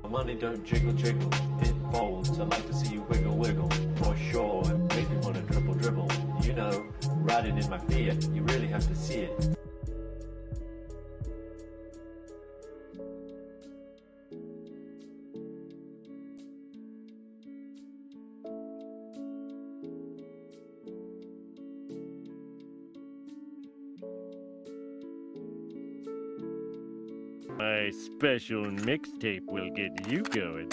money don't jiggle jiggle, it folds. I like to see you wiggle wiggle, for sure. It makes me wanna dribble dribble. You know, riding in my Fiat, you really have to see it. My special mixtape will get you going.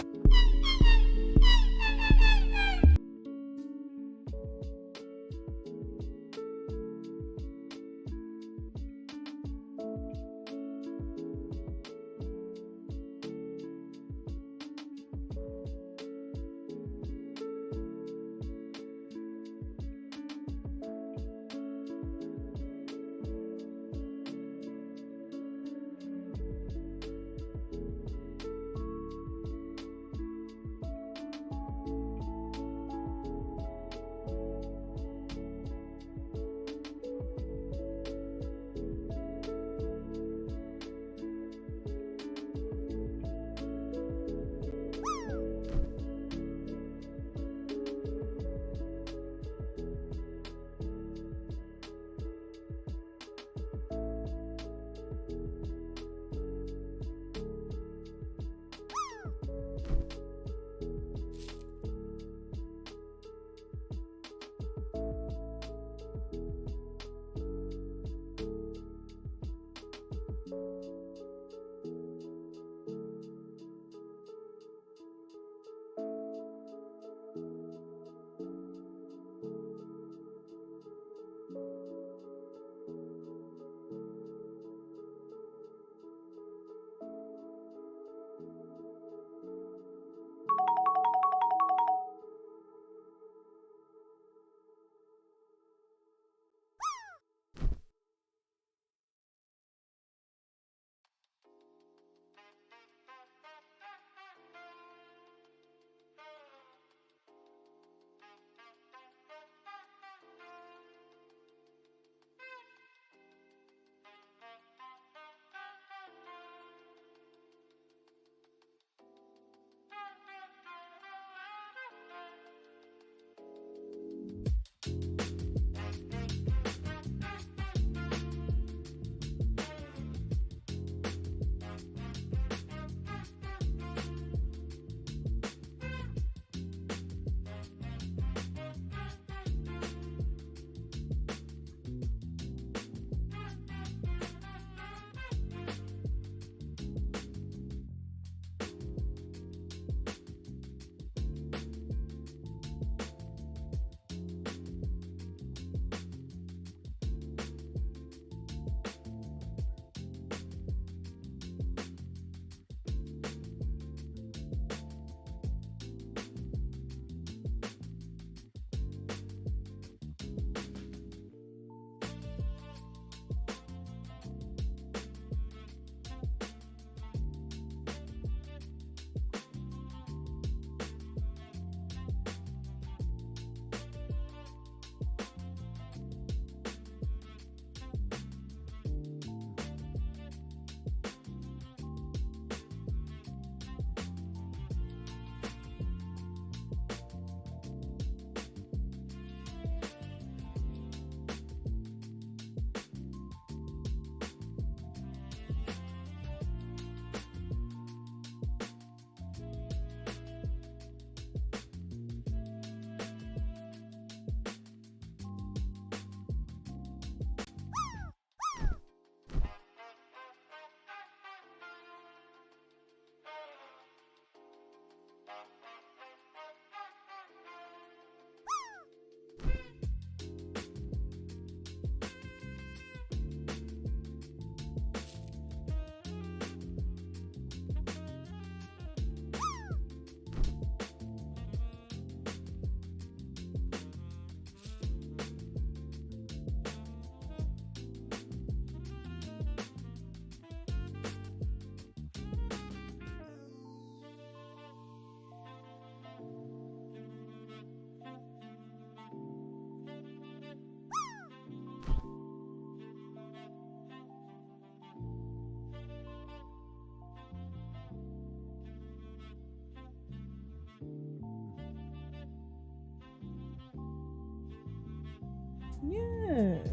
Yes.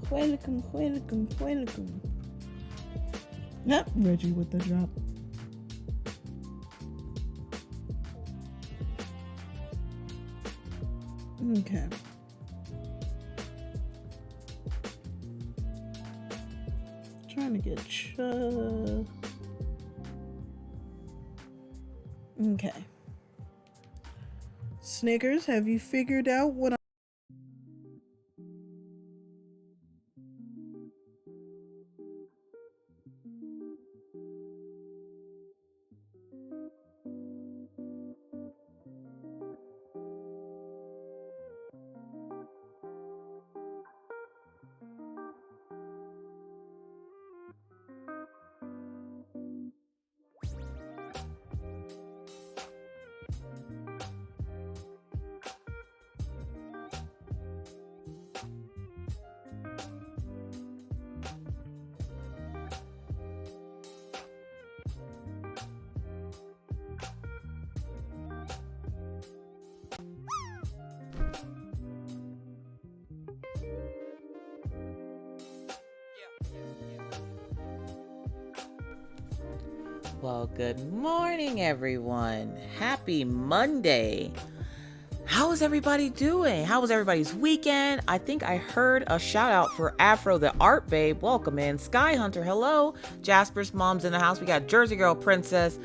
Welcome, welcome, welcome. Yep, Reggie with the drop. Okay. Trying to get Okay. Snickers, have you figured out what Well, good morning, everyone. Happy Monday. How is everybody doing? How was everybody's weekend? I think I heard a shout out for Afro the Art Babe. Welcome in. Sky Hunter, hello. Jasper's mom's in the house. We got Jersey Girl Princess.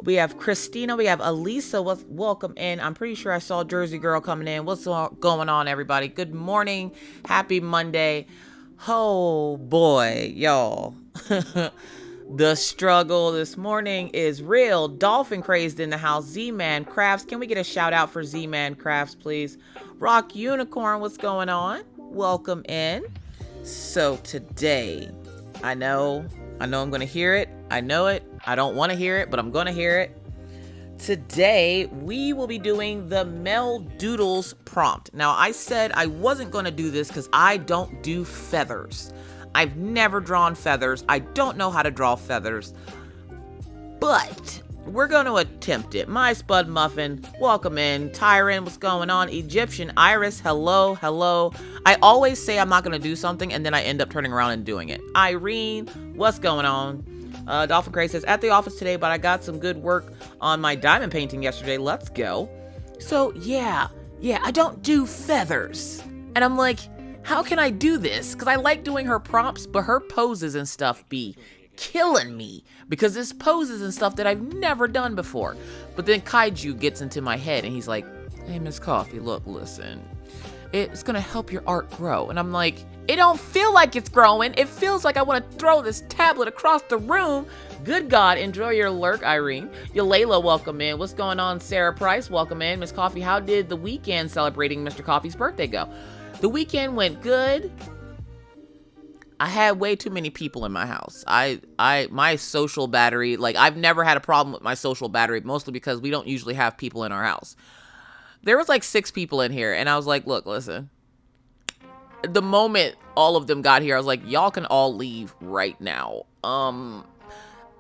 We have Christina. We have Elisa. Welcome in. I'm pretty sure I saw Jersey Girl coming in. What's going on, everybody? Good morning. Happy Monday. Oh, boy, y'all. The struggle this morning is real. Dolphin Crazed in the house. Z-Man Crafts. Can we get a shout out for Z-Man Crafts, please? Rock Unicorn, what's going on? Welcome in. So today, I know I'm going to hear it. I know it. I don't want to hear it, but I'm going to hear it. Today, we will be doing the Mel Doodles prompt. Now, I said I wasn't going to do this because I don't do feathers. I've never drawn feathers. I don't know how to draw feathers, but we're going to attempt it. My Spud Muffin, welcome in. Tyron, what's going on? Egyptian Iris, hello, hello. I always say I'm not going to do something, and then I end up turning around and doing it. Irene, what's going on? Dolphin Cray says, at the office today, but I got some good work on my diamond painting yesterday. Let's go. So, yeah, I don't do feathers. And I'm like, how can I do this? Because I like doing her prompts, but her poses and stuff be killing me because it's poses and stuff that I've never done before. But then Kaiju gets into my head and he's like, hey, Miss Coffee, look, listen, it's going to help your art grow. And I'm like, it don't feel like it's growing. It feels like I want to throw this tablet across the room. Good God, enjoy your lurk, Irene. Yalayla, welcome in. What's going on, Sarah Price? Welcome in. Miss Coffee, how did the weekend celebrating Mr. Coffee's birthday go? The weekend went good. I had way too many people in my house. My social battery, like I've never had a problem with my social battery, mostly because we don't usually have people in our house. There was like 6 people in here and I was like, look, listen. The moment all of them got here, I was like, y'all can all leave right now.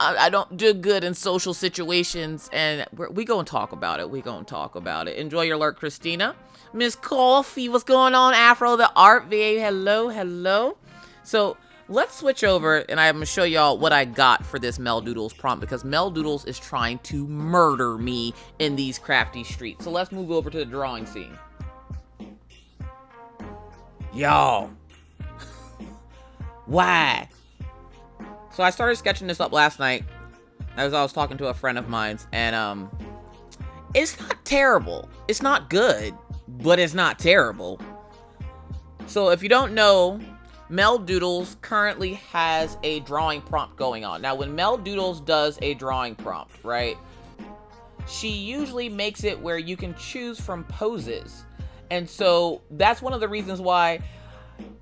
I don't do good in social situations and we gonna talk about it. We gonna talk about it. Enjoy your lurk, Christina. Miss Coffee, what's going on? Afro the Art VA, hello, hello. So let's switch over and I'm gonna show y'all what I got for this Mel Doodles prompt because Mel Doodles is trying to murder me in these crafty streets. So let's move over to the drawing scene. Y'all. Why? So I started sketching this up last night as I was talking to a friend of mine and it's not terrible. It's not good, but it's not terrible. So if you don't know, Mel Doodles currently has a drawing prompt going on. Now, when Mel Doodles does a drawing prompt, right, she usually makes it where you can choose from poses. And so that's one of the reasons why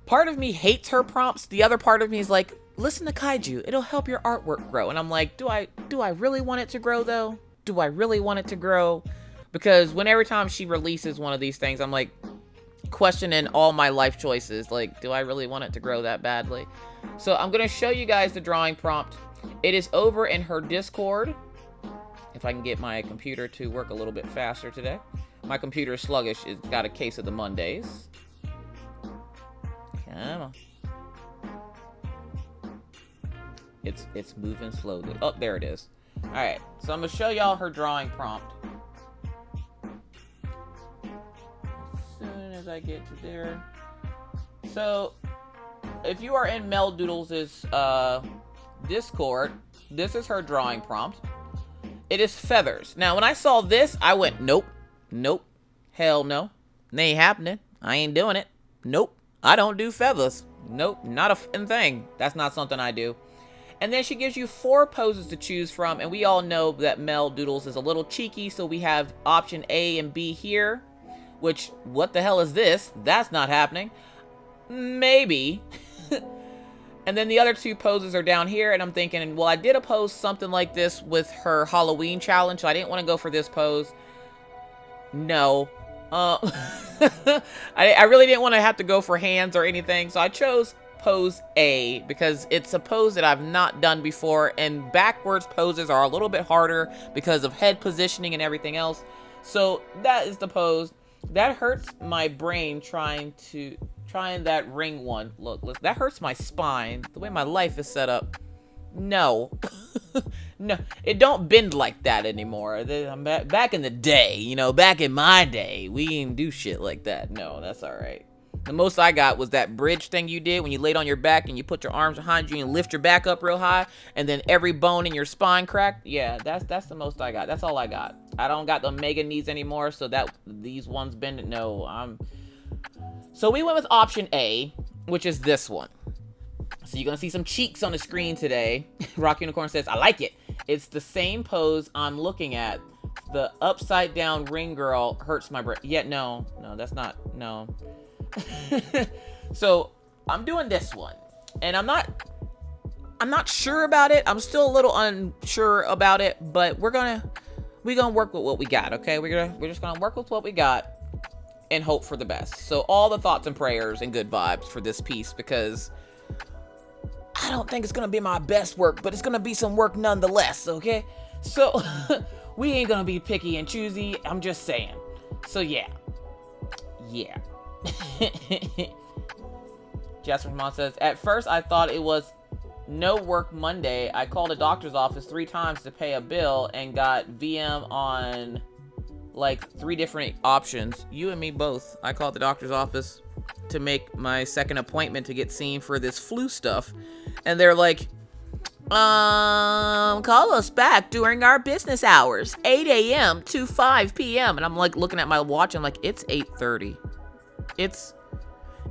part of me hates her prompts. The other part of me is like, listen to Kaiju. It'll help your artwork grow. And I'm like, do I really want it to grow, though? Do I really want it to grow? Because every time she releases one of these things, I'm like questioning all my life choices. Like, do I really want it to grow that badly? So I'm going to show you guys the drawing prompt. It is over in her Discord. If I can get my computer to work a little bit faster today. My computer is sluggish. It's got a case of the Mondays. Come on. It's moving slowly. Oh, there it is. All right, so I'm gonna show y'all her drawing prompt. As soon as I get to there. So, if you are in Mel Doodles' Discord, this is her drawing prompt. It is feathers. Now, when I saw this, I went, nope, nope, hell no. They ain't happening. I ain't doing it. Nope, I don't do feathers. Nope, not a thing. That's not something I do. And then she gives you 4 poses to choose from, and we all know that Mel Doodles is a little cheeky, so we have option A and B here, which, what the hell is this? That's not happening. Maybe. And then the other 2 poses are down here, and I'm thinking, well, I did a pose something like this with her Halloween challenge, so I didn't want to go for this pose. No. I really didn't want to have to go for hands or anything, so I chose pose A because it's a pose that I've not done before, and backwards poses are a little bit harder because of head positioning and everything else. So that is the pose. That hurts my brain trying that ring one. Look, that hurts my spine. The way my life is set up. No. No, it don't bend like that anymore. Back in the day, you know, back in my day, we didn't do shit like that. No, that's all right. The most I got was that bridge thing you did when you laid on your back and you put your arms behind you and lift your back up real high, and then every bone in your spine cracked. Yeah, that's the most I got. That's all I got. I don't got the mega knees anymore, so that these ones bend. No, So we went with option A, which is this one. So you're gonna see some cheeks on the screen today. Rock Unicorn says, I like it. It's the same pose I'm looking at. The upside down ring girl hurts my brain. Yeah, no, that's not, no. So I'm doing this one, and I'm not sure about it. I'm still a little unsure about it, but we're gonna work with what we got. Okay, we're just gonna work with what we got and hope for the best. So all the thoughts and prayers and good vibes for this piece, because I don't think it's gonna be my best work, but it's gonna be some work nonetheless. Okay, so we ain't gonna be picky and choosy. I'm just saying. So yeah. Jasper's mom says, at first I thought it was no work Monday. I called a doctor's office 3 times to pay a bill and got VM on like 3 different options. You and me both. I called the doctor's office to make my second appointment to get seen for this flu stuff, and they're like, call us back during our business hours, 8 a.m. to 5 p.m. And I'm like looking at my watch, I'm like, it's 8:30. It's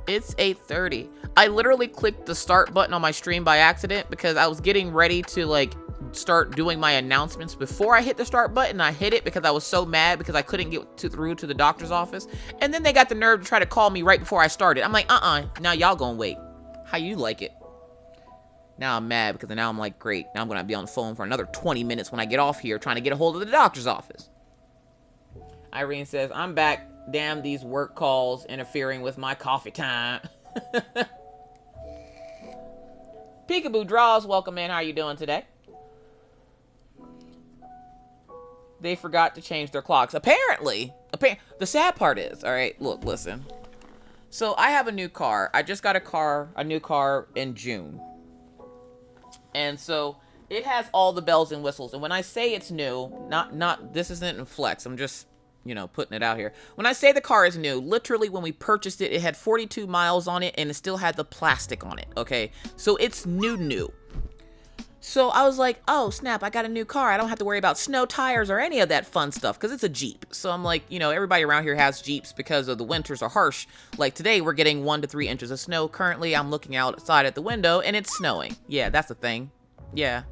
8:30. I literally clicked the start button on my stream by accident because I was getting ready to like start doing my announcements before I hit the start button. I hit it because I was so mad because I couldn't get through to the doctor's office. And then they got the nerve to try to call me right before I started. I'm like, now y'all gonna wait. How you like it? Now I'm mad because now I'm like, great. Now I'm gonna be on the phone for another 20 minutes when I get off here trying to get a hold of the doctor's office. Irene says, I'm back. Damn these work calls interfering with my coffee time. Peekaboo Draws, welcome in. How are you doing today? They forgot to change their clocks. Apparently, the sad part is, all right, look, listen. So I have a new car. I just got a new car in June. And so it has all the bells and whistles. And when I say it's new, this isn't in flex. I'm just, putting it out here. When I say the car is new, literally when we purchased it, it had 42 miles on it and it still had the plastic on it. Okay. So it's new. So I was like, oh snap, I got a new car. I don't have to worry about snow tires or any of that fun stuff because it's a Jeep. So I'm like, everybody around here has Jeeps because of the winters are harsh. Like today, we're getting 1 to 3 inches of snow. Currently, I'm looking outside at the window and it's snowing. Yeah, that's the thing. Yeah.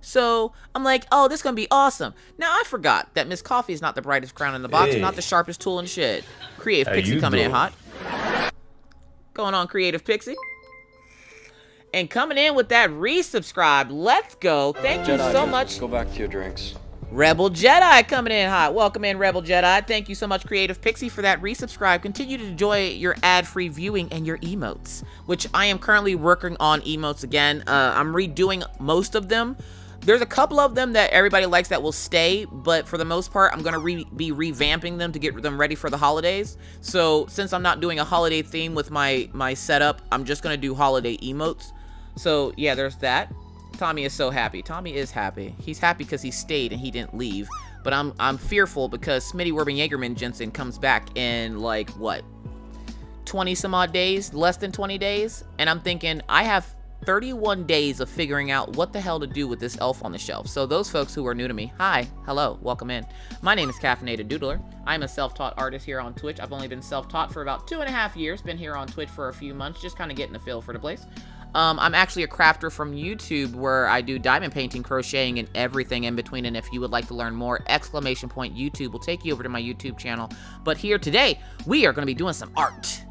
So I'm like, oh, this is going to be awesome. Now, I forgot that Miss Coffee is not the brightest crown in the box, not the sharpest tool in shed. Creative Pixie coming in hot. Going on, Creative Pixie. And coming in with that resubscribe. Let's go. Thank you so much. Go back to your drinks. Rebel Jedi coming in hot. Welcome in, Rebel Jedi. Thank you so much, Creative Pixie, for that resubscribe. Continue to enjoy your ad-free viewing and your emotes, which I am currently working on emotes again. I'm redoing most of them. There's a couple of them that everybody likes that will stay, but for the most part, I'm going to be revamping them to get them ready for the holidays. So since I'm not doing a holiday theme with my setup, I'm just going to do holiday emotes. So yeah, there's that. Tommy is so happy. Tommy is happy. He's happy because he stayed and he didn't leave. But I'm fearful because Smitty Werben Jaegerman Jensen comes back in like, what, 20 some odd days? Less than 20 days? And I'm thinking, I have 31 days of figuring out what the hell to do with this elf on the shelf. So those folks who are new to me, hi, hello, welcome in. My name is Caffeinated Doodler. I'm a self-taught artist here on Twitch. I've only been self-taught for about 2.5 years. Been here on Twitch for a few months, just kind of getting a feel for the place. I'm actually a crafter from YouTube where I do diamond painting, crocheting, and everything in between. And if you would like to learn more, ! YouTube will take you over to my YouTube channel. But here today, we are going to be doing some art.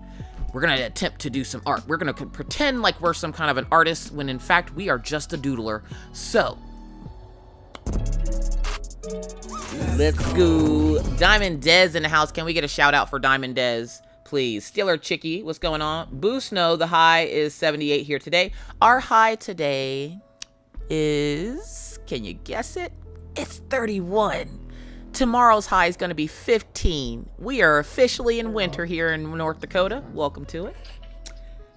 We're going to attempt to do some art. We're going to pretend like we're some kind of an artist when in fact we are just a doodler. So, let's go. Diamond Dez in the house. Can we get a shout out for Diamond Dez, please? Steeler Chicky, what's going on? Boo Snow, the high is 78 here today. Our high today is, can you guess it? It's 31. Tomorrow's high is going to be 15. We are officially in winter here in North Dakota. Welcome to it.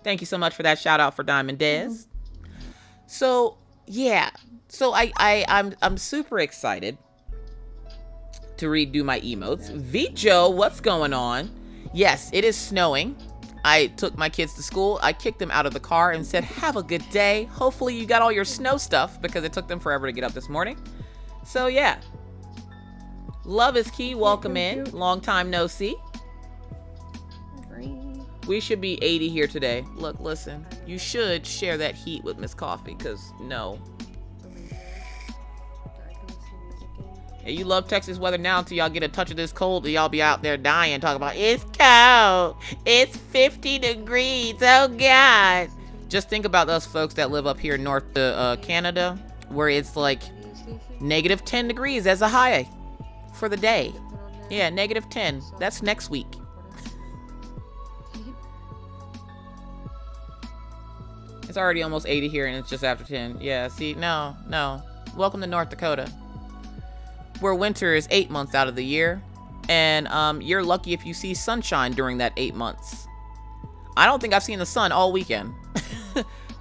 Thank you so much for that shout out for Diamond Dez. So yeah, so I'm super excited to redo my emotes. Vijo, what's going on? Yes, it is snowing. I took my kids to school. I kicked them out of the car and said, have a good day. Hopefully you got all your snow stuff because it took them forever to get up this morning. So yeah. Love is key. Welcome in. Long time no see. We should be 80 here today. Look, listen. You should share that heat with Miss Coffee, because no. Yeah, you love Texas weather now until y'all get a touch of this cold and y'all be out there dying talking about, it's cold. It's 50 degrees. Oh, God. Just think about those folks that live up here north to Canada, where it's like negative 10 degrees as a high for the day. Yeah, negative 10. That's next week. It's already almost 80 here and it's just after 10. Yeah, see, no. Welcome to North Dakota, where winter is 8 months out of the year. And you're lucky if you see sunshine during that 8 months. I don't think I've seen the sun all weekend.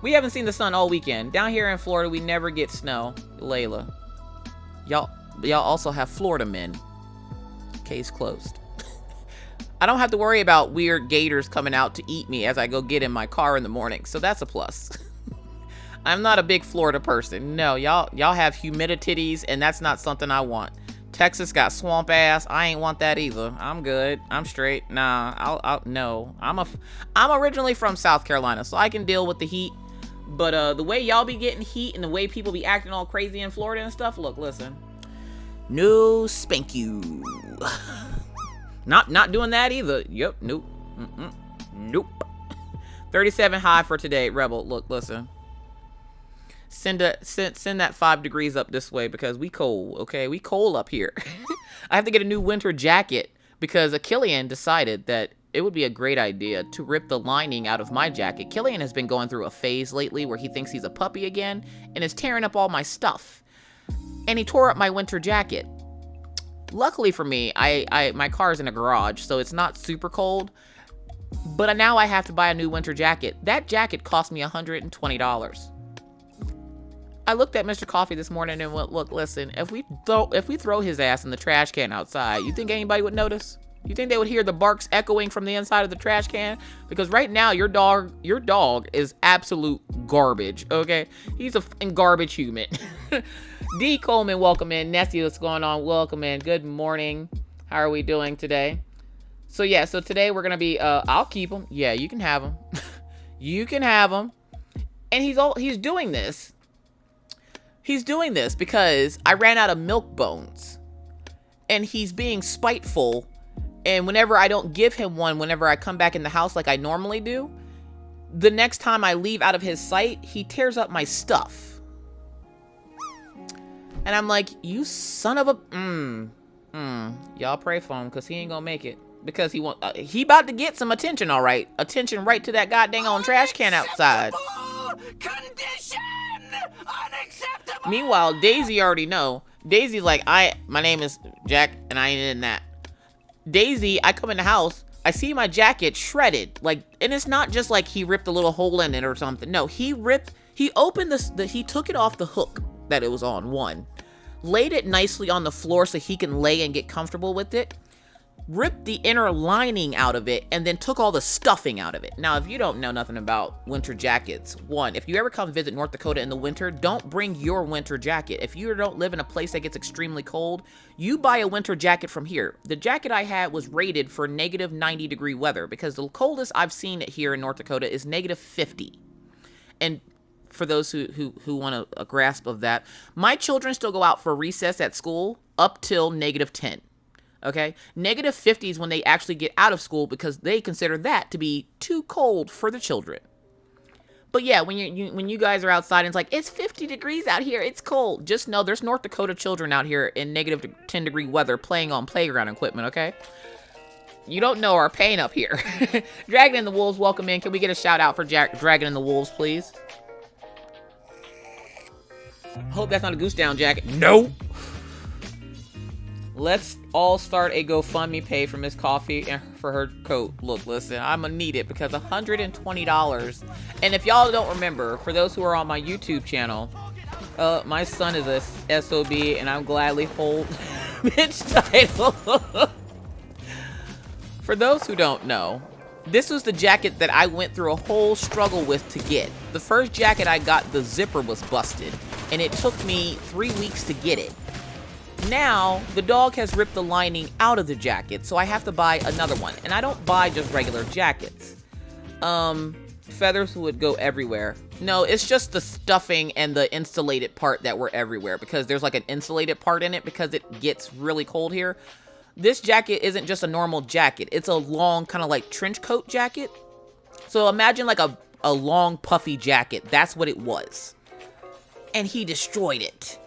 We haven't seen the sun all weekend. Down here in Florida, we never get snow. Layla. Y'all also have Florida men. Case closed. I don't have to worry about weird gators coming out to eat me as I go get in my car in the morning. So that's a plus. I'm not a big Florida person. No, y'all have humidities and that's not something I want. Texas got swamp ass. I ain't want that either. I'm good. I'm straight. Nah, no. I'm originally from South Carolina, so I can deal with the heat. But the way y'all be getting heat and the way people be acting all crazy in Florida and stuff, look, listen. No spank you. Not doing that either. Yep, nope. Nope. 37 high for today, Rebel. Look, listen. Send that 5 degrees up this way because we cold, okay? We cold up here. I have to get a new winter jacket because Killian decided that it would be a great idea to rip the lining out of my jacket. Killian has been going through a phase lately where he thinks he's a puppy again and is tearing up all my stuff. And he tore up my winter jacket. Luckily for me, my car's in a garage, so it's not super cold. But now I have to buy a new winter jacket. That jacket cost me $120. I looked at Mr. Coffee this morning and went, look, listen, if we throw his ass in the trash can outside, you think anybody would notice? You think they would hear the barks echoing from the inside of the trash can? Because right now, your dog is absolute garbage, okay? He's a garbage human. D. Coleman, welcome in. Nessie, what's going on? Welcome in. Good morning. How are we doing today? So yeah, so today we're gonna be, I'll keep him. Yeah, you can have him. You can have him. And he's doing this. He's doing this because I ran out of milk bones. And he's being spiteful. And whenever I don't give him one, whenever I come back in the house like I normally do, the next time I leave out of his sight, he tears up my stuff. And I'm like, you son of a... Y'all pray for him because he ain't gonna make it. Because he about to get some attention, all right. Attention right to that goddamn on trash can outside. Condition! Unacceptable! Meanwhile, Daisy already know. Daisy's like, my name is Jack, and I ain't in that. Daisy, I come in the house, I see my jacket shredded. Like, and it's not just like he ripped a little hole in it or something. No, he opened he took it off the hook that it was on, one. Laid it nicely on the floor so he can lay and get comfortable with it. Ripped the inner lining out of it, and then took all the stuffing out of it. Now, if you don't know nothing about winter jackets, one, if you ever come visit North Dakota in the winter, don't bring your winter jacket. If you don't live in a place that gets extremely cold, you buy a winter jacket from here. The jacket I had was rated for negative 90-degree weather because the coldest I've seen it here in North Dakota is negative 50. And for those who want a grasp of that, my children still go out for recess at school up till negative 10. Okay, negative 50 is when they actually get out of school because they consider that to be too cold for the children. But yeah, when you guys are outside and it's like, it's 50 degrees out here, it's cold. Just know there's North Dakota children out here in negative 10-degree weather playing on playground equipment, okay? You don't know our pain up here. Dragon and the Wolves, welcome in. Can we get a shout out for Dragon and the Wolves, please? Hope that's not a goose down jacket. No. Let's all start a GoFundMe page for Miss Coffee and for her coat. Look, listen, I'm gonna need it because $120. And if y'all don't remember, for those who are on my YouTube channel, my son is a SOB, and I'm gladly hold Mitch title. For those who don't know, this was the jacket that I went through a whole struggle with to get. The first jacket I got, the zipper was busted, and it took me 3 weeks to get it. Now, the dog has ripped the lining out of the jacket, so I have to buy another one. And I don't buy just regular jackets. Feathers would go everywhere. No, it's just the stuffing and the insulated part that were everywhere because there's like an insulated part in it because it gets really cold here. This jacket isn't just a normal jacket. It's a long kind of like trench coat jacket. So imagine like a long puffy jacket. That's what it was. And he destroyed it.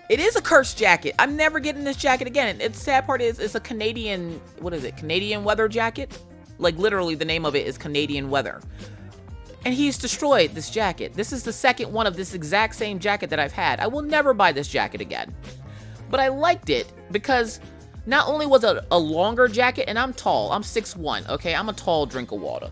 It is a cursed jacket. I'm never getting this jacket again. The sad part is it's a Canadian, what is it? Canadian weather jacket? Like literally the name of it is Canadian weather. And he's destroyed this jacket. This is the second one of this exact same jacket that I've had. I will never buy this jacket again. But I liked it because not only was it a longer jacket, and I'm tall. I'm 6'1", okay? I'm a tall drink of water.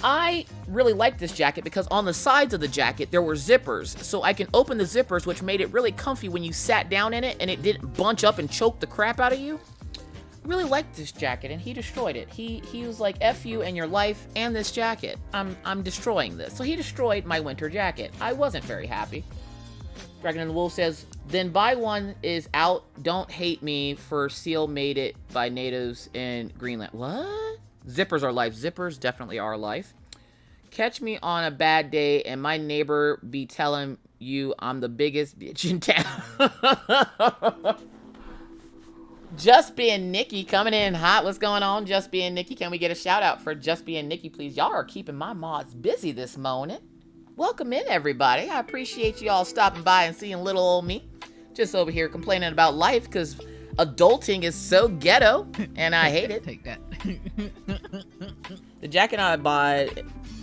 I really liked this jacket because on the sides of the jacket, there were zippers. So I can open the zippers, which made it really comfy when you sat down in it and it didn't bunch up and choke the crap out of you. I really liked this jacket and he destroyed it. He was like, F you and your life and this jacket. I'm destroying this. So he destroyed my winter jacket. I wasn't very happy. Dragon and the Wolf says, then buy one is out. Don't hate me for seal made it by natives in Greenland. What? Zippers are life. Zippers definitely are life. Catch me on a bad day and my neighbor be telling you I'm the biggest bitch in town. Just Being Nikki coming in hot. What's going on, Just Being Nikki? Can we get a shout out for Just Being Nikki, please? Y'all are keeping my mods busy this morning. Welcome in, everybody. I appreciate you all stopping by and seeing little old me. Just over here complaining about life because adulting is so ghetto and I hate it. Take that. The jacket I bought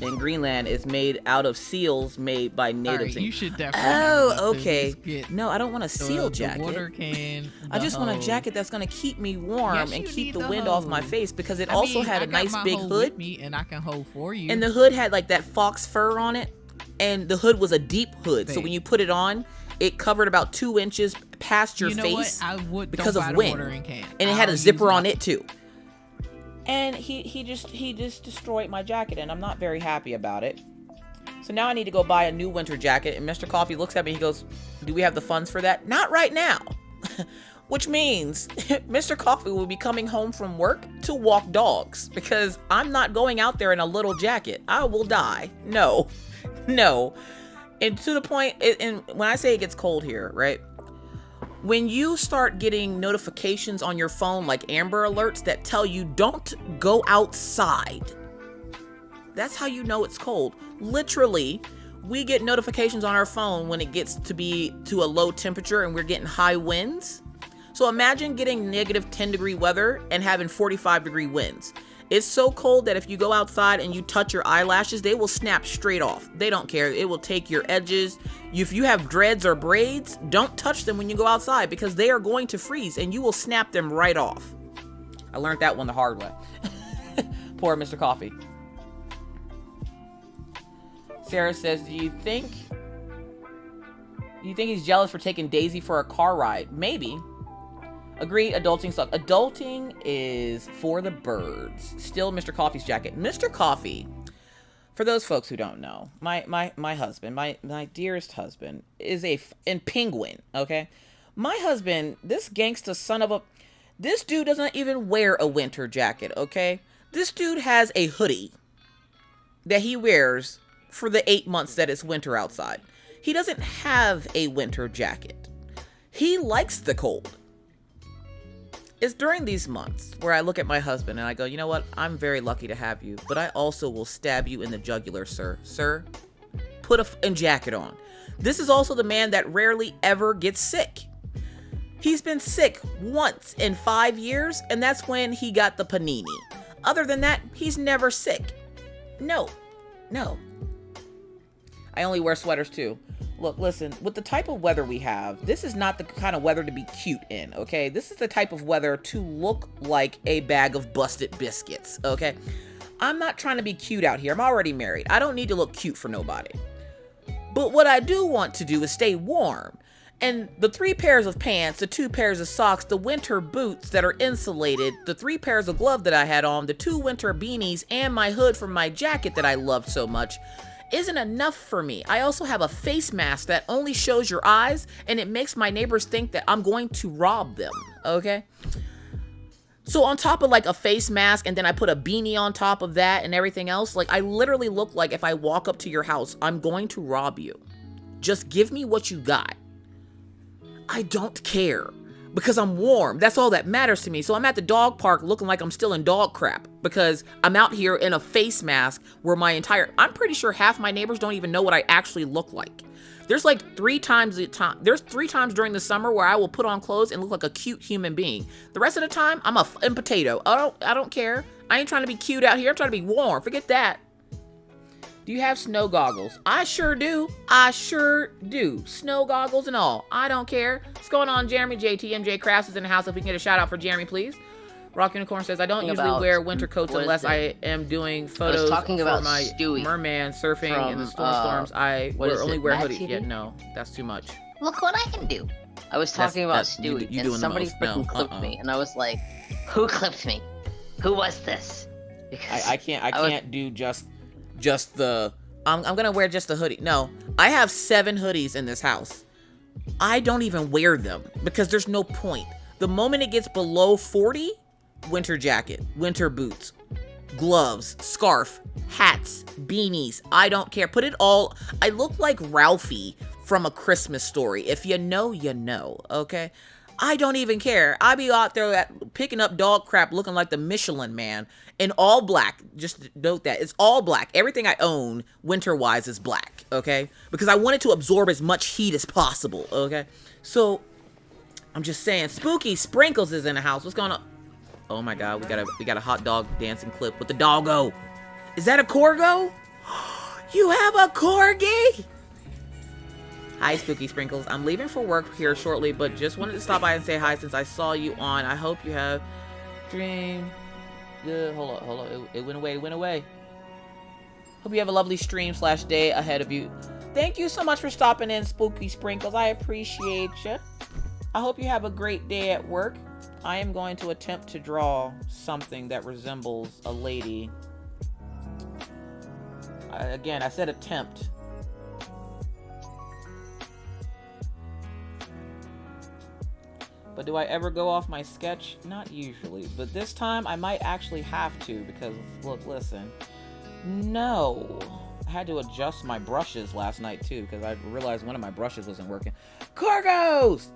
in Greenland is made out of seals made by natives. Right, you should definitely. Oh, okay. No, I don't want a seal jacket. Water can. I just want a jacket that's gonna keep me warm and keep the wind off my face because it also had a nice big hood. And I can hold for you. And the hood had like that fox fur on it, and the hood was a deep hood. So when you put it on, it covered about 2 inches past your face because of wind. And it had a zipper on it too. And he just destroyed my jacket, and I'm not very happy about it. So now I need to go buy a new winter jacket. And Mr. Coffee looks at me, he goes, do we have the funds for that? Not right now. Which means Mr. Coffee will be coming home from work to walk dogs because I'm not going out there in a little jacket. I will die. No. And to the point, and when I say it gets cold here, right? When you start getting notifications on your phone, like Amber Alerts that tell you don't go outside, that's how you know it's cold. Literally, we get notifications on our phone when it gets to be to a low temperature and we're getting high winds. So imagine getting negative 10-degree weather and having 45-degree winds. It's so cold that if you go outside and you touch your eyelashes, they will snap straight off. They don't care. It will take your edges. If you have dreads or braids, don't touch them when you go outside because they are going to freeze and you will snap them right off. I learned that one the hard way. Poor Mr. Coffee. Sarah says, do you think he's jealous for taking Daisy for a car ride? Maybe. Agreed, adulting sucks. Adulting is for the birds. Still Mr. Coffee's jacket. Mr. Coffee, for those folks who don't know, my husband, my dearest husband, is in Penguin, okay? My husband, this gangsta son of a... This dude doesn't even wear a winter jacket, okay? This dude has a hoodie that he wears for the 8 months that it's winter outside. He doesn't have a winter jacket. He likes the cold. It's during these months where I look at my husband and I go, you know what? I'm very lucky to have you, but I also will stab you in the jugular, sir. Sir, put a jacket on. This is also the man that rarely ever gets sick. He's been sick once in 5 years, and that's when he got the panini. Other than that, he's never sick. No. I only wear sweaters too. Look, listen, with the type of weather we have, this is not the kind of weather to be cute in, okay? This is the type of weather to look like a bag of busted biscuits, okay? I'm not trying to be cute out here. I'm already married. I don't need to look cute for nobody. But what I do want to do is stay warm. And the 3 pairs of pants, the 2 pairs of socks, the winter boots that are insulated, the 3 pairs of gloves that I had on, the 2 winter beanies, and my hood from my jacket that I loved so much isn't enough for me. I also have a face mask that only shows your eyes, and it makes my neighbors think that I'm going to rob them, okay? So on top of like a face mask, and then I put a beanie on top of that and everything else, like I literally look like if I walk up to your house, I'm going to rob you. Just give me what you got. I don't care because I'm warm. That's all that matters to me. So I'm at the dog park looking like I'm still in dog crap because I'm out here in a face mask where I'm pretty sure half my neighbors don't even know what I actually look like. There's like 3 times during the summer where I will put on clothes and look like a cute human being. The rest of the time, I'm a f***ing potato. I don't care. I ain't trying to be cute out here. I'm trying to be warm. Forget that. Do you have snow goggles? I sure do. Snow goggles and all. I don't care. What's going on, Jeremy? JT Crafts is in the house. If we can get a shout out for Jeremy, please. Rock Unicorn says, I don't usually wear winter coats unless I am doing photos for my merman surfing in the storms. I only wear hoodies. Yeah, no, that's too much. Look what I can do. I was talking about Stewie, and somebody freaking clipped me, and I was like, who clipped me? Who was this? Because I can't do just the I'm gonna wear just the hoodie. No, I have 7 hoodies in this house. I don't even wear them because there's no point. The moment it gets below 40, winter jacket, winter boots, gloves, scarf, hats, beanies, I don't care. Put it all. I look like Ralphie from A Christmas Story. If you know, you know, okay? I don't even care. I be out there picking up dog crap looking like the Michelin Man in all black. Just note that. It's all black. Everything I own winter-wise is black, okay? Because I wanted to absorb as much heat as possible, okay? So, I'm just saying, Spooky Sprinkles is in the house. What's going on? Oh my god, we got a hot dog dancing clip with the doggo. Is that a corgo? You have a corgi? Hi, Spooky Sprinkles. I'm leaving for work here shortly, but just wanted to stop by and say hi since I saw you on. I hope you have dream. Hold on. It went away. Hope you have a lovely stream/day ahead of you. Thank you so much for stopping in, Spooky Sprinkles. I appreciate you. I hope you have a great day at work. I am going to attempt to draw something that resembles a lady. Again, I said attempt. But do I ever go off my sketch? Not usually. But this time, I might actually have to because, look, listen. No. I had to adjust my brushes last night, too, because I realized one of my brushes wasn't working. Corgos!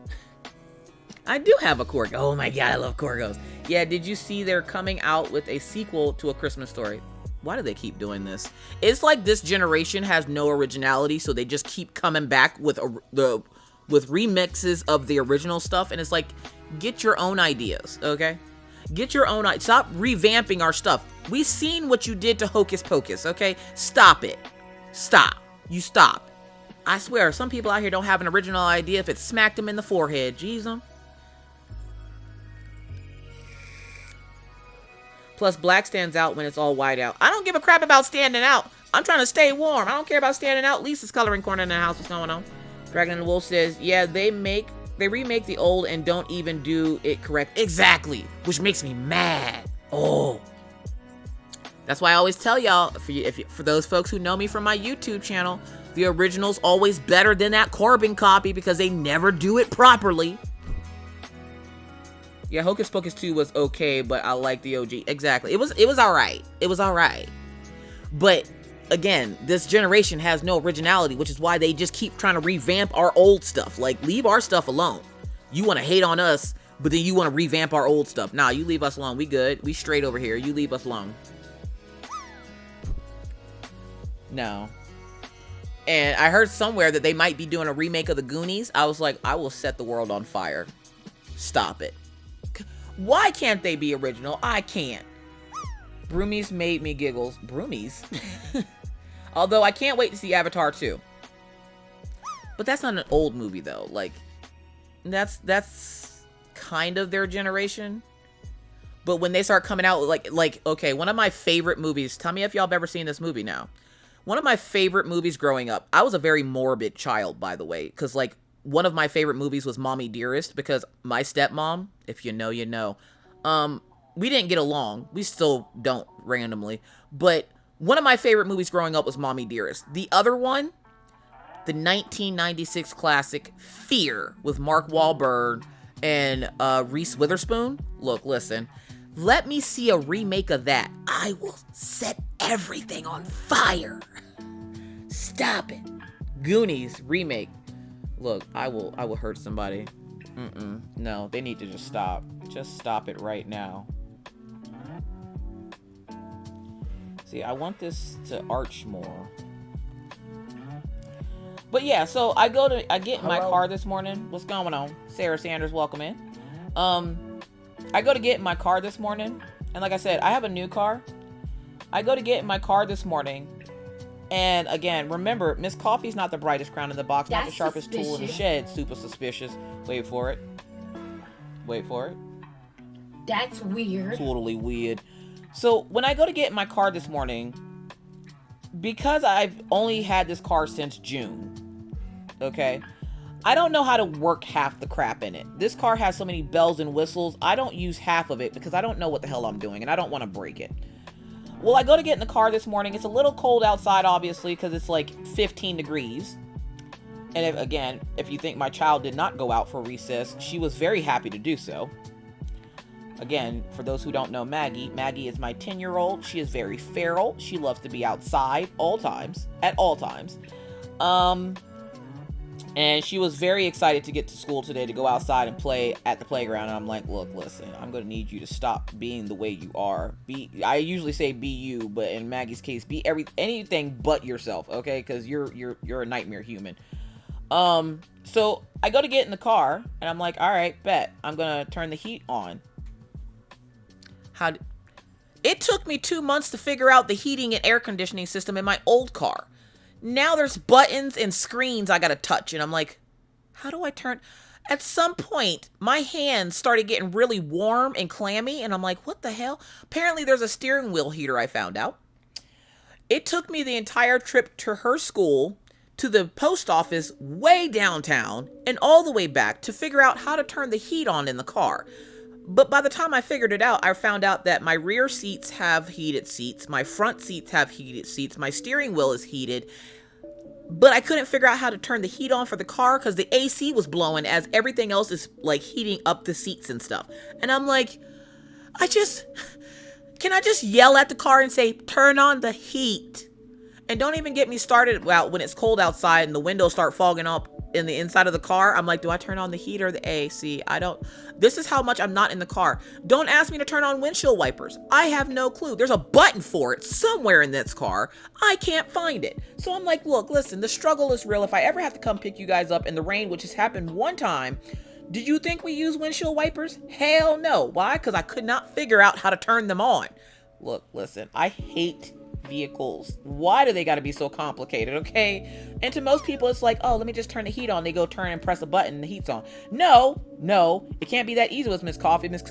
I do have a corgi. Oh my god, I love corgos. Yeah, did you see they're coming out with a sequel to A Christmas Story? Why do they keep doing this? It's like this generation has no originality, so they just keep coming back with remixes of the original stuff, and it's like, get your own ideas, okay? Get your own. Stop revamping our stuff. We've seen what you did to Hocus Pocus, okay? Stop it. Stop. You stop. I swear, some people out here don't have an original idea if it smacked them in the forehead. Jeez. Plus, black stands out when it's all white out. I don't give a crap about standing out. I'm trying to stay warm. I don't care about standing out. Lisa's coloring corner in the house. What's going on? Dragon and the Wolf says, yeah, they remake the old and don't even do it correct. Exactly. Which makes me mad. Oh. That's why I always tell y'all, for those folks who know me from my YouTube channel, the original's always better than that carbon copy because they never do it properly. Yeah, Hocus Pocus 2 was okay, but I like the OG. Exactly. It was all right. It was all right. But again, this generation has no originality, which is why they just keep trying to revamp our old stuff. Like, leave our stuff alone. You want to hate on us, but then you want to revamp our old stuff. Nah, you leave us alone. We good. We straight over here. You leave us alone. No. And I heard somewhere that they might be doing a remake of the Goonies. I was like, I will set the world on fire. Stop it. Why can't they be original? I can't. Broomies made me giggles. Broomies? Although I can't wait to see Avatar 2. But that's not an old movie though. Like, that's kind of their generation. But when they start coming out like okay, one of my favorite movies. Tell me if y'all have ever seen this movie now. One of my favorite movies growing up. I was a very morbid child, by the way, because like one of my favorite movies was Mommy Dearest, because my stepmom, if you know, you know, we didn't get along. We still don't randomly. But one of my favorite movies growing up was Mommy Dearest. The other one, the 1996 classic Fear with Mark Wahlberg and Reese Witherspoon. Look, listen. Let me see a remake of that. I will set everything on fire. Stop it. Goonies remake. Look, I will hurt somebody. No, they need to just stop. Just stop it right now. See, I want this to arch more. But yeah, so I get in my car this morning. What's going on? Sarah Sanders, welcome in. I go to get in my car this morning, and like I said, I have a new car. I go to get in my car this morning, and again, remember, Miss Coffee's not the brightest crown in the box, not the sharpest tool in the shed. Super suspicious. Wait for it. Wait for it. That's weird. Totally weird. So when I go to get in my car this morning, because I've only had this car since June, okay, I don't know how to work half the crap in it. This car has so many bells and whistles. I don't use half of it because I don't know what the hell I'm doing and I don't want to break it. Well, I go to get in the car this morning. It's a little cold outside, obviously, because it's like 15 degrees. And if you think my child did not go out for recess, she was very happy to do so. Again, for those who don't know Maggie, Maggie is my 10-year-old. She is very feral. She loves to be outside at all times. And she was very excited to get to school today to go outside and play at the playground. And I'm like, look, listen, I'm going to need you to stop being the way you are. I usually say be you, but in Maggie's case, be anything but yourself, okay? Because you're a nightmare human. So I go to get in the car, and I'm like, all right, bet. I'm going to turn the heat on. It took me 2 months to figure out the heating and air conditioning system in my old car. Now there's buttons and screens I gotta touch, and I'm like, how do I turn? At some point, my hands started getting really warm and clammy, and I'm like, what the hell? Apparently there's a steering wheel heater, I found out. It took me the entire trip to her school, to the post office way downtown, and all the way back to figure out how to turn the heat on in the car. But by the time I figured it out, I found out that my rear seats have heated seats, my front seats have heated seats, my steering wheel is heated, but I couldn't figure out how to turn the heat on for the car because the AC was blowing as everything else is like heating up the seats and stuff. And I'm like, can I just yell at the car and say, turn on the heat? And don't even get me started about when it's cold outside and the windows start fogging up in the inside of the car. I'm like, do I turn on the heat or the AC? This is how much I'm not in the car. Don't ask me to turn on windshield wipers. I have no clue. There's a button for it somewhere in this car. I can't find it. So I'm like, look, listen, the struggle is real. If I ever have to come pick you guys up in the rain, which has happened one time, Did you think we use windshield wipers? Hell no. Why? Because I could not figure out how to turn them on. Look, listen, I hate vehicles. Why do they got to be so complicated, okay? And to most people, it's like, oh, let me just turn the heat on. They go turn and press a button and the heat's on. No, it can't be that easy with Miss Coffee. Miss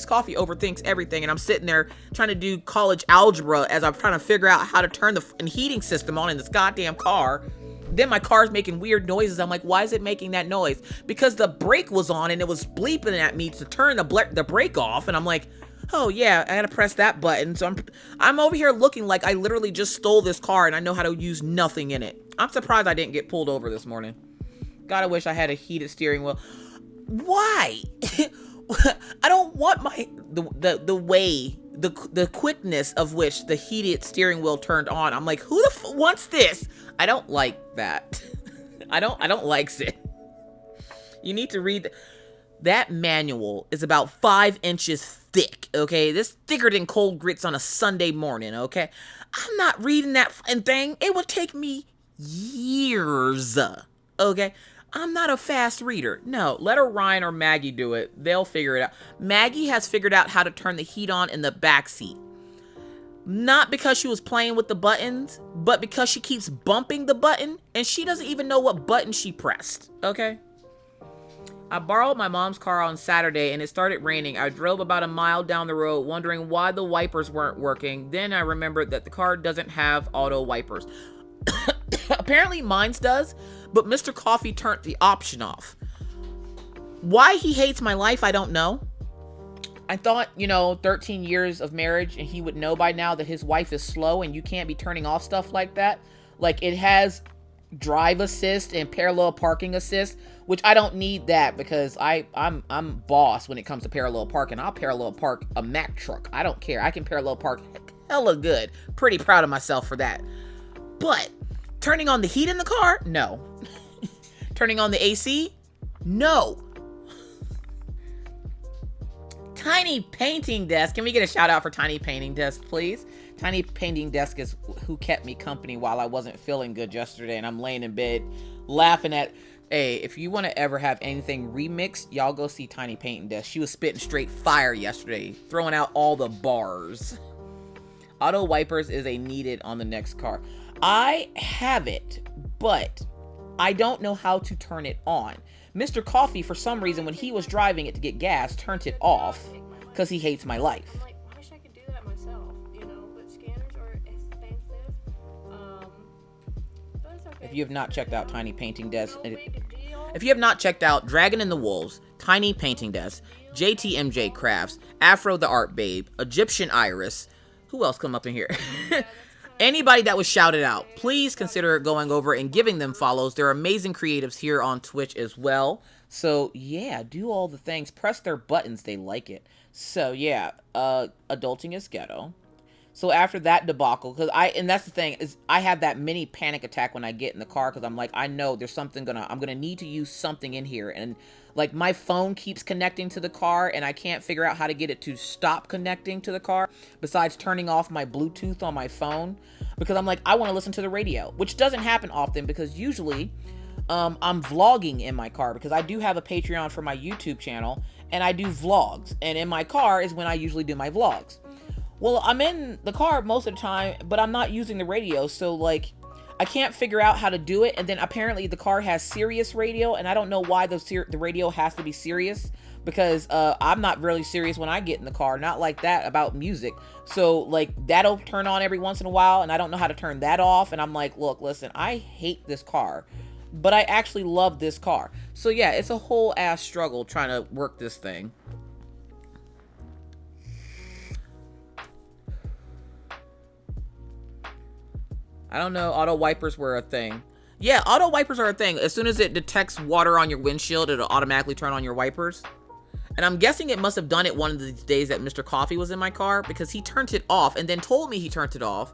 Coffee overthinks everything, and I'm sitting there trying to do college algebra as I'm trying to figure out how to turn the heating system on in this goddamn car. Then my car's making weird noises. I'm like, why is it making that noise? Because the brake was on and it was bleeping at me to turn the brake off, and I'm like, oh yeah, I gotta press that button. So I'm over here looking like I literally just stole this car and I know how to use nothing in it. I'm surprised I didn't get pulled over this morning. God, I wish I had a heated steering wheel. Why? I don't want the quickness of which the heated steering wheel turned on. I'm like, who the wants this? I don't like that. I don't likes it. You need to read that manual is about 5 inches thick, okay? This thicker than cold grits on a Sunday morning, okay? I'm not reading that thing. It would take me years, okay? I'm not a fast reader. No, let Ryan or Maggie do it. They'll figure it out. Maggie has figured out how to turn the heat on in the back seat. Not because she was playing with the buttons, but because she keeps bumping the button and she doesn't even know what button she pressed, okay? I borrowed my mom's car on Saturday and it started raining. I drove about a mile down the road wondering why the wipers weren't working. Then I remembered that the car doesn't have auto wipers. Apparently mine's does, but Mr. Coffee turned the option off. Why he hates my life, I don't know. I thought, 13 years of marriage and he would know by now that his wife is slow and you can't be turning off stuff like that. Like it has drive assist and parallel parking assist, which I don't need that because I'm boss when it comes to parallel parking. I'll parallel park a Mack truck. I don't care. I can parallel park hella good. Pretty proud of myself for that. But turning on the heat in the car? No. Turning on the AC? No. Tiny Painting Desk. Can we get a shout out for Tiny Painting Desk, please? Tiny Painting Desk is who kept me company while I wasn't feeling good yesterday, and I'm laying in bed laughing at, hey, if you want to ever have anything remixed, y'all go see Tiny Painting Desk. She was spitting straight fire yesterday, throwing out all the bars. Auto wipers is a needed on the next car. I have it, but I don't know how to turn it on. Mr. Coffee, for some reason, when he was driving it to get gas, turned it off because he hates my life. Like, I wish I could do that myself, but scanners are expensive. But it's okay. If you have not checked out Tiny Painting Desk, if you have not checked out Dragon and the Wolves, Tiny Painting Desk, JTMJ Crafts, Afro the Art Babe, Egyptian Iris, who else come up in here? Anybody that was shouted out, please consider going over and giving them follows. They're amazing creatives here on Twitch as well. So yeah, do all the things. Press their buttons. They like it. So yeah, adulting is ghetto. So after that debacle, and that's the thing, is I have that mini panic attack when I get in the car because I'm like, I know there's something I'm gonna need to use something in here, and like my phone keeps connecting to the car and I can't figure out how to get it to stop connecting to the car besides turning off my Bluetooth on my phone, because I'm like, I want to listen to the radio, which doesn't happen often because usually I'm vlogging in my car because I do have a Patreon for my YouTube channel and I do vlogs, and in my car is when I usually do my vlogs. Well, I'm in the car most of the time, but I'm not using the radio, so like I can't figure out how to do it. And then apparently the car has Sirius radio, and I don't know why the radio has to be Sirius, because I'm not really serious when I get in the car, not like that about music. So like that'll turn on every once in a while, and I don't know how to turn that off. And I'm like, look, listen, I hate this car, but I actually love this car. So yeah, it's a whole ass struggle trying to work this thing. I don't know, auto wipers were a thing. Yeah, auto wipers are a thing. As soon as it detects water on your windshield, it'll automatically turn on your wipers. And I'm guessing it must have done it one of the days that Mr. Coffee was in my car, because he turned it off and then told me he turned it off.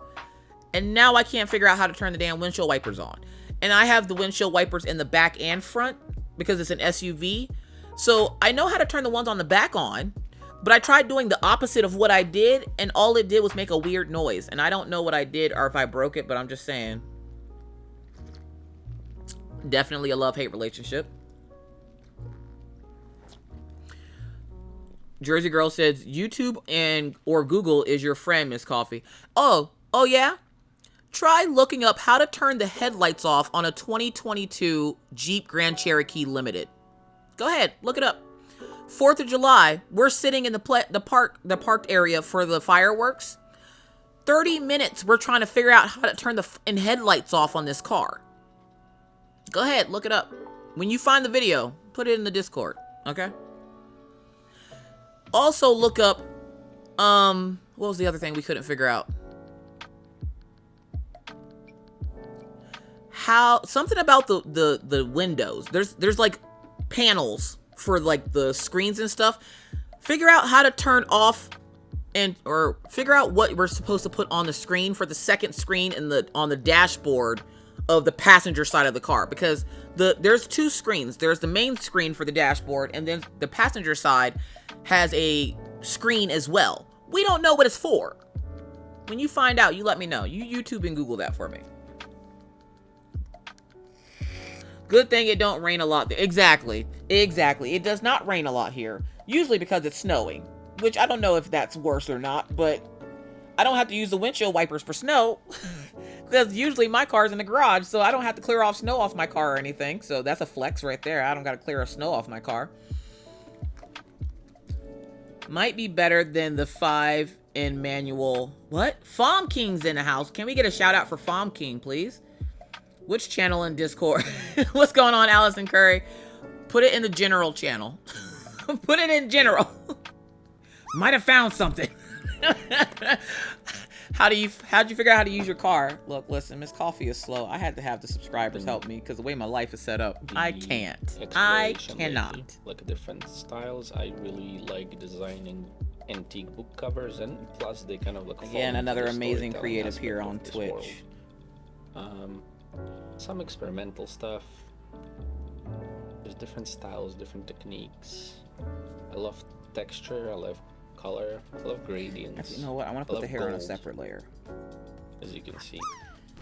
And now I can't figure out how to turn the damn windshield wipers on. And I have the windshield wipers in the back and front because it's an SUV. So I know how to turn the ones on the back on. But I tried doing the opposite of what I did, and all it did was make a weird noise. And I don't know what I did or if I broke it, but I'm just saying. Definitely a love-hate relationship. Jersey Girl says, YouTube or Google is your friend, Miss Coffee. Oh yeah? Try looking up how to turn the headlights off on a 2022 Jeep Grand Cherokee Limited. Go ahead, look it up. 4th of July, we're sitting in the parked area for the fireworks. 30 minutes, we're trying to figure out how to turn the headlights off on this car. Go ahead, look it up. When you find the video, put it in the Discord, okay? Also look up, what was the other thing we couldn't figure out? Something about the windows. There's like panels for like the screens and stuff. Figure out how to turn off or figure out what we're supposed to put on the screen for the second screen on the dashboard of the passenger side of the car, because there's two screens. There's the main screen for the dashboard, and then the passenger side has a screen as well. We don't know what it's for. When you find out, you let me know. You YouTube and Google that for me. Good thing it don't rain a lot. Exactly. It does not rain a lot here. Usually because it's snowing, which I don't know if that's worse or not, but I don't have to use the windshield wipers for snow because usually my car's in the garage, so I don't have to clear off snow off my car or anything. So that's a flex right there. I don't got to clear off snow off my car. Might be better than the 5 in manual. What? Fom King's in the house. Can we get a shout out for Fom King, please? Which channel in Discord? What's going on, Allison Curry? Put it in the general channel. Put it in general. Might have found something. How'd you figure out how to use your car? Look, listen, Miss Coffee is slow. I had to have the subscribers help me because the way my life is set up, I can't. I cannot. Like different styles. I really like designing antique book covers, and plus they kind of look. Again, another amazing creative here on Twitch. Some experimental stuff. There's different styles, different techniques. I love texture. I love color. I love gradients. Actually, you know what? I want to put the hair on a separate layer. As you can see.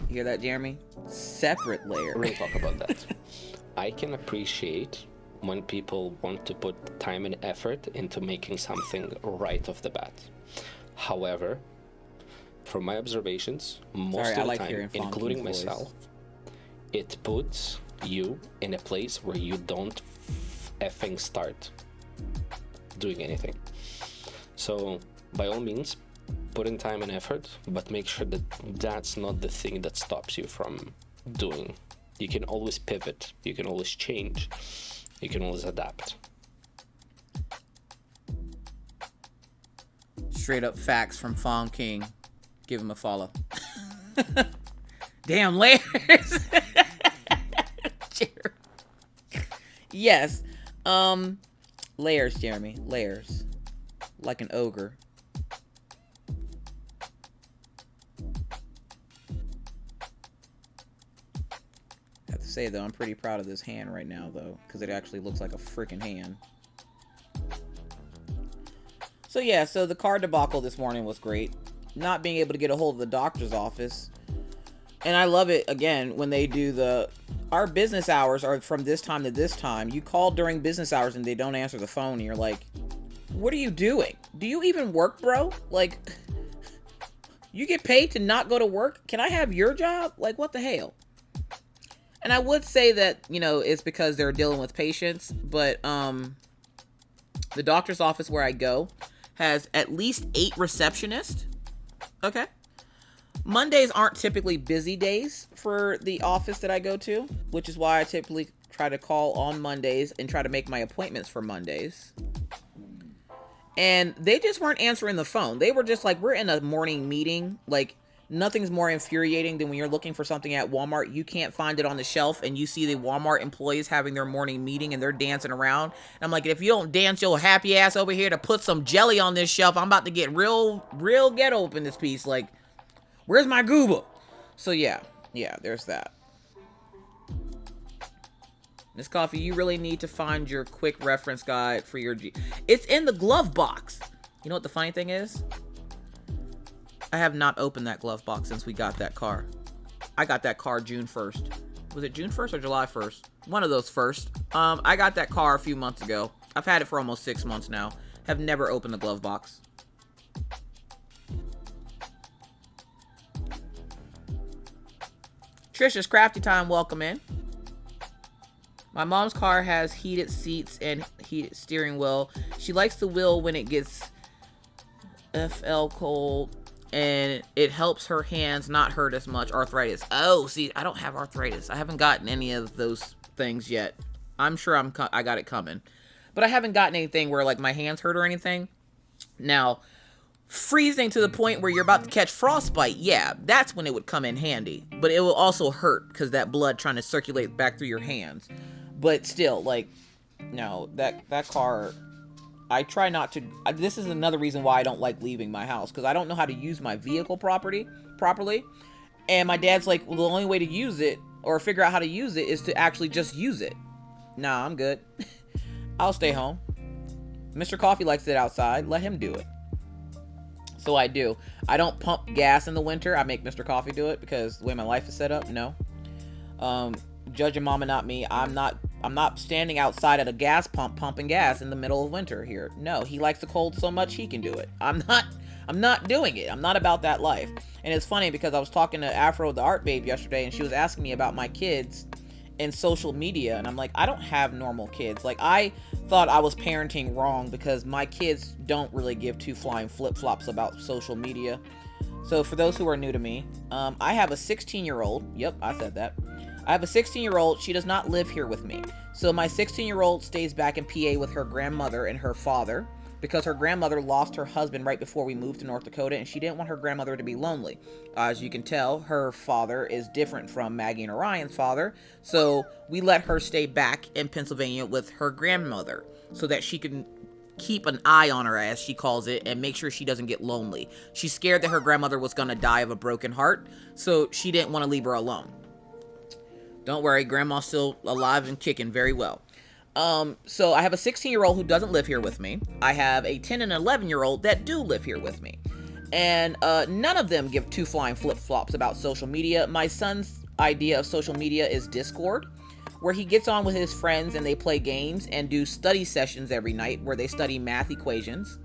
You hear that, Jeremy? Separate layer. We'll talk about that. I can appreciate when people want to put time and effort into making something right off the bat. However, from my observations, most of the time, including myself, it puts you in a place where you don't effing start doing anything. So, by all means, put in time and effort, but make sure that that's not the thing that stops you from doing. You can always pivot, you can always change, you can always adapt. Straight up facts from Fong King. Give him a follow. Damn, layers. Yes. Layers, Jeremy. Layers. Like an ogre. I have to say, though, I'm pretty proud of this hand right now, though, because it actually looks like a freaking hand. So, yeah, so the car debacle this morning was great. Not being able to get a hold of the doctor's office. And I love it, again, when they do our business hours are from this time to this time. You call during business hours and they don't answer the phone and you're like, what are you doing? Do you even work, bro? Like, you get paid to not go to work? Can I have your job? Like, what the hell? And I would say that, it's because they're dealing with patients, but the doctor's office where I go has at least 8 receptionists. Okay. Mondays aren't typically busy days for the office that I go to, which is why I typically try to call on Mondays and try to make my appointments for Mondays. And they just weren't answering the phone. They were just like, we're in a morning meeting. Like, nothing's more infuriating than when you're looking for something at Walmart, you can't find it on the shelf, and you see the Walmart employees having their morning meeting and they're dancing around. And I'm like, if you don't dance your happy ass over here to put some jelly on this shelf, I'm about to get real ghetto up in this piece. Like, where's my gooba? So yeah, there's that. Miss Coffee, you really need to find your quick reference guide for your It's in the glove box. You know what the funny thing is? I have not opened that glove box since we got that car. I got that car June 1st. Was it June 1st or July 1st? One of those first. I got that car a few months ago. I've had it for almost 6 months now. have never opened the glove box. Trisha's Crafty Time, welcome in. My mom's car has heated seats and heated steering wheel. She likes the wheel when it gets FL cold, and it helps her hands not hurt as much. Arthritis. Oh, see, I don't have arthritis. I haven't gotten any of those things yet. I'm sure I got it coming. But I haven't gotten anything where like my hands hurt or anything. Now, freezing to the point where you're about to catch frostbite, yeah, that's when it would come in handy. But it will also hurt because that blood trying to circulate back through your hands. But still, like, no, that car, I try not to. This is another reason why I don't like leaving my house, because I don't know how to use my vehicle properly. And my dad's like, well, the only way to use it or figure out how to use it is to actually just use it. Nah, I'm good. I'll stay home. Mr. Coffee likes it outside. Let him do it. So I do. I don't pump gas in the winter. I make Mr. Coffee do it because the way my life is set up. No. Judge your mama, not me. I'm not standing outside at a gas pump pumping gas in the middle of winter here. No, he likes the cold so much he can do it. I'm not doing it. I'm not about that life. And it's funny because I was talking to Afro the Art Babe yesterday, and she was asking me about my kids and social media, and I'm like, I don't have normal kids. Like, I thought I was parenting wrong because my kids don't really give two flying flip-flops about social media. So for those who are new to me, I have a 16-year-old. Yep, I said that. I have a 16-year-old. She does not live here with me. So my 16-year-old stays back in PA with her grandmother and her father because her grandmother lost her husband right before we moved to North Dakota, and she didn't want her grandmother to be lonely. As you can tell, her father is different from Maggie and Orion's father, so we let her stay back in Pennsylvania with her grandmother so that she can keep an eye on her, as she calls it, and make sure she doesn't get lonely. She's scared that her grandmother was going to die of a broken heart, so she didn't want to leave her alone. Don't worry, grandma's still alive and kicking very well. So I have a 16-year-old who doesn't live here with me. I have a 10 and 11-year-old that do live here with me. And none of them give two flying flip-flops about social media. My son's idea of social media is Discord, where he gets on with his friends and they play games and do study sessions every night where they study math equations.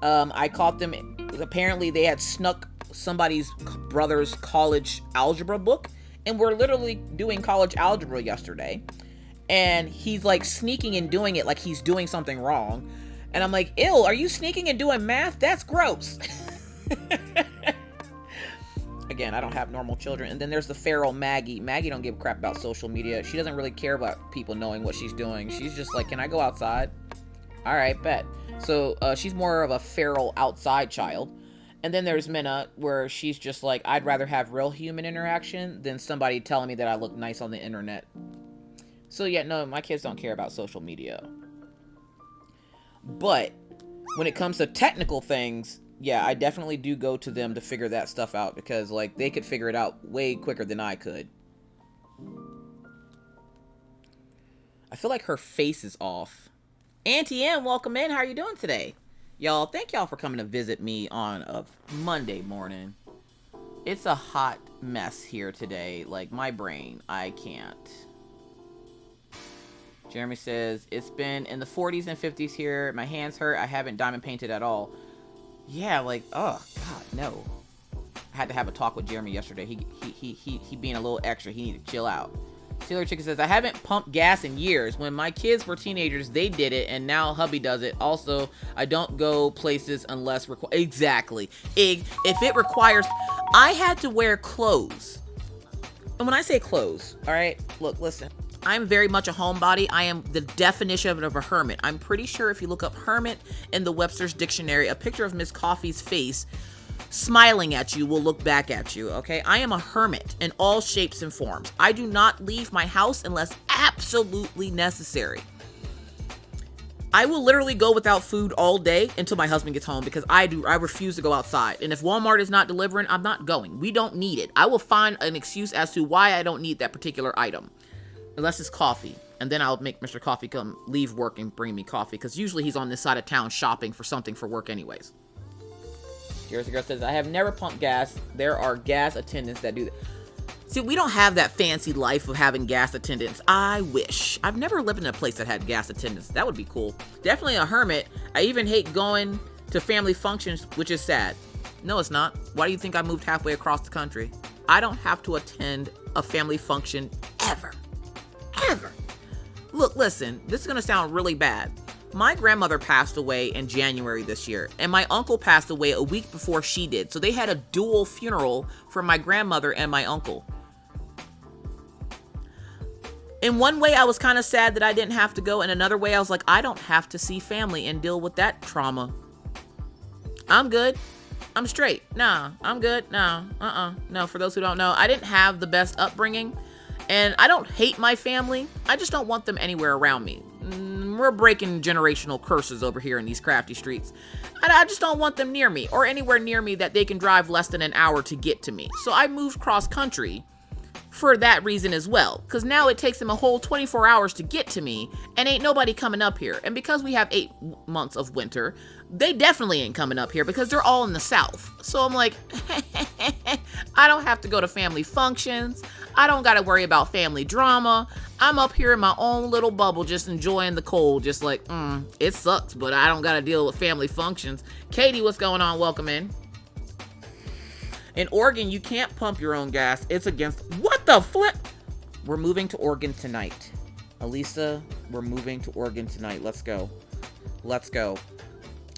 I caught them, apparently they had snuck somebody's brother's college algebra book, and we're literally doing college algebra yesterday. And he's like sneaking and doing it like he's doing something wrong. And I'm like, ew, are you sneaking and doing math? That's gross. Again, I don't have normal children. And then there's the feral Maggie. Maggie don't give a crap about social media. She doesn't really care about people knowing what she's doing. She's just like, can I go outside? All right, bet. So she's more of a feral outside child. And then there's Minna, where she's just like, I'd rather have real human interaction than somebody telling me that I look nice on the internet. So yeah, no, my kids don't care about social media. But when it comes to technical things, yeah, I definitely do go to them to figure that stuff out because, like, they could figure it out way quicker than I could. I feel like her face is off. Auntie M, welcome in. How are you doing today? Y'all, thank y'all for coming to visit me on a Monday morning. It's a hot mess here today. Like, my brain, I can't. Jeremy says, it's been in the 40s and 50s here. My hands hurt. I haven't diamond painted at all. Yeah, like, oh, God, no. I had to have a talk with Jeremy yesterday. He being a little extra. He needed to chill out. Sailor Chicken says, I haven't pumped gas in years. When my kids were teenagers, they did it, and now hubby does it. Also, I don't go places unless required. Exactly. If it requires... I had to wear clothes. And when I say clothes, all right, look, listen. I'm very much a homebody. I am the definition of a hermit. I'm pretty sure if you look up hermit in the Webster's dictionary, a picture of Miss Coffee's face smiling at you will look back at you, okay? I am a hermit in all shapes and forms. I do not leave my house unless absolutely necessary. I will literally go without food all day until my husband gets home because I refuse to go outside. And if Walmart is not delivering, I'm not going. We don't need it. I will find an excuse as to why I don't need that particular item. Unless it's coffee. And then I'll make Mr. Coffee come leave work and bring me coffee. Because usually he's on this side of town shopping for something for work anyways. Jersey Girl says, I have never pumped gas. There are gas attendants that do that. See, we don't have that fancy life of having gas attendants. I wish. I've never lived in a place that had gas attendants. That would be cool. Definitely a hermit. I even hate going to family functions, which is sad. No, it's not. Why do you think I moved halfway across the country? I don't have to attend a family function ever. Ever. Look, listen, this is going to sound really bad. My grandmother passed away in January this year, and my uncle passed away a week before she did. So they had a dual funeral for my grandmother and my uncle. In one way, I was kind of sad that I didn't have to go. In another way, I was like, I don't have to see family and deal with that trauma. I'm good. I'm straight. Nah, I'm good. Nah, No, for those who don't know, I didn't have the best upbringing. And I don't hate my family. I just don't want them anywhere around me. We're breaking generational curses over here in these crafty streets. And I just don't want them near me or anywhere near me that they can drive less than an hour to get to me. So I moved cross country for that reason as well. Because now it takes them a whole 24 hours to get to me and ain't nobody coming up here. And because we have 8 months of winter, they definitely ain't coming up here because they're all in the South. So I'm like, I don't have to go to family functions. I don't got to worry about family drama. I'm up here in my own little bubble just enjoying the cold. Just like, it sucks, but I don't got to deal with family functions. Katie, what's going on? Welcome in. In Oregon, you can't pump your own gas. It's against... What the flip? We're moving to Oregon tonight. Elisa, we're moving to Oregon tonight. Let's go. Let's go.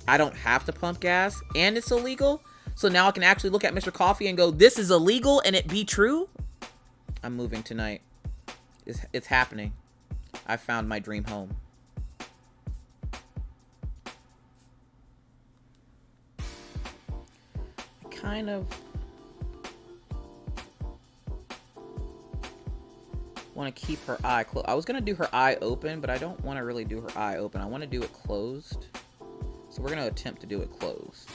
I don't have to pump gas, and it's illegal. So now I can actually look at Mr. Coffee and go, this is illegal, and it be true? I'm moving tonight. It's happening. I found my dream home. Kind of want to keep her eye closed. I was going to do her eye open, but I don't want to really do her eye open. I want to do it closed. So we're going to attempt to do it closed.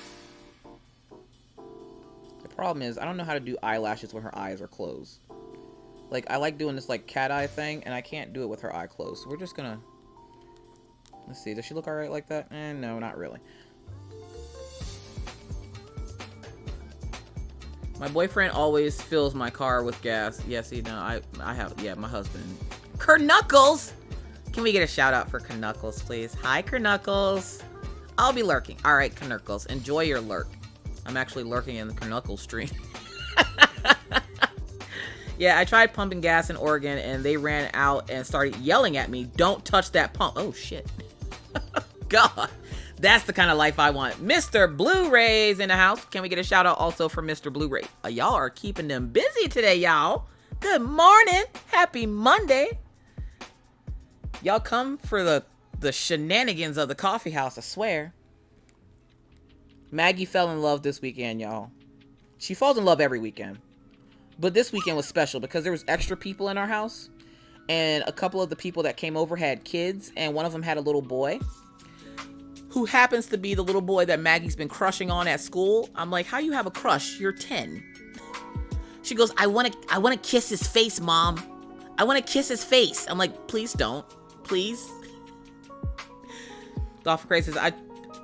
The problem is I don't know how to do eyelashes when her eyes are closed. Like, I like doing this, like, cat eye thing, and I can't do it with her eye closed. So we're just gonna... Let's see. Does she look alright like that? No, not really. My boyfriend always fills my car with gas. Yes, you know, I have... Yeah, my husband. Kernuckles! Can we get a shout out for Kernuckles, please? Hi, Kernuckles. I'll be lurking. Alright, Kernuckles. Enjoy your lurk. I'm actually lurking in the Kernuckles stream. Yeah, I tried pumping gas in Oregon, and they ran out and started yelling at me, don't touch that pump. Oh, shit. God, that's the kind of life I want. Mr. Blu-rays in the house. Can we get a shout out also for Mr. Blu-ray? Y'all are keeping them busy today, y'all. Good morning. Happy Monday. Y'all come for the shenanigans of the coffee house, I swear. Maggie fell in love this weekend, y'all. She falls in love every weekend. But this weekend was special because there was extra people in our house. And a couple of the people that came over had kids. And one of them had a little boy. Who happens to be the little boy that Maggie's been crushing on at school. I'm like, how you have a crush? You're 10. She goes, I want to kiss his face, Mom. I want to kiss his face. I'm like, please don't. Please. Dolphin Crazy says, I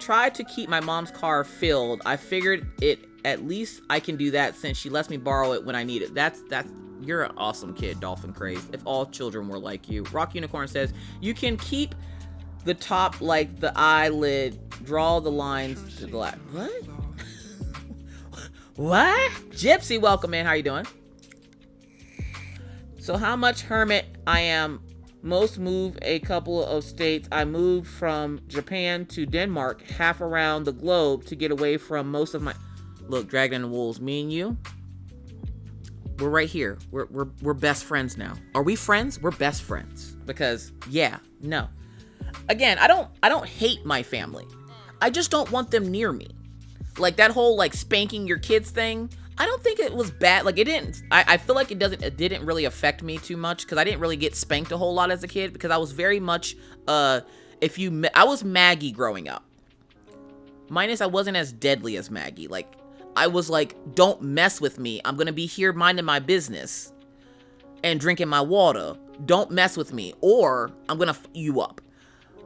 tried to keep my mom's car filled. I figured at least I can do that since she lets me borrow it when I need it. That's you're an awesome kid, Dolphin Craze. If all children were like you. Rock Unicorn says, you can keep the top like the eyelid, draw the lines to the left. What? What? Gypsy, welcome in. How you doing? So how much hermit I am. Most move a couple of states. I moved from Japan to Denmark, half around the globe to get away from most of my... Look, Dragon and Wolves, me and you, we're right here. We're best friends now. Are we friends? We're best friends. Because, yeah, no. Again, I don't hate my family. I just don't want them near me. Like that whole like spanking your kids thing. I don't think it was bad. Like it didn't. I feel like it didn't really affect me too much because I didn't really get spanked a whole lot as a kid because I was very much I was Maggie growing up. Minus I wasn't as deadly as Maggie. Like I was like, don't mess with me. I'm gonna be here minding my business and drinking my water. Don't mess with me, or I'm gonna f you up.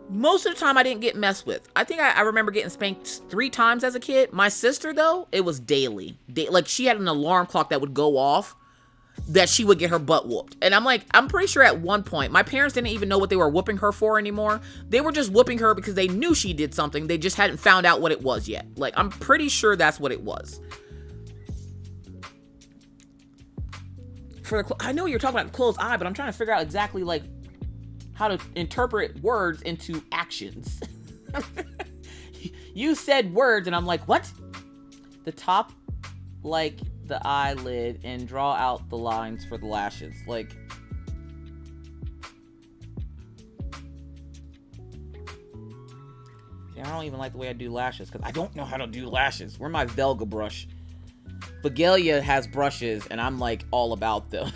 Most of the time I didn't get messed with. I think I remember getting spanked 3 times as a kid. My sister, though, it was daily. Like, she had an alarm clock that would go off. that she would get her butt whooped. And I'm like, I'm pretty sure at one point, my parents didn't even know what they were whooping her for anymore. They were just whooping her because they knew she did something. They just hadn't found out what it was yet. Like, I'm pretty sure that's what it was. I know you're talking about the closed eye, but I'm trying to figure out exactly, like, how to interpret words into actions. You said words, and I'm like, what? The top, like the eyelid, and draw out the lines for the lashes. Like, yeah, I don't even like the way I do lashes, because I don't know how to do lashes. Where's my Velga brush? Vigalia has brushes, and I'm like all about them.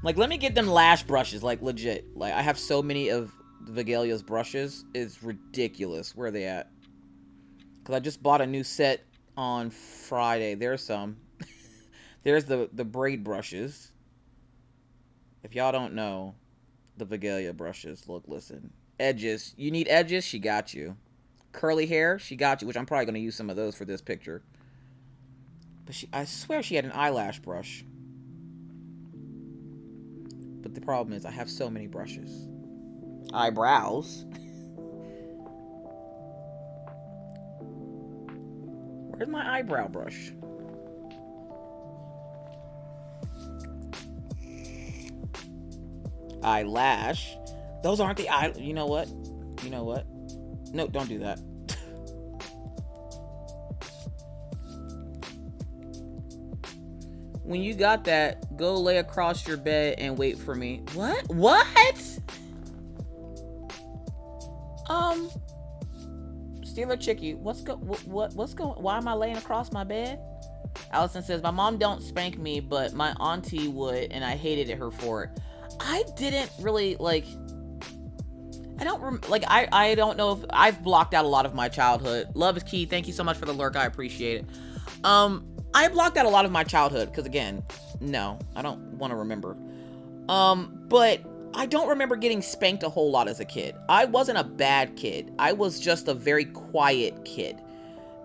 Like, let me get them lash brushes, like legit. Like, I have so many of Vigalia's brushes. It's ridiculous. Where are they at? Because I just bought a new set on Friday. There's some. There's the braid brushes. If y'all don't know, the Vigalia brushes. Look, listen. Edges. You need edges? She got you. Curly hair? She got you, which I'm probably going to use some of those for this picture. But I swear she had an eyelash brush. But the problem is I have so many brushes. Eyebrows. Where's my eyebrow brush? Eyelash. Those aren't the eye. You know what? You know what? No, don't do that. When you got that, go lay across your bed and wait for me. What? What? Steeler Chicky, what's going? Why am I laying across my bed? Allison says, my mom don't spank me, but my auntie would, and I hated her for it. I didn't really, like, I don't know if I've blocked out a lot of my childhood. Love is key. Thank you so much for the lurk. I appreciate it. I blocked out a lot of my childhood because, again, no, I don't want to remember. But I don't remember getting spanked a whole lot as a kid. I wasn't a bad kid. I was just a very quiet kid.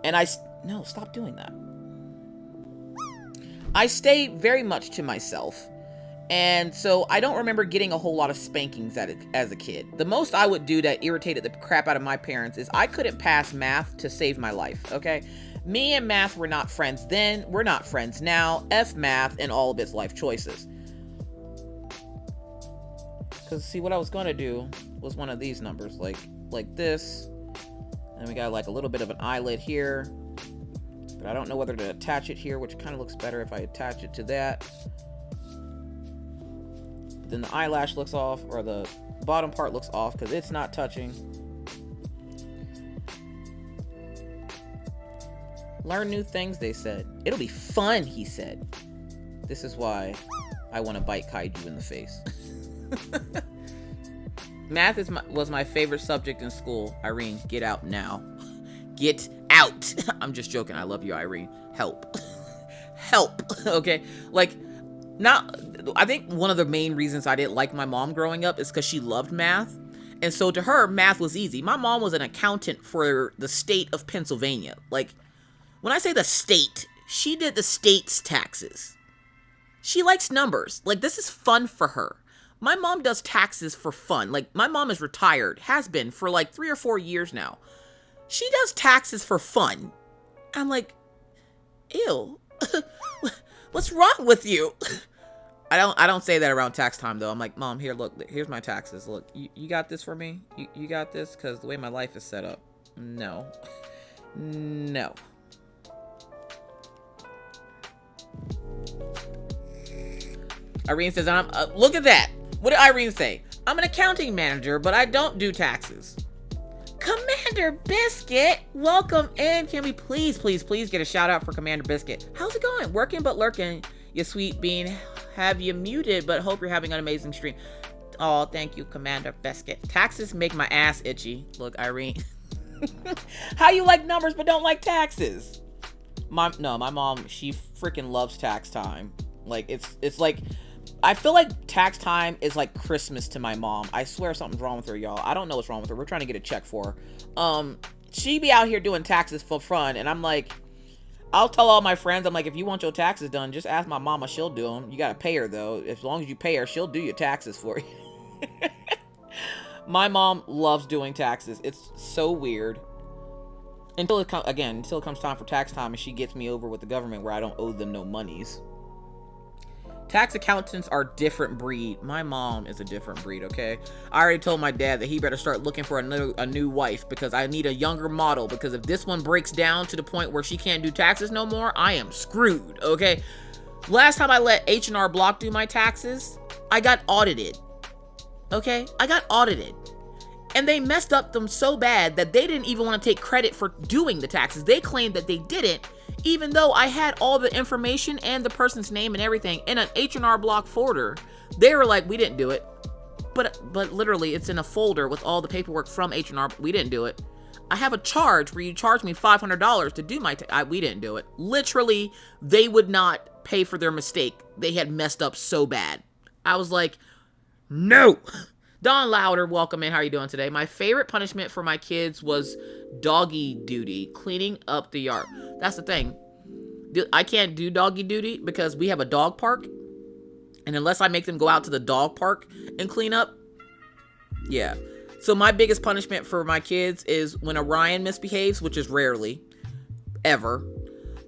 And no, stop doing that. I stay very much to myself. And so I don't remember getting a whole lot of spankings as a kid. The most I would do that irritated the crap out of my parents is I couldn't pass math to save my life, okay? Me and math were not friends then. We're not friends now. F math and all of its life choices. Because, see, what I was going to do was one of these numbers, like this. And we got, like, a little bit of an eyelid here. But I don't know whether to attach it here, which kind of looks better if I attach it to that. Then the eyelash looks off, or the bottom part looks off because it's not touching. Learn new things, they said. It'll be fun, he said. This is why I want to bite Kaiju in the face. Math was my favorite subject in school. Irene, get out now. Get out. I'm just joking. I love you, Irene. Help. Help. Okay? Like, I think one of the main reasons I didn't like my mom growing up is because she loved math. And so to her, math was easy. My mom was an accountant for the state of Pennsylvania. Like, when I say the state, she did the state's taxes. She likes numbers. Like, this is fun for her. My mom does taxes for fun. Like, my mom is retired, has been for like 3 or 4 years now. She does taxes for fun. I'm like, ew. What's wrong with you? I don't say that around tax time though. I'm like, Mom, here, look, here's my taxes. Look, you got this for me? You got this? Because the way my life is set up. No. No. Irene says, look at that. What did Irene say? I'm an accounting manager, but I don't do taxes. Commander Biscuit, welcome in. Can we please get a shout out for Commander Biscuit? How's it going? Working but lurking, you sweet bean. Have you muted, but hope you're having an amazing stream. Oh, thank you, Commander Biscuit. Taxes make my ass itchy. Look, Irene. How you like numbers but don't like taxes? My mom, she freaking loves tax time. Like, it's like, I feel like tax time is like Christmas to my mom. I swear something's wrong with her, y'all. I don't know what's wrong with her. We're trying to get a check for her. She be out here doing taxes for fun, and I'm like, I'll tell all my friends, I'm like, if you want your taxes done, just ask my mama. She'll do them. You got to pay her, though. As long as you pay her, she'll do your taxes for you. My mom loves doing taxes. It's so weird. Until it comes time for tax time and she gets me over with the government where I don't owe them no monies. Tax accountants are different breed. My mom is a different breed, okay? I already told my dad that he better start looking for a new wife because I need a younger model, because if this one breaks down to the point where she can't do taxes no more, I am screwed, okay? Last time I let H&R Block do my taxes, I got audited, okay? I got audited. And they messed up them so bad that they didn't even want to take credit for doing the taxes. They claimed that they didn't, even though I had all the information and the person's name and everything in an H&R Block folder. They were like, we didn't do it. But literally, it's in a folder with all the paperwork from H&R. We didn't do it. I have a charge where you charge me $500 to do my we didn't do it. Literally, they would not pay for their mistake. They had messed up so bad. I was like, no. Don Louder, welcome in. How are you doing today? My favorite punishment for my kids was doggy duty, cleaning up the yard. That's the thing. I can't do doggy duty because we have a dog park. And unless I make them go out to the dog park and clean up, yeah. So my biggest punishment for my kids is when Orion misbehaves, which is rarely, ever.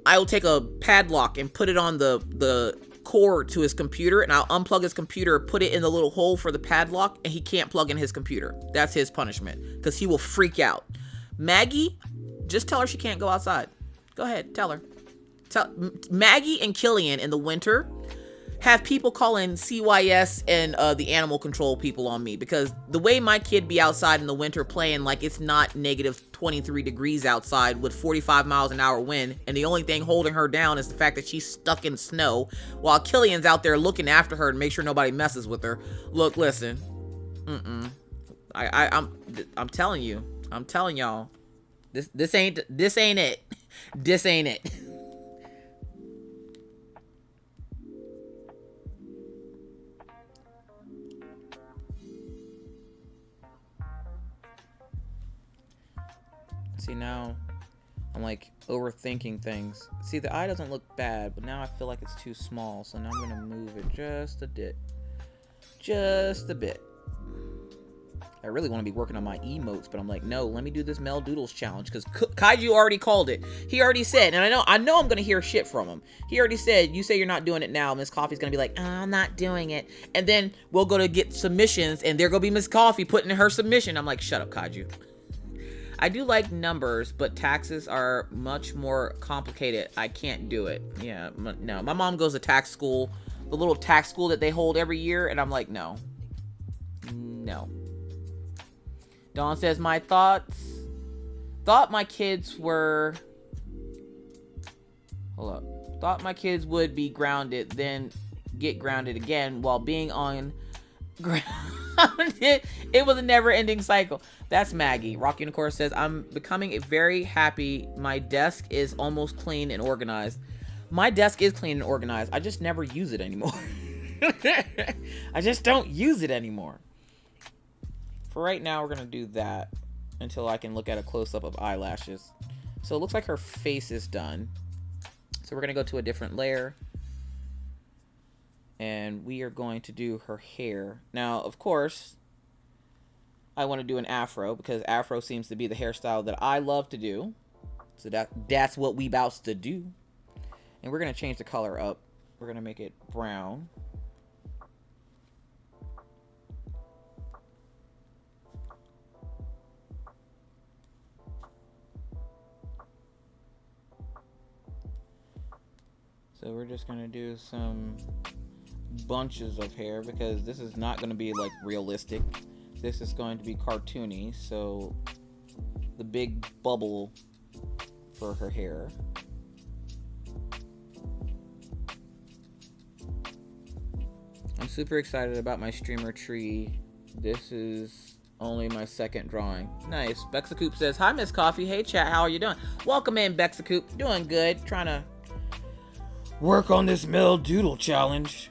I will take a padlock and put it on the cord to his computer, and I'll unplug his computer, put it in the little hole for the padlock, and he can't plug in his computer. That's his punishment, because he will freak out. Maggie, just tell her she can't go outside. Go ahead, tell her. Maggie and Killian in the winter have people calling CYS and the animal control people on me, because the way my kid be outside in the winter playing like it's not negative 23 degrees outside with 45 miles an hour wind, and the only thing holding her down is the fact that she's stuck in snow while Killian's out there looking after her to make sure nobody messes with her. Look, listen, I'm telling y'all, this ain't it. This ain't it. See, now I'm like overthinking things. See, the eye doesn't look bad, but now I feel like it's too small, so now I'm gonna move it just a bit. Just a bit. I really want to be working on my emotes, but I'm like, no, let me do this Mel Doodles challenge, because Kaiju already called it. He already said, and I know I'm gonna hear shit from him. He already said, you say you're not doing it now, Miss Coffee's gonna be like, oh, I'm not doing it. And then we'll go to get submissions, and there gonna be Miss Coffee putting in her submission. I'm like, shut up, Kaiju. I do like numbers, but taxes are much more complicated. I can't do it. Yeah, no. My mom goes to tax school, the little tax school that they hold every year, and I'm like, no. No. Dawn says, my thoughts. Thought my kids were... Hold up. Thought my kids would be grounded, then get grounded again while being on grounded. It was a never-ending cycle. That's Maggie. Rock Unicorn says, I'm becoming very happy. My desk is almost clean and organized. My desk is clean and organized. I just never use it anymore. I just don't use it anymore. For right now, we're going to do that until I can look at a close-up of eyelashes. So it looks like her face is done. So we're going to go to a different layer. And we are going to do her hair. Now, of course, I want to do an afro because afro seems to be the hairstyle that I love to do. So that's what we about to do. And we're going to change the color up. We're going to make it brown. So we're just going to do some bunches of hair because this is not going to be like realistic. This is going to be cartoony, so the big bubble for her hair. I'm super excited about my streamer tree. This is only my second drawing. Nice. Bexacoop says, hi, Miss Coffee. Hey, chat. How are you doing? Welcome in, Bexacoop. Doing good. Trying to work on this Mel Doodle challenge.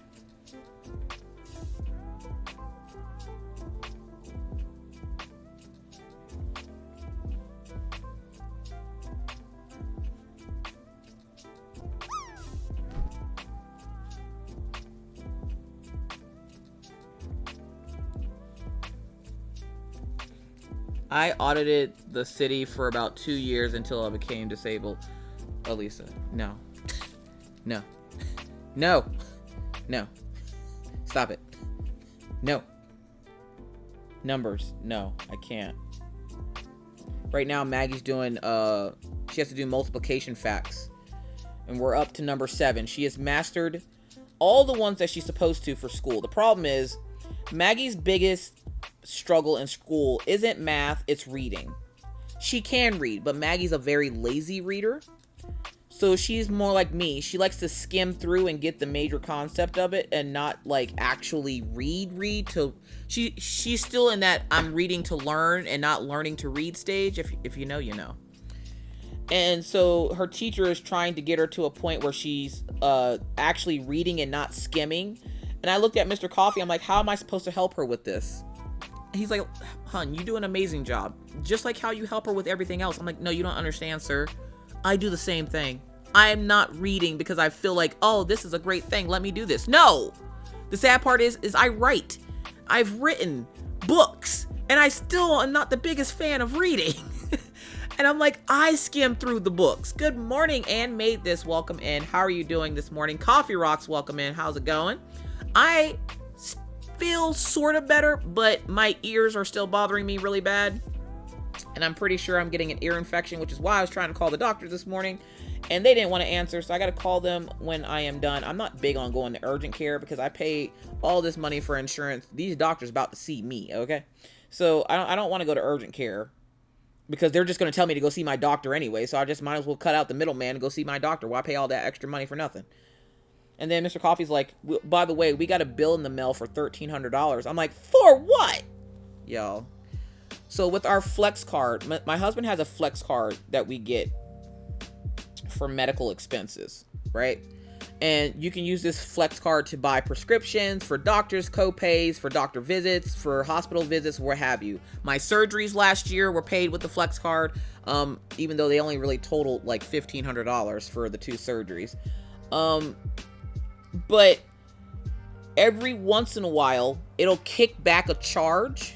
I audited the city for about 2 years until I became disabled. Elisa, no. No. No. No. Stop it. No. Numbers. No, I can't. Right now, Maggie's doing, she has to do multiplication facts. And we're up to number 7. She has mastered all the ones that she's supposed to for school. The problem is, Maggie's biggest struggle in school isn't math, it's reading. She can read, but Maggie's a very lazy reader. So she's more like me. She likes to skim through and get the major concept of it and not like actually read to she's still in that I'm reading to learn and not learning to read stage. If you know, you know. And so her teacher is trying to get her to a point where she's actually reading and not skimming. And I looked at Mr. Coffee. I'm like, how am I supposed to help her with this? And he's like, hun, you do an amazing job. Just like how you help her with everything else. I'm like, no, you don't understand, sir. I do the same thing. I'm not reading because I feel like, oh, this is a great thing. Let me do this. No. The sad part is I write. I've written books. And I still am not the biggest fan of reading. And I'm like, I skim through the books. Good morning, Ann Made This. Welcome in. How are you doing this morning? Coffee Rocks, welcome in. How's it going? I feel sort of better, but my ears are still bothering me really bad. And I'm pretty sure I'm getting an ear infection, which is why I was trying to call the doctor this morning. And they didn't want to answer, so I got to call them when I am done. I'm not big on going to urgent care because I pay all this money for insurance. These doctors about to see me, okay? So I don't want to go to urgent care because they're just going to tell me to go see my doctor anyway. So I just might as well cut out the middleman and go see my doctor. Why pay all that extra money for nothing? And then Mr. Coffee's like, by the way, we got a bill in the mail for $1,300. I'm like, for what? Yo. So with our flex card, my husband has a flex card that we get for medical expenses, right? And you can use this flex card to buy prescriptions, for doctors' co-pays, for doctor visits, for hospital visits, what have you. My surgeries last year were paid with the flex card, even though they only really totaled like $1,500 for the 2 surgeries. But every once in a while, it'll kick back a charge.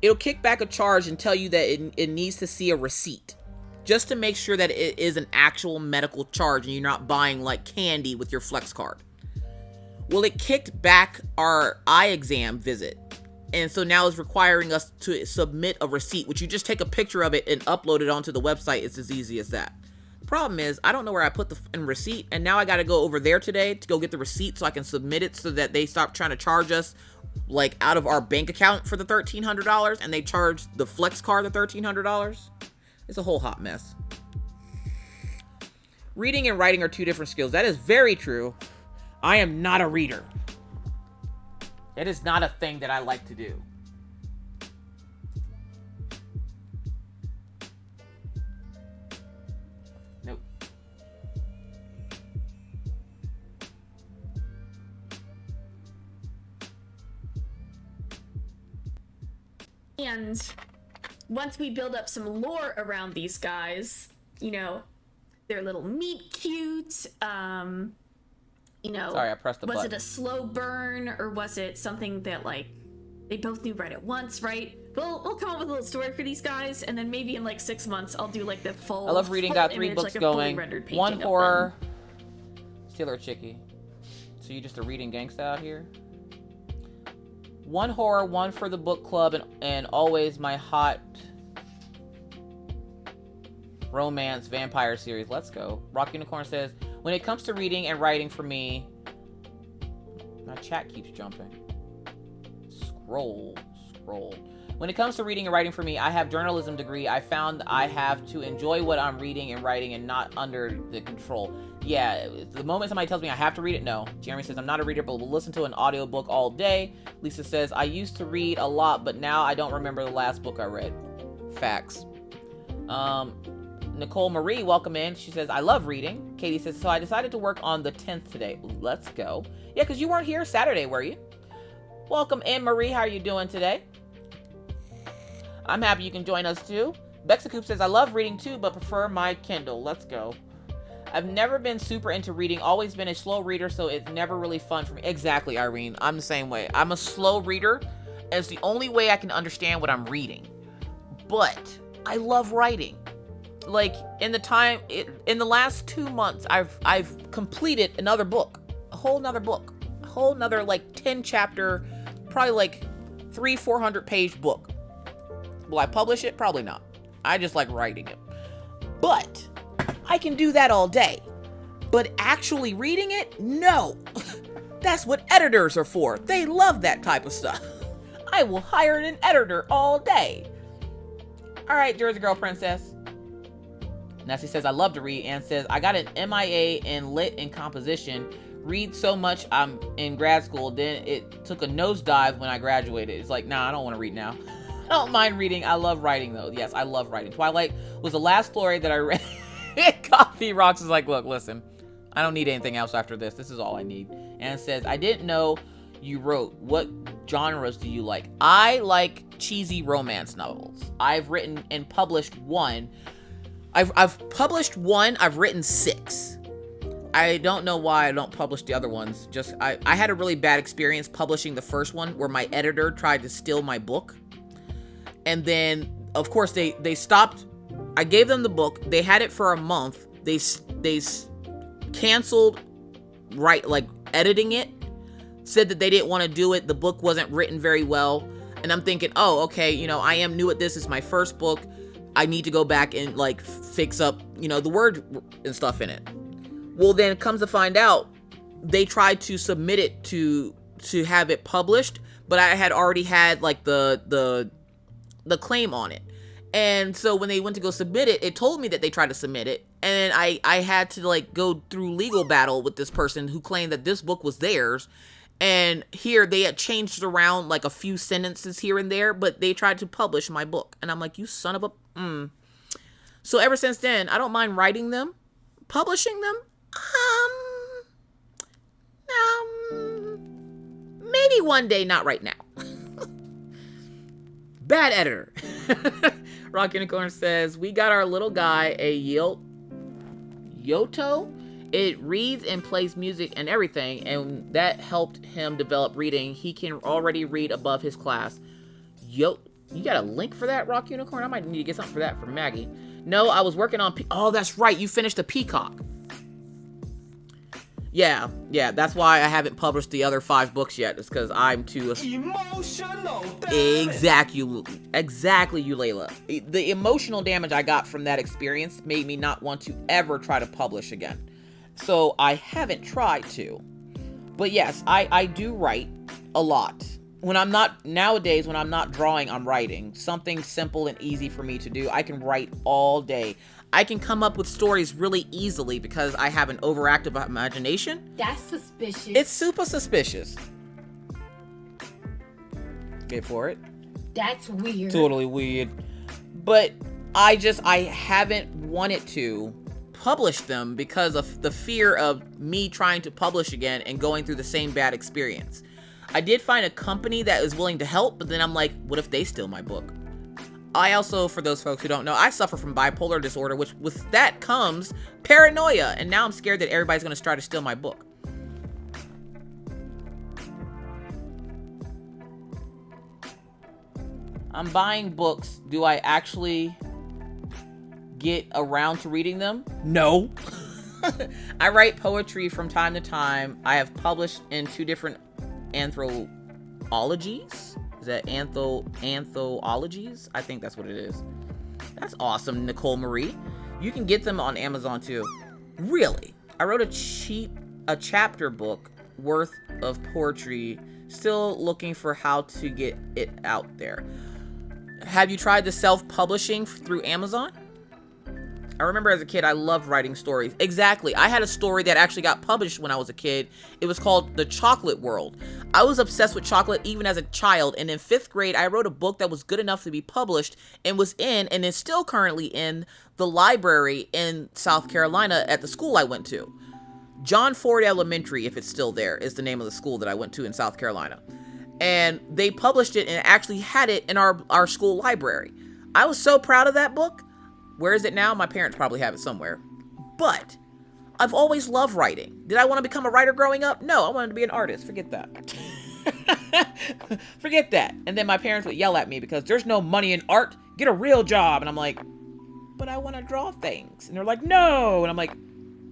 It'll kick back a charge and tell you that it needs to see a receipt, just to make sure that it is an actual medical charge and you're not buying like candy with your flex card. Well, it kicked back our eye exam visit. And so now it's requiring us to submit a receipt, which you just take a picture of it and upload it onto the website. It's as easy as that. The problem is I don't know where I put the receipt, and now I got to go over there today to go get the receipt so I can submit it so that they stop trying to charge us like out of our bank account for the $1,300 and they charge the flex card the $1,300. It's a whole hot mess. Reading and writing are 2 different skills. That is very true. I am not a reader. It is not a thing that I like to do. Nope. And once we build up some lore around these guys, you know, they're little meat cute, you know, sorry, I pressed the button. Was it a slow burn or was it something that like they both knew right at once, right? We'll come up with a little story for these guys, and then maybe in like 6 months I'll do like the full. I love reading. Got 3 image, books like going. 1 horror. Stealer Chicky. So you just a reading gangsta out here? 1 horror, 1 for the book club, and always my hot romance vampire series. Let's go. Rock Unicorn says, when it comes to reading and writing for me, my chat keeps jumping. Scroll. When it comes to reading and writing for me, I have journalism degree. I found I have to enjoy what I'm reading and writing and not under the control. Yeah, the moment somebody tells me I have to read it, no. Jeremy says, I'm not a reader, but will listen to an audiobook all day. Lisa says, I used to read a lot, but now I don't remember the last book I read. Facts. Nicole Marie, welcome in. She says, I love reading. Katie says, so I decided to work on the 10th today. Ooh, let's go. Yeah, because you weren't here Saturday, were you? Welcome in, Marie. How are you doing today? I'm happy you can join us too. Bexacoop says, I love reading too, but prefer my Kindle. Let's go. I've never been super into reading, always been a slow reader, so it's never really fun for me. Exactly, Irene. I'm the same way. I'm a slow reader. It's the only way I can understand what I'm reading. But I love writing. Like in the last 2 months, I've completed another book, a whole nother like 10 chapter, probably like 400 page book. Will I publish it? Probably not. I just like writing it. But I can do that all day. But actually reading it? No. That's what editors are for. They love that type of stuff. I will hire an editor all day. All right, Jersey Girl Princess. Nessie says, I love to read, and says, I got an MIA in lit and composition. Read so much I'm in grad school, then it took a nosedive when I graduated. It's like, nah, I don't want to read now. I don't mind reading. I love writing, though. Yes, I love writing. Twilight was the last story that I read. Coffee Rocks is like, look, listen, I don't need anything else after this. This is all I need. And it says, I didn't know you wrote. What genres do you like? I like cheesy romance novels. I've written and published one. I've published one. I've written 6. I don't know why I don't publish the other ones. Just I had a really bad experience publishing the first one where my editor tried to steal my book. And then, of course, they stopped. I gave them the book. They had it for a month. They canceled editing it. Said that they didn't want to do it. The book wasn't written very well. And I'm thinking, oh, okay, I am new at this. It's my first book. I need to go back and fix up, the word and stuff in it. Well, then it comes to find out they tried to submit it to have it published, but I had already had the claim on it. And so when they went to go submit it, it told me that they tried to submit it. And I had to go through legal battle with this person who claimed that this book was theirs. And here they had changed around a few sentences here and there, but they tried to publish my book. And I'm like, you son of a... So ever since then, I don't mind writing them. Publishing them? Maybe one day, not right now. Bad editor. Rock Unicorn says, we got our little guy a Yoto. It reads and plays music and everything, and that helped him develop reading. He can already read above his class. You got a link for that, Rock Unicorn? I might need to get something for that from Maggie. No, I was working on... Oh, that's right. You finished the Peacock. Yeah, that's why I haven't published the other 5 books yet. It's because I'm too... Emotional damage. Exactly, Eulayla. The emotional damage I got from that experience made me not want to ever try to publish again. So I haven't tried to. But yes, I do write a lot. Nowadays, when I'm not drawing, I'm writing. Something simple and easy for me to do. I can write all day. I can come up with stories really easily because I have an overactive imagination. That's suspicious. It's super suspicious. Get for it. That's weird. Totally weird. But I haven't wanted to publish them because of the fear of me trying to publish again and going through the same bad experience. I did find a company that is willing to help, but then I'm like, what if they steal my book? I also, for those folks who don't know, I suffer from bipolar disorder, which with that comes paranoia. And now I'm scared that everybody's going to try to steal my book. I'm buying books. Do I actually get around to reading them? No. I write poetry from time to time. I have published in 2 different anthologies. Is that anthologies? I think that's what it is. That's awesome, Nicole Marie. You can get them on Amazon too. Really? I wrote a chapter book worth of poetry. Still looking for how to get it out there. Have you tried the self-publishing through Amazon? I remember as a kid, I loved writing stories. Exactly. I had a story that actually got published when I was a kid. It was called The Chocolate World. I was obsessed with chocolate even as a child. And in 5th grade, I wrote a book that was good enough to be published and was in, and is still currently in, the library in South Carolina at the school I went to. John Ford Elementary, if it's still there, is the name of the school that I went to in South Carolina. And they published it and actually had it in our school library. I was so proud of that book. Where is it now? My parents probably have it somewhere. But I've always loved writing. Did I want to become a writer growing up? No, I wanted to be an artist. Forget that. Forget that. And then my parents would yell at me because there's no money in art. Get a real job. And I'm like, but I want to draw things. And they're like, no. And I'm like,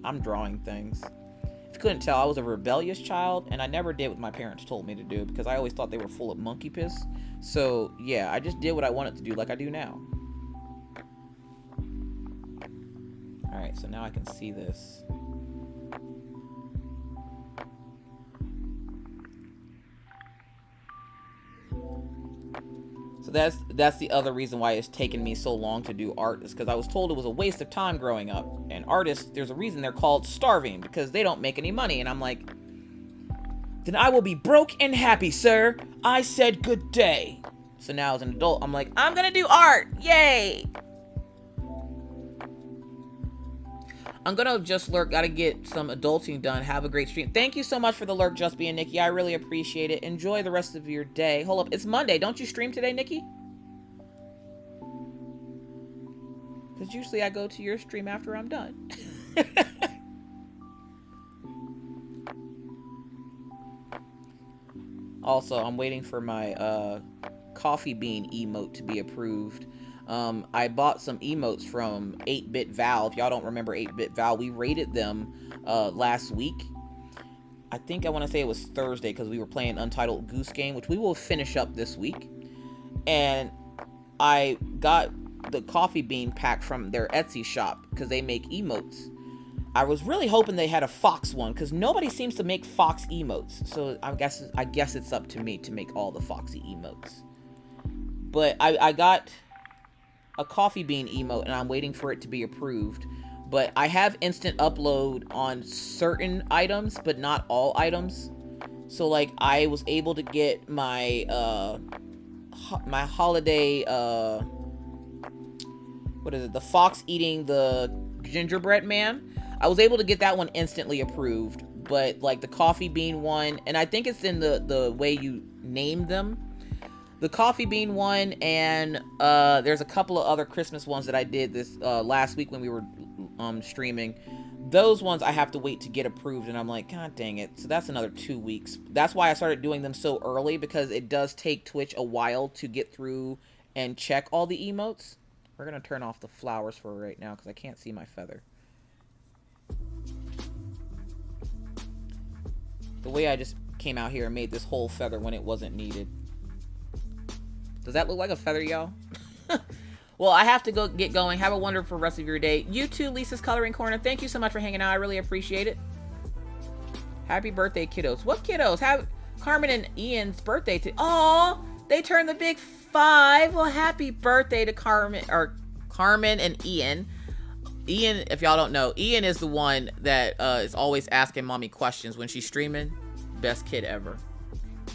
I'm drawing things. If you couldn't tell, I was a rebellious child, and I never did what my parents told me to do because I always thought they were full of monkey piss. So yeah, I just did what I wanted to do, like I do now. All right, so now I can see this. So that's the other reason why it's taken me so long to do art, is because I was told it was a waste of time growing up. And artists, there's a reason they're called starving, because they don't make any money. And I'm like, then I will be broke and happy, sir. I said good day. So now as an adult, I'm like, I'm gonna do art. Yay! I'm gonna just lurk. Gotta get some adulting done. Have a great stream. Thank you so much for the lurk, Just Being Nikki. I really appreciate it. Enjoy the rest of your day. Hold up, it's Monday. Don't you stream today, Nikki? Because usually I go to your stream after I'm done. Also, I'm waiting for my coffee bean emote to be approved. I bought some emotes from 8-Bit Val. If y'all don't remember 8-Bit Val, we rated them last week. I think I want to say it was Thursday because we were playing Untitled Goose Game, which we will finish up this week. And I got the coffee bean pack from their Etsy shop because they make emotes. I was really hoping they had a fox one because nobody seems to make fox emotes. So I guess it's up to me to make all the foxy emotes. But I got a coffee bean emote and I'm waiting for it to be approved. But I have instant upload on certain items, but not all items. So like I was able to get my my holiday what is it? The fox eating the gingerbread man. I was able to get that one instantly approved, but like the coffee bean one, and I think it's in the way you name them. The coffee bean one, and there's a couple of other Christmas ones that I did this last week when we were streaming. Those ones I have to wait to get approved, and I'm like, God dang it. So that's another 2 weeks. That's why I started doing them so early, because it does take Twitch a while to get through and check all the emotes. We're going to turn off the flowers for right now because I can't see my feather. The way I just came out here and made this whole feather when it wasn't needed. Does that look like a feather, y'all? Well, I have to go get going. Have a wonderful rest of your day. You too, Lisa's Coloring Corner. Thank you so much for hanging out. I really appreciate it. Happy birthday, kiddos. What kiddos? Have Carmen and Ian's birthday to... Aw, they turned the big 5. Well, happy birthday to Carmen and Ian. Ian, if y'all don't know, Ian is the one that is always asking mommy questions when she's streaming. Best kid ever.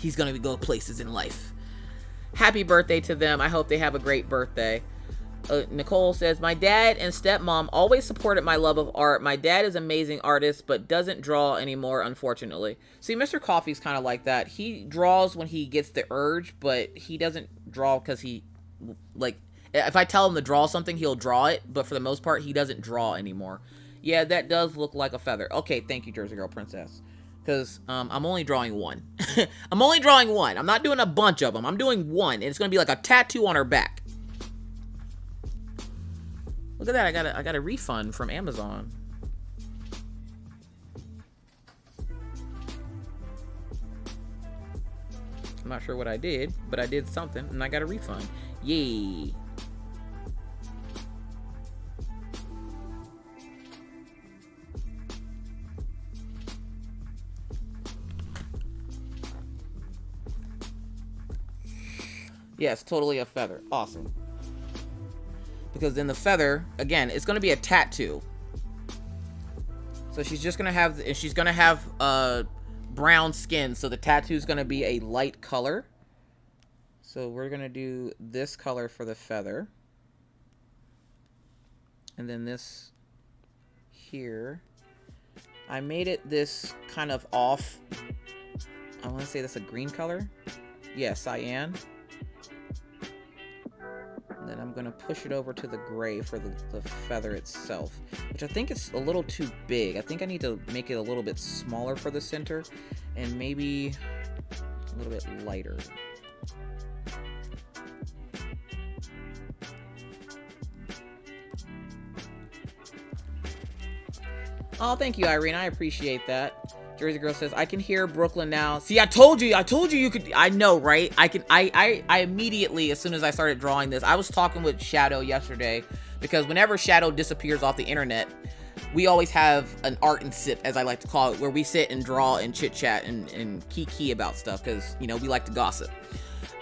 He's gonna go places in life. Happy birthday to them. I hope they have a great birthday. Nicole says, my dad and stepmom always supported my love of art. My dad is an amazing artist, but doesn't draw anymore, unfortunately. See, Mr. Coffee's kind of like that. He draws when he gets the urge, but he doesn't draw because he, like, if I tell him to draw something, he'll draw it. But for the most part, he doesn't draw anymore. Yeah, that does look like a feather. Okay, thank you, Jersey Girl Princess. Because I'm only drawing one. I'm only drawing one. I'm not doing a bunch of them. I'm doing one. And it's going to be like a tattoo on her back. Look at that. I got a refund from Amazon. I'm not sure what I did, but I did something and I got a refund. Yay. Yes, totally a feather. Awesome. Because then the feather, again, it's going to be a tattoo. So she's just going to have, and she's going to have brown skin. So the tattoo is going to be a light color. So we're going to do this color for the feather. And then this here. I made it this kind of off. I want to say that's a green color. Yeah, cyan. Then I'm going to push it over to the gray for the feather itself, which I think is a little too big. I think I need to make it a little bit smaller for the center and maybe A little bit lighter. Oh, thank you, Irene. I appreciate that. Jersey Girl says, I can hear Brooklyn now. See, I told you you could. I know, right? I immediately, as soon as I started drawing this, I was talking with Shadow yesterday, because whenever Shadow disappears off the internet, we always have an art and sip, as I like to call it, where we sit and draw and chit chat and kiki about stuff, because, you know, we like to gossip.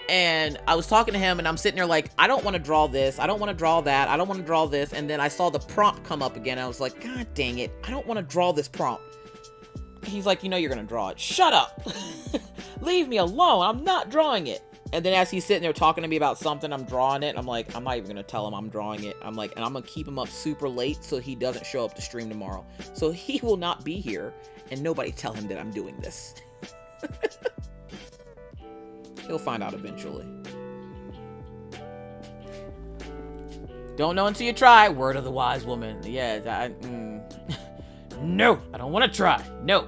And I was talking to him, and I'm sitting there like, I don't want to draw this. I don't want to draw that. I don't want to draw this. And then I saw the prompt come up again. I was like, God dang it. I don't want to draw this prompt. He's like, you know you're going to draw it. Shut up. Leave me alone. I'm not drawing it. And then as he's sitting there talking to me about something, I'm drawing it. I'm like, I'm not even going to tell him I'm drawing it. I'm like, and I'm going to keep him up super late so he doesn't show up to stream tomorrow. So he will not be here, and nobody tell him that I'm doing this. He'll find out eventually. Don't know until you try. Word of the wise woman. Yeah, no, I don't want to try. No.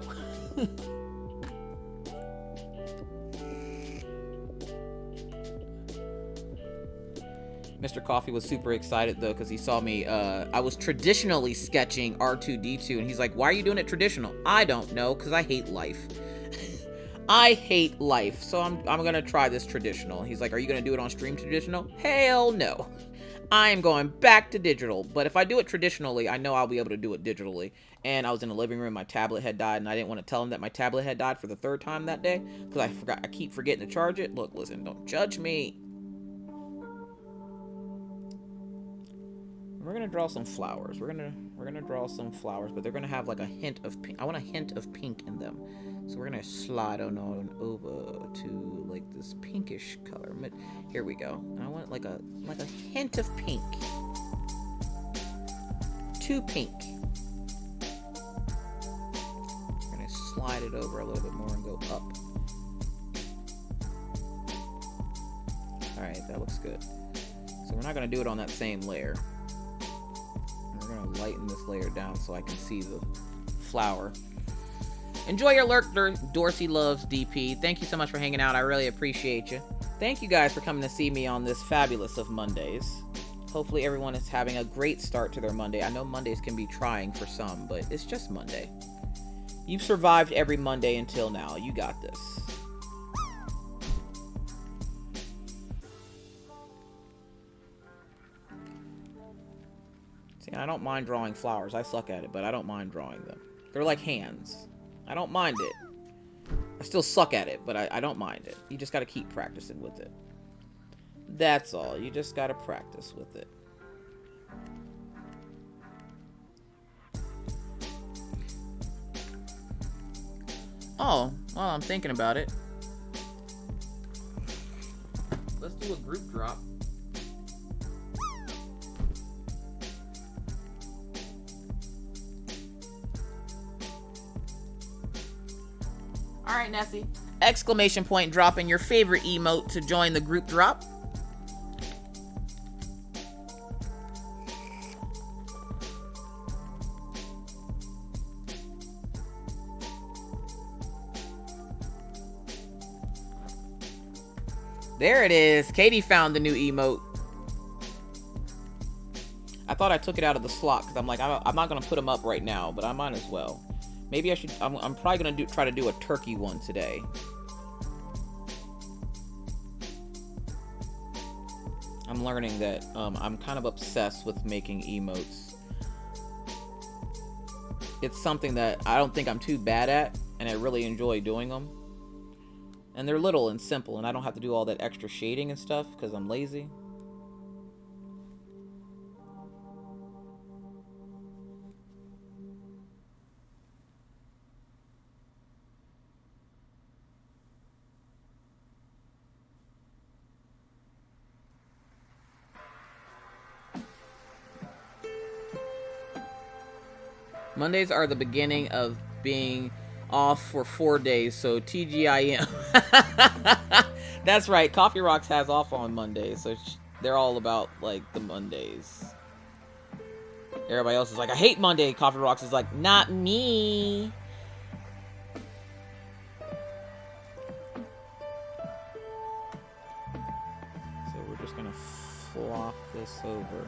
Mr. Coffee was super excited though, because he saw me. I was traditionally sketching R2-D2, and he's like, why are you doing it traditional? I don't know, because I hate life. I hate life, so I'm gonna try this traditional. He's like, are you gonna do it on stream traditional? Hell no. I am going back to digital, but if I do it traditionally, I know I'll be able to do it digitally. And I was in the living room, my tablet had died, and I didn't want to tell him that my tablet had died for the 3rd time that day, because I keep forgetting to charge it. Look, listen, don't judge me. We're gonna draw some flowers. We're gonna draw some flowers, but they're gonna have like a hint of pink. I want a hint of pink in them. So we're gonna slide on over to like this pinkish color. Here we go. And I want like a hint of pink. Too pink. We're gonna slide it over a little bit more and go up. Alright, that looks good. So we're not gonna do it on that same layer. We're gonna lighten this layer down so I can see the flower. Enjoy your lurk, Dorsey loves DP. Thank you so much for hanging out. I really appreciate you. Thank you guys for coming to see me on this fabulous of Mondays. Hopefully everyone is having a great start to their Monday. I know Mondays can be trying for some, but it's just Monday. You've survived every Monday until now. You got this. See, I don't mind drawing flowers. I suck at it, but I don't mind drawing them. They're like hands. I don't mind it. I still suck at it, but I don't mind it. You just gotta keep practicing with it. That's all. You just gotta practice with it. Oh, well, I'm thinking about it. Let's do a group drop. All right, Nessie. Exclamation point drop in your favorite emote to join the group drop. There it is. Katie found the new emote. I thought I took it out of the slot because I'm like, I'm not going to put them up right now, but I might as well. Maybe I should. I'm probably gonna try to do a turkey one today. I'm learning that I'm kind of obsessed with making emotes. It's something that I don't think I'm too bad at, and I really enjoy doing them. And they're little and simple, and I don't have to do all that extra shading and stuff because I'm lazy. Mondays are the beginning of being off for 4 days, so TGIM. That's right, Coffee Rocks has off on Mondays, so they're all about, like, the Mondays. Everybody else is like, I hate Monday. Coffee Rocks is like, not me. this over.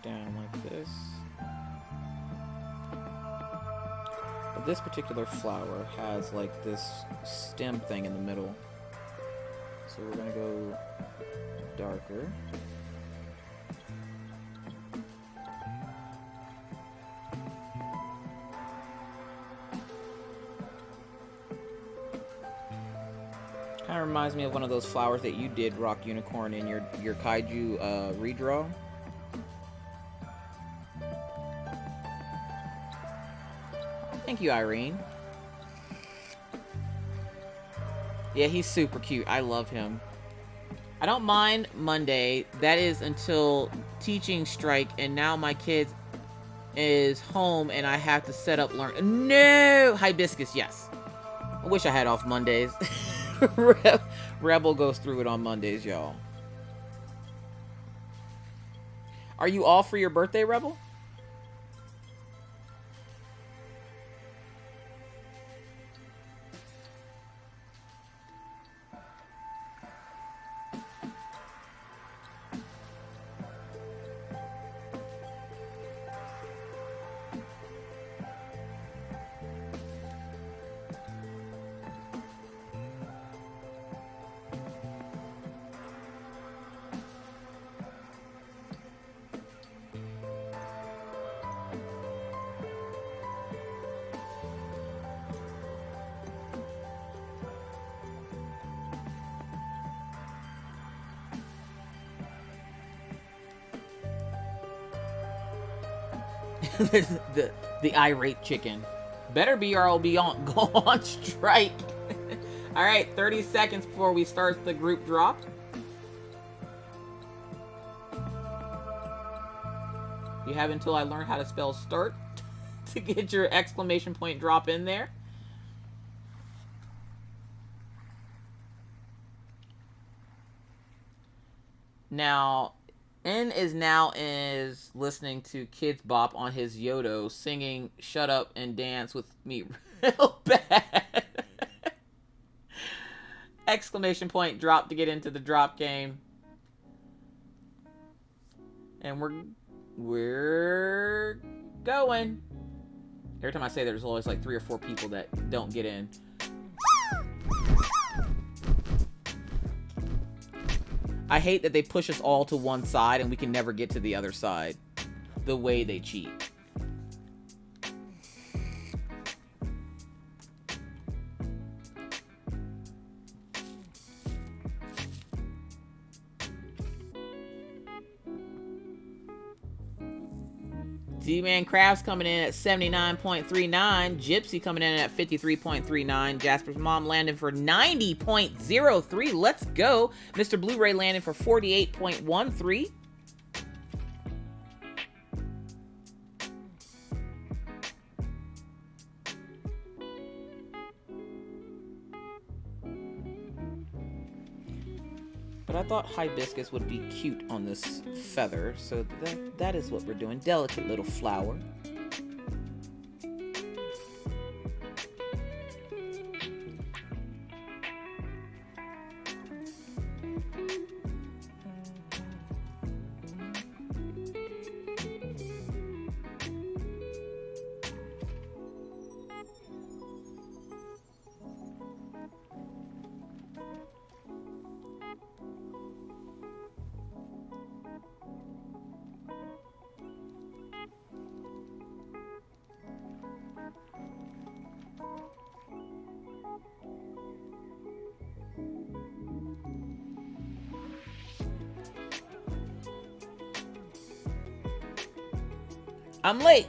Down like this. But this particular flower has like this stem thing in the middle. So we're gonna go darker. Kind of reminds me of one of those flowers that you did, Rock Unicorn, in your kaiju redraw. Thank you, Irene. Yeah, he's super cute. I love him. I don't mind Monday. That is until teaching strike, and now my kid is home, and I have to set up learn. No! Hibiscus, yes. I wish I had off Mondays. Rebel goes through it on Mondays, y'all. Are you all for your birthday, Rebel? the irate chicken. Better be or I'll be on go on strike. All right, 30 seconds before we start the group drop. You have until I learn how to spell start to get your exclamation point drop in there. Now, N is listening to Kids Bop on his Yodo, singing "Shut Up and Dance with Me" real bad. Exclamation point drop to get into the drop game. And we're going. Every time I say there's always like 3 or 4 people that don't get in. I hate that they push us all to one side and we can never get to the other side. The way they cheat. D-Man Crafts coming in at 79.39. Gypsy coming in at 53.39. Jasper's Mom landing for 90.03. Let's go. Mr. Blu-ray landing for 48.13. But I thought hibiscus would be cute on this feather, so that is what we're doing. Delicate little flower. I'm late.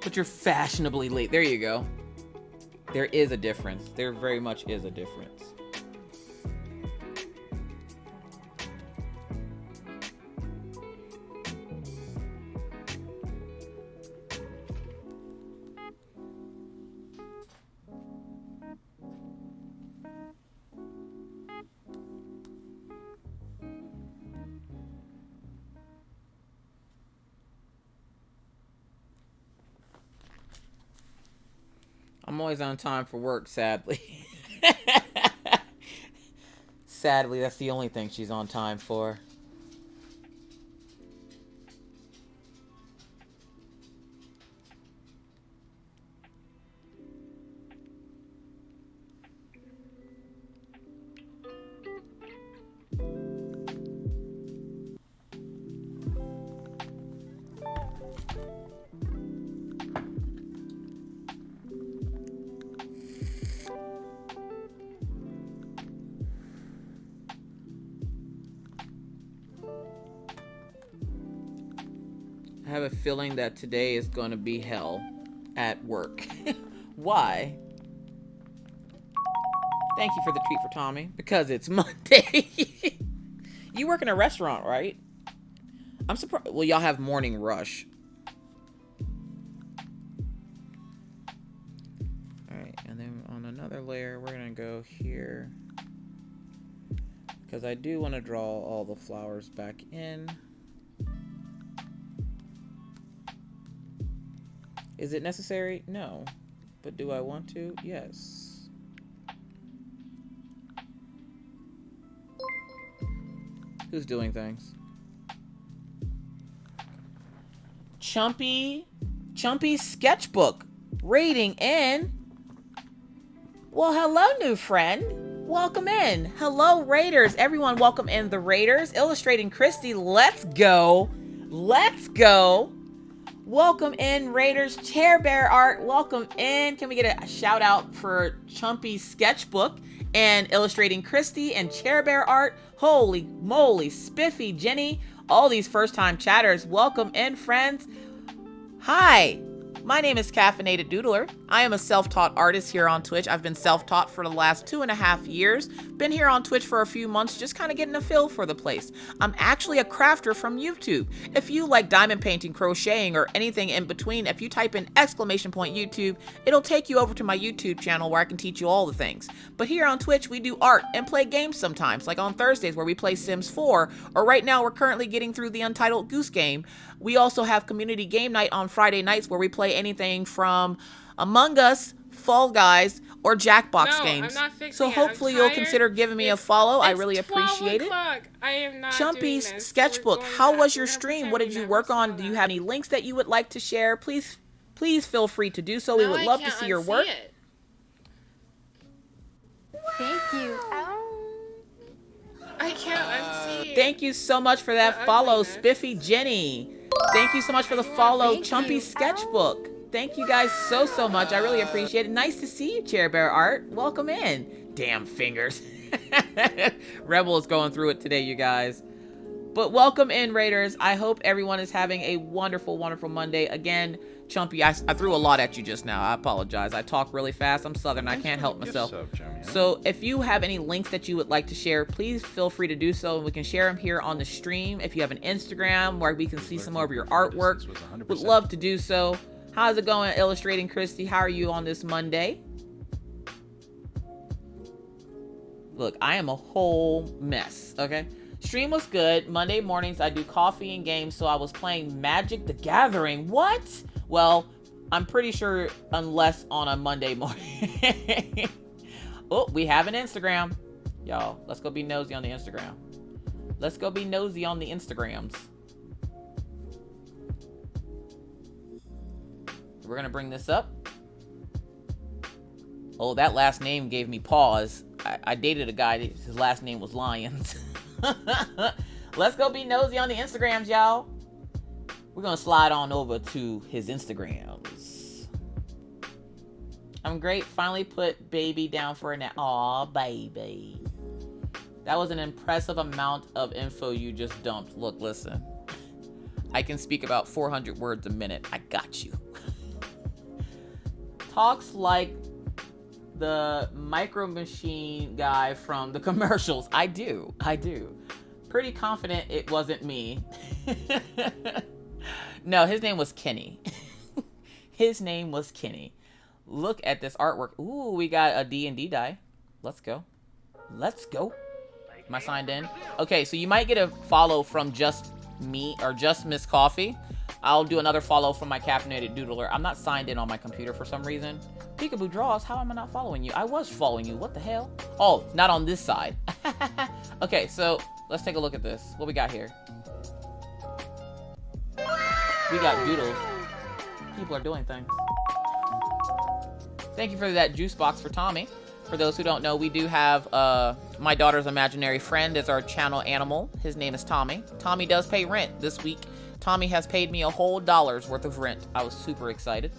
But you're fashionably late. There you go. There is a difference. There very much is a difference. I'm always on time for work, sadly. Sadly, that's the only thing she's on time for. I have a feeling that today is going to be hell at work. Why? Thank you for the treat for Tommy. Because it's Monday. You work in a restaurant, right? I'm surprised. Well, y'all have morning rush. Alright, and then on another layer, we're going to go here. Because I do want to draw all the flowers back in. Is it necessary? No. But do I want to? Yes. Who's doing things? Chumpy's sketchbook. Rating in. Well, hello, new friend. Welcome in. Hello, Raiders. Everyone, welcome in the Raiders. Illustrating Christy. Let's go. Let's go. Welcome in, Raiders. Chair Bear Art, welcome in. Can we get a shout out for Chumpy's sketchbook and Illustrating Christy and Chair Bear Art? Holy moly, Spiffy, Jenny, all these first time chatters. Welcome in, friends. Hi, my name is Caffeinated Doodler. I am a self-taught artist here on Twitch. I've been self-taught for the last 2.5 years. Been here on Twitch for a few months, just kind of getting a feel for the place. I'm actually a crafter from YouTube. If you like diamond painting, crocheting, or anything in between, if you type in !YouTube, it'll take you over to my YouTube channel where I can teach you all the things. But here on Twitch, we do art and play games sometimes, like on Thursdays where we play Sims 4, or right now we're currently getting through the Untitled Goose Game. We also have community game night on Friday nights where we play anything from Among Us, Fall Guys, or Jackbox games. I'm not fixing so hopefully you'll consider giving me a follow. I really appreciate it. I am not Chumpy's doing this. sketchbook. We're going How back. was your We're stream? pretending What did you that work we on? saw Do you that. have any links that you would like to share? Please feel free to do so. We No, would I love to can't see your unsee work. it. Thank you. I can't unsee it. Thank you so much for that The follow, ugliness. Spiffy Jenny. Thank you so much for the follow, Thank Chumpy you. Sketchbook. Thank you guys so much. I really appreciate it. Nice to see you, Chair Bear Art. Welcome in. Damn fingers. Rebel is going through it today, you guys. But welcome in, Raiders. I hope everyone is having a wonderful, wonderful Monday. Again, Chumpy, I threw a lot at you just now. I apologize. I talk really fast. I'm Southern. I can't help myself. So if you have any links that you would like to share, please feel free to do so. And we can share them here on the stream. If you have an Instagram where we can see some more of your artwork, would love to do so. How's it going, Illustrating Christy? How are you on this Monday? Look, I am a whole mess, okay? Stream was good. Monday mornings, I do coffee and games, so I was playing Magic the Gathering. What? Well, I'm pretty sure unless on a Monday morning. Oh, we have an Instagram. Y'all, let's go be nosy on the Instagram. Let's go be nosy on the Instagrams. We're going to bring this up. Oh, that last name gave me pause. I dated a guy, his last name was Lyons. Let's go be nosy on the Instagrams, y'all. We're going to slide on over to his Instagrams. I'm great. Finally put baby down for a nap. Aw, baby. That was an impressive amount of info you just dumped. Look, listen. I can speak about 400 words a minute. I got you. Talks like the Micro Machine guy from the commercials. I do. Pretty confident it wasn't me. No, his name was Kenny. His name was Kenny. Look at this artwork. Ooh, we got a D&D die. Let's go. Let's go. Am I signed in? Okay, so you might get a follow from just me or just Miss Coffee. I'll do another follow from my caffeinated doodler. I'm not signed in on my computer for some reason. Peekaboo Draws, how am I not following you? I was following you. What the hell? Oh, not on this side. Okay, so let's take a look at this. What we got here? We got doodles. People are doing things. Thank you for that juice box for Tommy. For those who don't know, we do have my daughter's imaginary friend as our channel animal. His name is Tommy. Tommy does pay rent this week. Tommy has paid me a whole $1 worth of rent. I was super excited.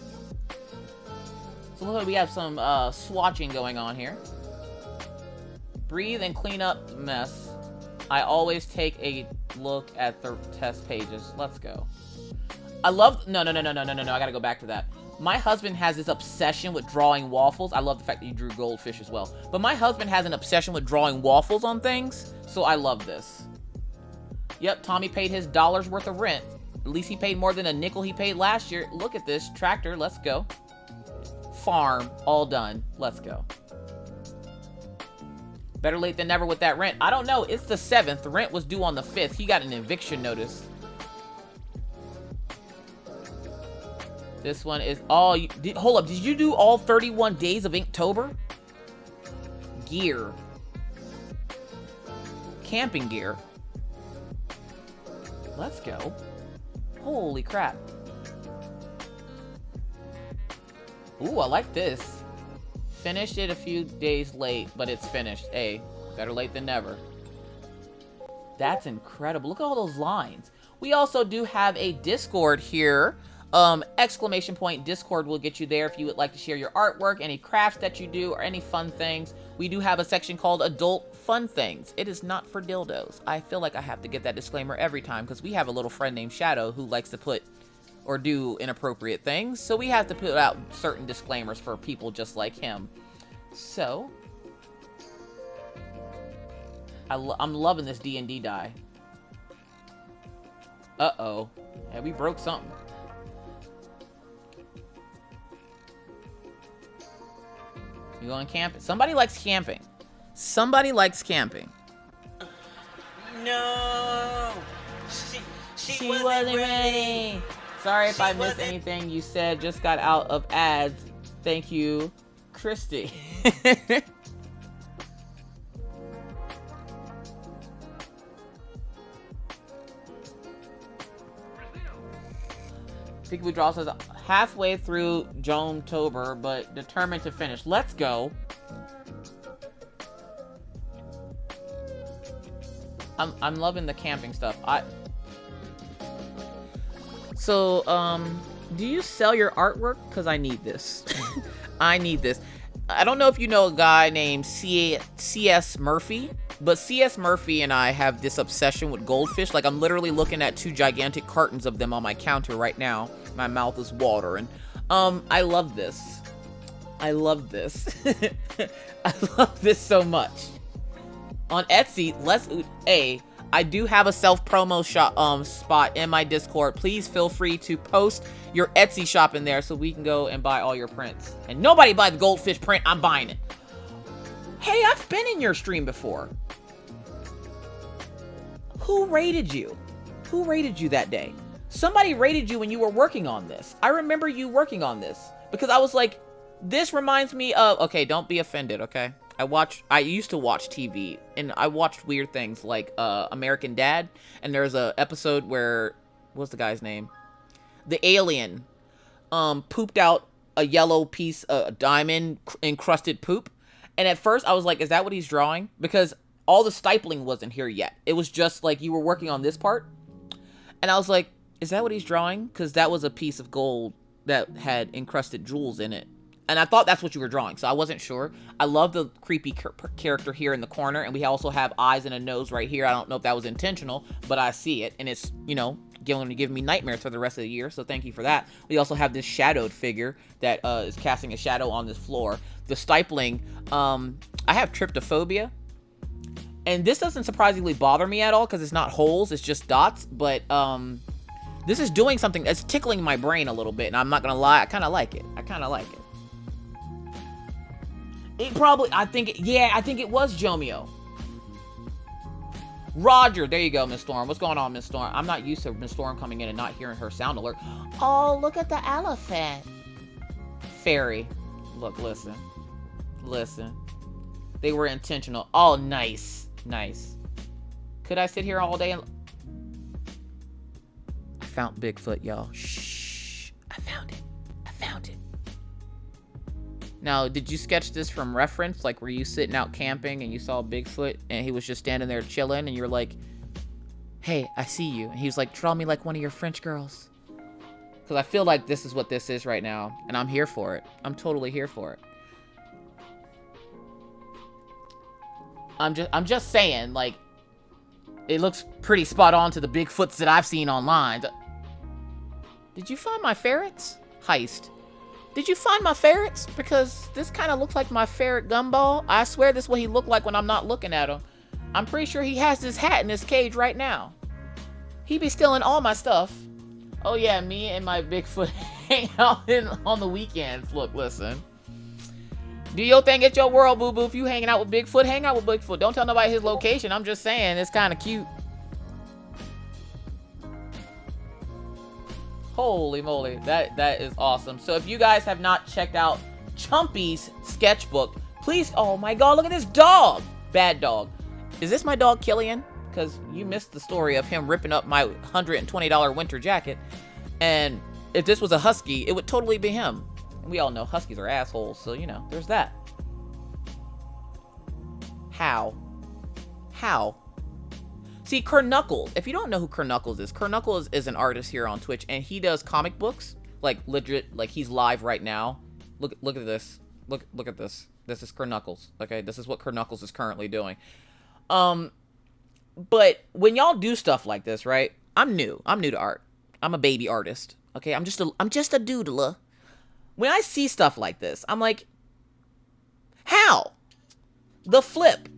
So look, we have some swatching going on here. Breathe and clean up mess. I always take a look at the test pages. Let's go. I love... No. I gotta go back to that. My husband has this obsession with drawing waffles. I love the fact that you drew goldfish as well. But my husband has an obsession with drawing waffles on things. So I love this. Yep, Tommy paid his $1 worth of rent. At least he paid more than a nickel he paid last year. Look at this. Tractor, let's go. Farm, all done. Let's go. Better late than never with that rent. I don't know. It's the 7th. The rent was due on the 5th. He got an eviction notice. This one is all... hold up. Did you do all 31 days of Inktober? Gear. Camping gear. Let's go. Holy crap. Ooh, I like this. Finished it a few days late, but it's finished. Hey, better late than never. That's incredible. Look at all those lines. We also do have a Discord here. Exclamation point Discord will get you there if you would like to share your artwork, any crafts that you do, or any fun things. We do have a section called Adult Fun Things. It is not for dildos. I feel like I have to get that disclaimer every time because we have a little friend named Shadow who likes to put or do inappropriate things. So we have to put out certain disclaimers for people just like him. So, I'm loving this D&D die. Uh-oh. Yeah, we broke something. You going camping? Somebody likes camping. Somebody likes camping. No! She wasn't ready. Sorry if I missed anything you said. Just got out of ads. Thank you, Christy. Peekaboo Draw says halfway through Jonetober, but determined to finish. Let's go. I'm loving the camping stuff. Do you sell your artwork? Because I need this. I need this. I don't know if you know a guy named C.S. Murphy, but C.S. Murphy and I have this obsession with goldfish. Like, I'm literally looking at 2 gigantic cartons of them on my counter right now. My mouth is watering. I love this. I love this. I love this so much. On Etsy, I do have a self-promo shop spot in my Discord. Please feel free to post your Etsy shop in there so we can go and buy all your prints. And nobody buy the goldfish print, I'm buying it. Hey, I've been in your stream before. Who rated you? Who rated you that day? Somebody rated you when you were working on this. I remember you working on this because I was like, this reminds me of, okay, don't be offended, okay? I used to watch TV and I watched weird things like American Dad, and there's a episode where, what's the guy's name? The alien pooped out a yellow piece of diamond encrusted poop. And at first I was like, is that what he's drawing? Because all the stippling wasn't here yet. It was just like you were working on this part. And I was like, is that what he's drawing? Because that was a piece of gold that had encrusted jewels in it. And I thought that's what you were drawing, so I wasn't sure. I love the creepy character here in the corner, and we also have eyes and a nose right here. I don't know if that was intentional, but I see it, and it's, you know, going to give me nightmares for the rest of the year, so thank you for that. We also have this shadowed figure that is casting a shadow on this floor. The stippling, I have tryptophobia, and this doesn't surprisingly bother me at all because it's not holes, it's just dots, but this is doing something that's tickling my brain a little bit, and I'm not gonna lie, I kind of like it. I kind of like it. I think it was Jomio. Roger, there you go, Miss Storm. What's going on, Miss Storm? I'm not used to Miss Storm coming in and not hearing her sound alert. Oh, look at the elephant. Fairy. Look, listen. They were intentional. Oh, nice. Could I sit here all day and... I found Bigfoot, y'all. Shh. I found it. Now, did you sketch this from reference? Like, were you sitting out camping and you saw Bigfoot and he was just standing there chilling and you're like, hey, I see you. And he was like, draw me like one of your French girls. Because I feel like this is what this is right now. And I'm here for it. I'm totally here for it. I'm just saying, like, it looks pretty spot on to the Bigfoots that I've seen online. Did you find my ferrets? Heist. Did you find my ferrets? Because this kind of looks like my ferret Gumball. I swear this is what he looked like when I'm not looking at him. I'm pretty sure he has his hat in his cage right now. He be stealing all my stuff. Oh yeah, me and my Bigfoot hang out on the weekends. Look, listen. Do your thing at your world, boo-boo. If you hanging out with Bigfoot, hang out with Bigfoot. Don't tell nobody his location. I'm just saying, it's kind of cute. Holy moly, that is awesome. So if you guys have not checked out Chumpy's sketchbook, please, oh my god, look at this dog. Bad dog. Is this my dog Killian? Because you missed the story of him ripping up my $120 winter jacket. And if this was a husky, it would totally be him. And we all know huskies are assholes, so you know, there's that. How? See, Kernuckles, if you don't know who Kernuckles is an artist here on Twitch, and he does comic books, like legit, like he's live right now. Look at this. Look at this. This is Kernuckles. Okay, this is what Kernuckles is currently doing. But when y'all do stuff like this, right? I'm new to art. I'm a baby artist. Okay, I'm just a doodler. When I see stuff like this, I'm like, how? The flip.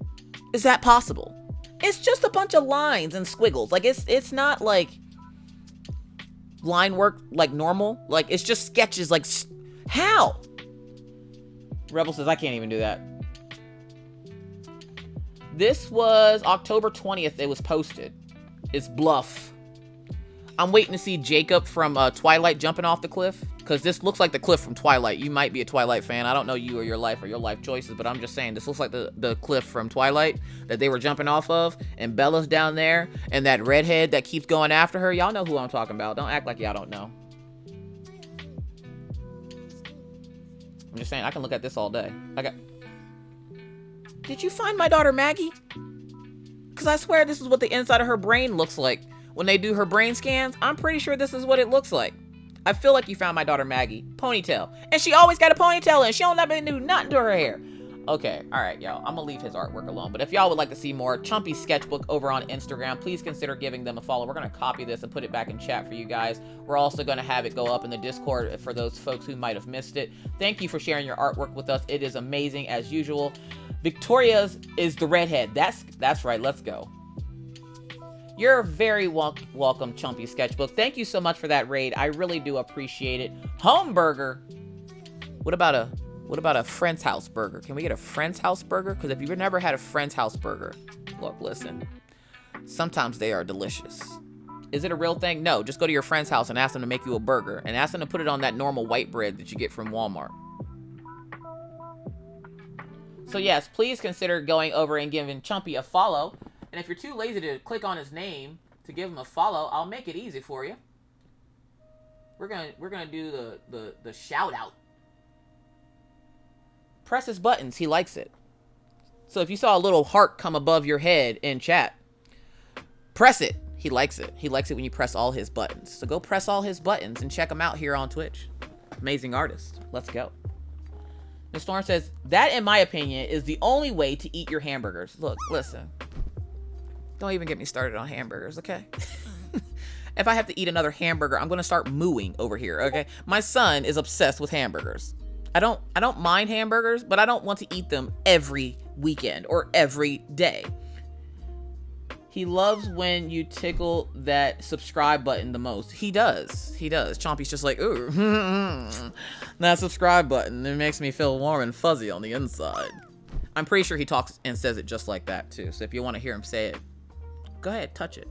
Is that possible? It's just a bunch of lines and squiggles. Like, it's not like line work like normal. Like, it's just sketches. Like, how? Rebel says, I can't even do that. This was October 20th. It was posted. It's bluff. I'm waiting to see Jacob from Twilight jumping off the cliff. Because this looks like the cliff from Twilight. You might be a Twilight fan. I don't know you or your life choices. But I'm just saying, this looks like the cliff from Twilight that they were jumping off of. And Bella's down there. And that redhead that keeps going after her. Y'all know who I'm talking about. Don't act like y'all don't know. I'm just saying, I can look at this all day. Did you find my daughter Maggie? Because I swear this is what the inside of her brain looks like. When they do her brain scans, I'm pretty sure this is what it looks like. I feel like you found my daughter Maggie. Ponytail. And she always got a ponytail and she don't never do nothing to her hair. Okay, alright, y'all. I'm gonna leave his artwork alone. But if y'all would like to see more Chumpy's sketchbook over on Instagram, please consider giving them a follow. We're gonna copy this and put it back in chat for you guys. We're also gonna have it go up in the Discord for those folks who might have missed it. Thank you for sharing your artwork with us. It is amazing as usual. Victoria's is the redhead. That's right. Let's go. You're very welcome, Chumpy Sketchbook. Thank you so much for that raid. I really do appreciate it. Home burger. What about a friend's house burger? Can we get a friend's house burger? Because if you've never had a friend's house burger, look, listen. Sometimes they are delicious. Is it a real thing? No. Just go to your friend's house and ask them to make you a burger. And ask them to put it on that normal white bread that you get from Walmart. So yes, please consider going over and giving Chumpy a follow. And if you're too lazy to click on his name to give him a follow, I'll make it easy for you. We're gonna do the shout out. Press his buttons. He likes it. So if you saw a little heart come above your head in chat, press it. He likes it. He likes it when you press all his buttons. So go press all his buttons and check him out here on Twitch. Amazing artist. Let's go. Miss Storm says, that, in my opinion, is the only way to eat your hamburgers. Look, listen. Don't even get me started on hamburgers, okay? If I have to eat another hamburger, I'm going to start mooing over here, okay? My son is obsessed with hamburgers. I don't mind hamburgers, but I don't want to eat them every weekend or every day. He loves when you tickle that subscribe button the most. He does. He does. Chompy's just like, ooh, that subscribe button. It makes me feel warm and fuzzy on the inside. I'm pretty sure he talks and says it just like that, too. So if you want to hear him say it, Go ahead, touch it.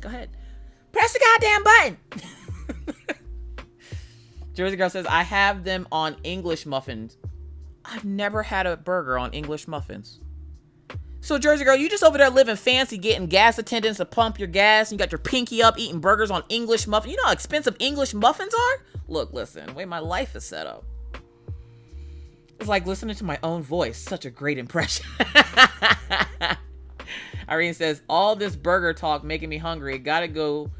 Go ahead. Press the goddamn button. Jersey Girl says, I have them on English muffins. I've never had a burger on English muffins. So Jersey Girl, you just over there living fancy, getting gas attendants to pump your gas, and you got your pinky up eating burgers on English muffins. You know how expensive English muffins are? Look, listen, the way my life is set up. It's like listening to my own voice. Such a great impression. Irene says, all this burger talk making me hungry. Gotta go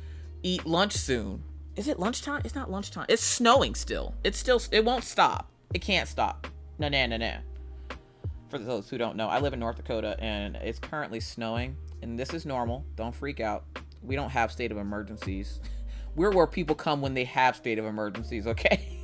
eat lunch soon. Is it lunchtime? It's not lunchtime. It's snowing still. It won't stop. It can't stop. No. For those who don't know, I live in North Dakota and it's currently snowing, and this is normal. Don't freak out. We don't have state of emergencies. We're where people come when they have state of emergencies, okay?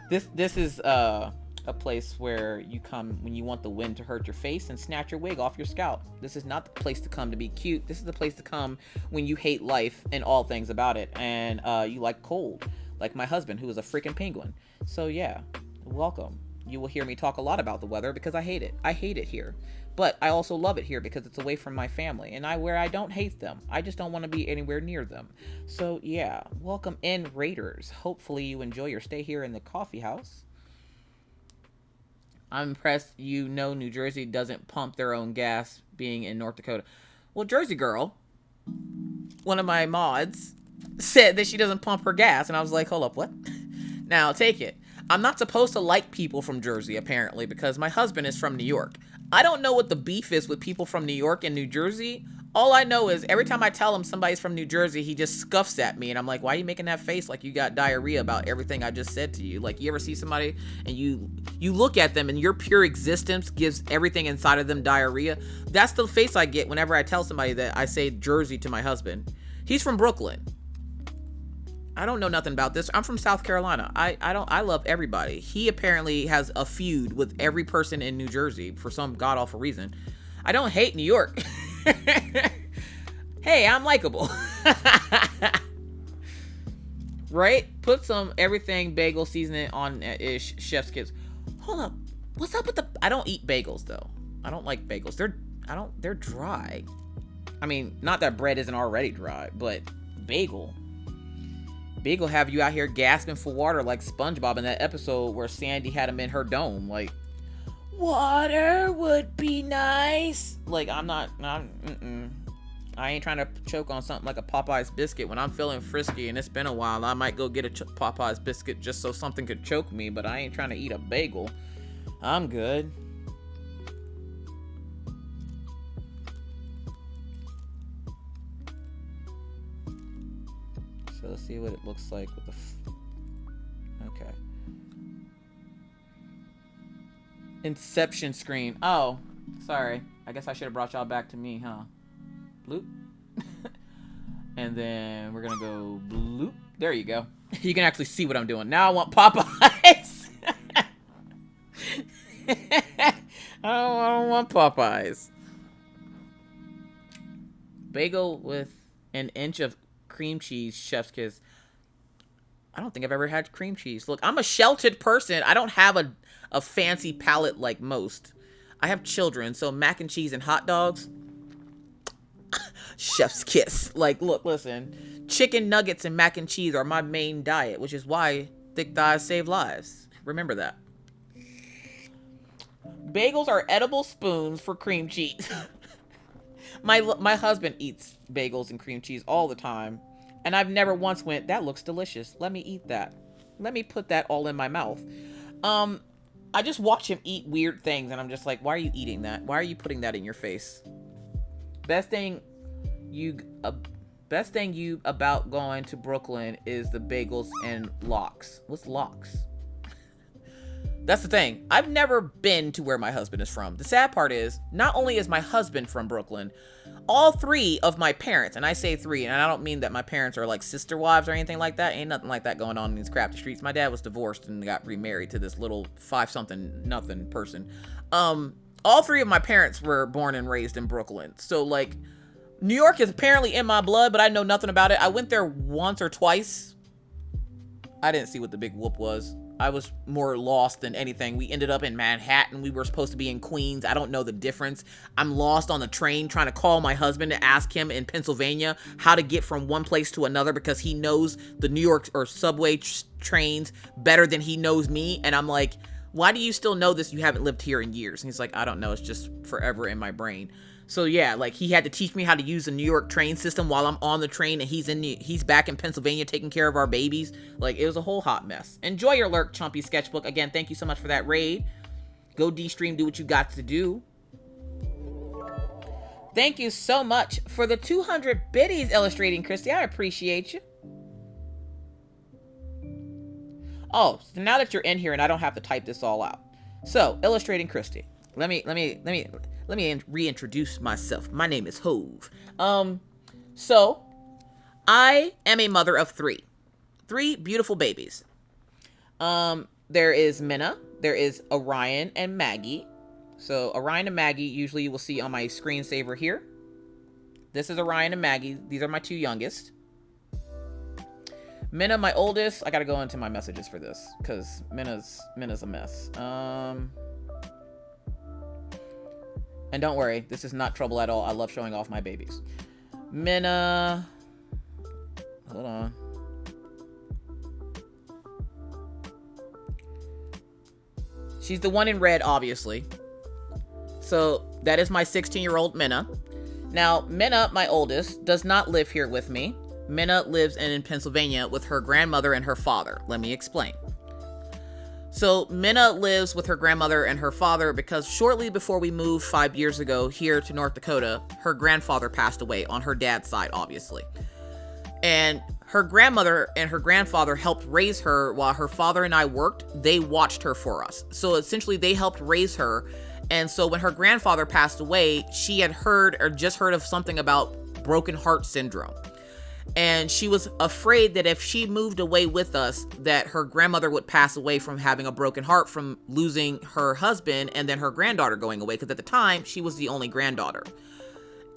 This is a place where you come when you want the wind to hurt your face and snatch your wig off your scalp. This is not the place to come to be cute. This is the place to come when you hate life and all things about it, and you like cold, like my husband, who is a freaking penguin. So yeah, welcome. You will hear me talk a lot about the weather because I hate it. I hate it here. But I also love it here because it's away from my family. And I don't hate them. I just don't want to be anywhere near them. So yeah, welcome in, Raiders. Hopefully you enjoy your stay here in the coffee house. I'm impressed you know New Jersey doesn't pump their own gas being in North Dakota. Well, Jersey Girl, one of my mods, said that she doesn't pump her gas. And I was like, hold up, what? Now take it. I'm not supposed to like people from Jersey, apparently, because my husband is from New York. I don't know what the beef is with people from New York and New Jersey. All I know is every time I tell him somebody's from New Jersey, he just scuffs at me. And I'm like, why are you making that face like you got diarrhea about everything I just said to you? Like, you ever see somebody and you look at them and your pure existence gives everything inside of them diarrhea? That's the face I get whenever I tell somebody that I say Jersey to my husband. He's from Brooklyn. I don't know nothing about this. I'm from South Carolina. I love everybody. He apparently has a feud with every person in New Jersey for some god-awful reason. I don't hate New York. Hey, I'm likable. Right? Put some everything bagel seasoning on Chef's Kiss. Hold up. What's up with I don't eat bagels though. I don't like bagels. They're dry. I mean, not that bread isn't already dry, but bagel have you out here gasping for water like SpongeBob in that episode where Sandy had him in her dome. Like, water would be nice. Like, I ain't trying to choke on something like a Popeye's biscuit. When I'm feeling frisky and it's been a while, I might go get a Popeye's biscuit just so something could choke me, but I ain't trying to eat a bagel. I'm good. So let's see what it looks like with the okay. Inception screen. Oh, sorry. I guess I should have brought y'all back to me, huh? Bloop. And then we're gonna go bloop. There you go. You can actually see what I'm doing. Now I want Popeyes. I don't want Popeyes. Bagel with an inch of cream cheese, Chef's Kiss. I don't think I've ever had cream cheese. Look, I'm a sheltered person. I don't have a fancy palate like most. I have children, so mac and cheese and hot dogs. Chef's Kiss. Like, look, listen. Chicken nuggets and mac and cheese are my main diet, which is why thick thighs save lives. Remember that. Bagels are edible spoons for cream cheese. My husband eats bagels and cream cheese all the time, and I've never once went, that looks delicious. Let me eat that. Let me put that all in my mouth. I just watch him eat weird things, and I'm just like, why are you eating that? Why are you putting that in your face? Best thing about going to Brooklyn is the bagels and lox. What's lox? That's the thing. I've never been to where my husband is from. The sad part is, not only is my husband from Brooklyn, all three of my parents, and I say three, and I don't mean that my parents are like sister wives or anything like that. Ain't nothing like that going on in these crafty streets. My dad was divorced and got remarried to this little 5-something person. All three of my parents were born and raised in Brooklyn. So like, New York is apparently in my blood, but I know nothing about it. I went there once or twice. I didn't see what the big whoop was. was more lost than anything. We ended up in Manhattan. We were supposed to be in Queens. I don't know the difference. I'm lost on the train trying to call my husband to ask him in Pennsylvania how to get from one place to another because he knows the New York or subway trains better than he knows me. And I'm like, why do you still know this? You haven't lived here in years. And he's like, I don't know. It's just forever in my brain. So yeah, like he had to teach me how to use the New York train system while I'm on the train and he's back in Pennsylvania taking care of our babies. Like it was a whole hot mess. Enjoy your lurk, Chumpy Sketchbook. Again, thank you so much for that raid. Go D-stream, do what you got to do. Thank you so much for the 200 biddies, Illustrating Christy. I appreciate you. Oh, so now that you're in here and I don't have to type this all out. So, Illustrating Christy. Let me reintroduce myself. My name is Hove. So I am a mother of three beautiful babies. There is Minna, there is Orion and Maggie. So Orion and Maggie, usually you will see on my screensaver here. This is Orion and Maggie. These are my two youngest. Minna, my oldest. I gotta go into my messages for this because Minna's a mess. And don't worry, this is not trouble at all. I love showing off my babies. Minna. Hold on. She's the one in red, obviously. So that is my 16-year-old Minna. Now, Minna, my oldest, does not live here with me. Minna lives in Pennsylvania with her grandmother and her father. Let me explain. So Minna lives with her grandmother and her father because shortly before we moved 5 years ago here to North Dakota, her grandfather passed away on her dad's side, obviously. And her grandmother and her grandfather helped raise her while her father and I worked. They watched her for us. So essentially they helped raise her. And so when her grandfather passed away, she had heard or just heard of something about broken heart syndrome. And she was afraid that if she moved away with us, that her grandmother would pass away from having a broken heart from losing her husband and then her granddaughter going away. Because at the time, she was the only granddaughter.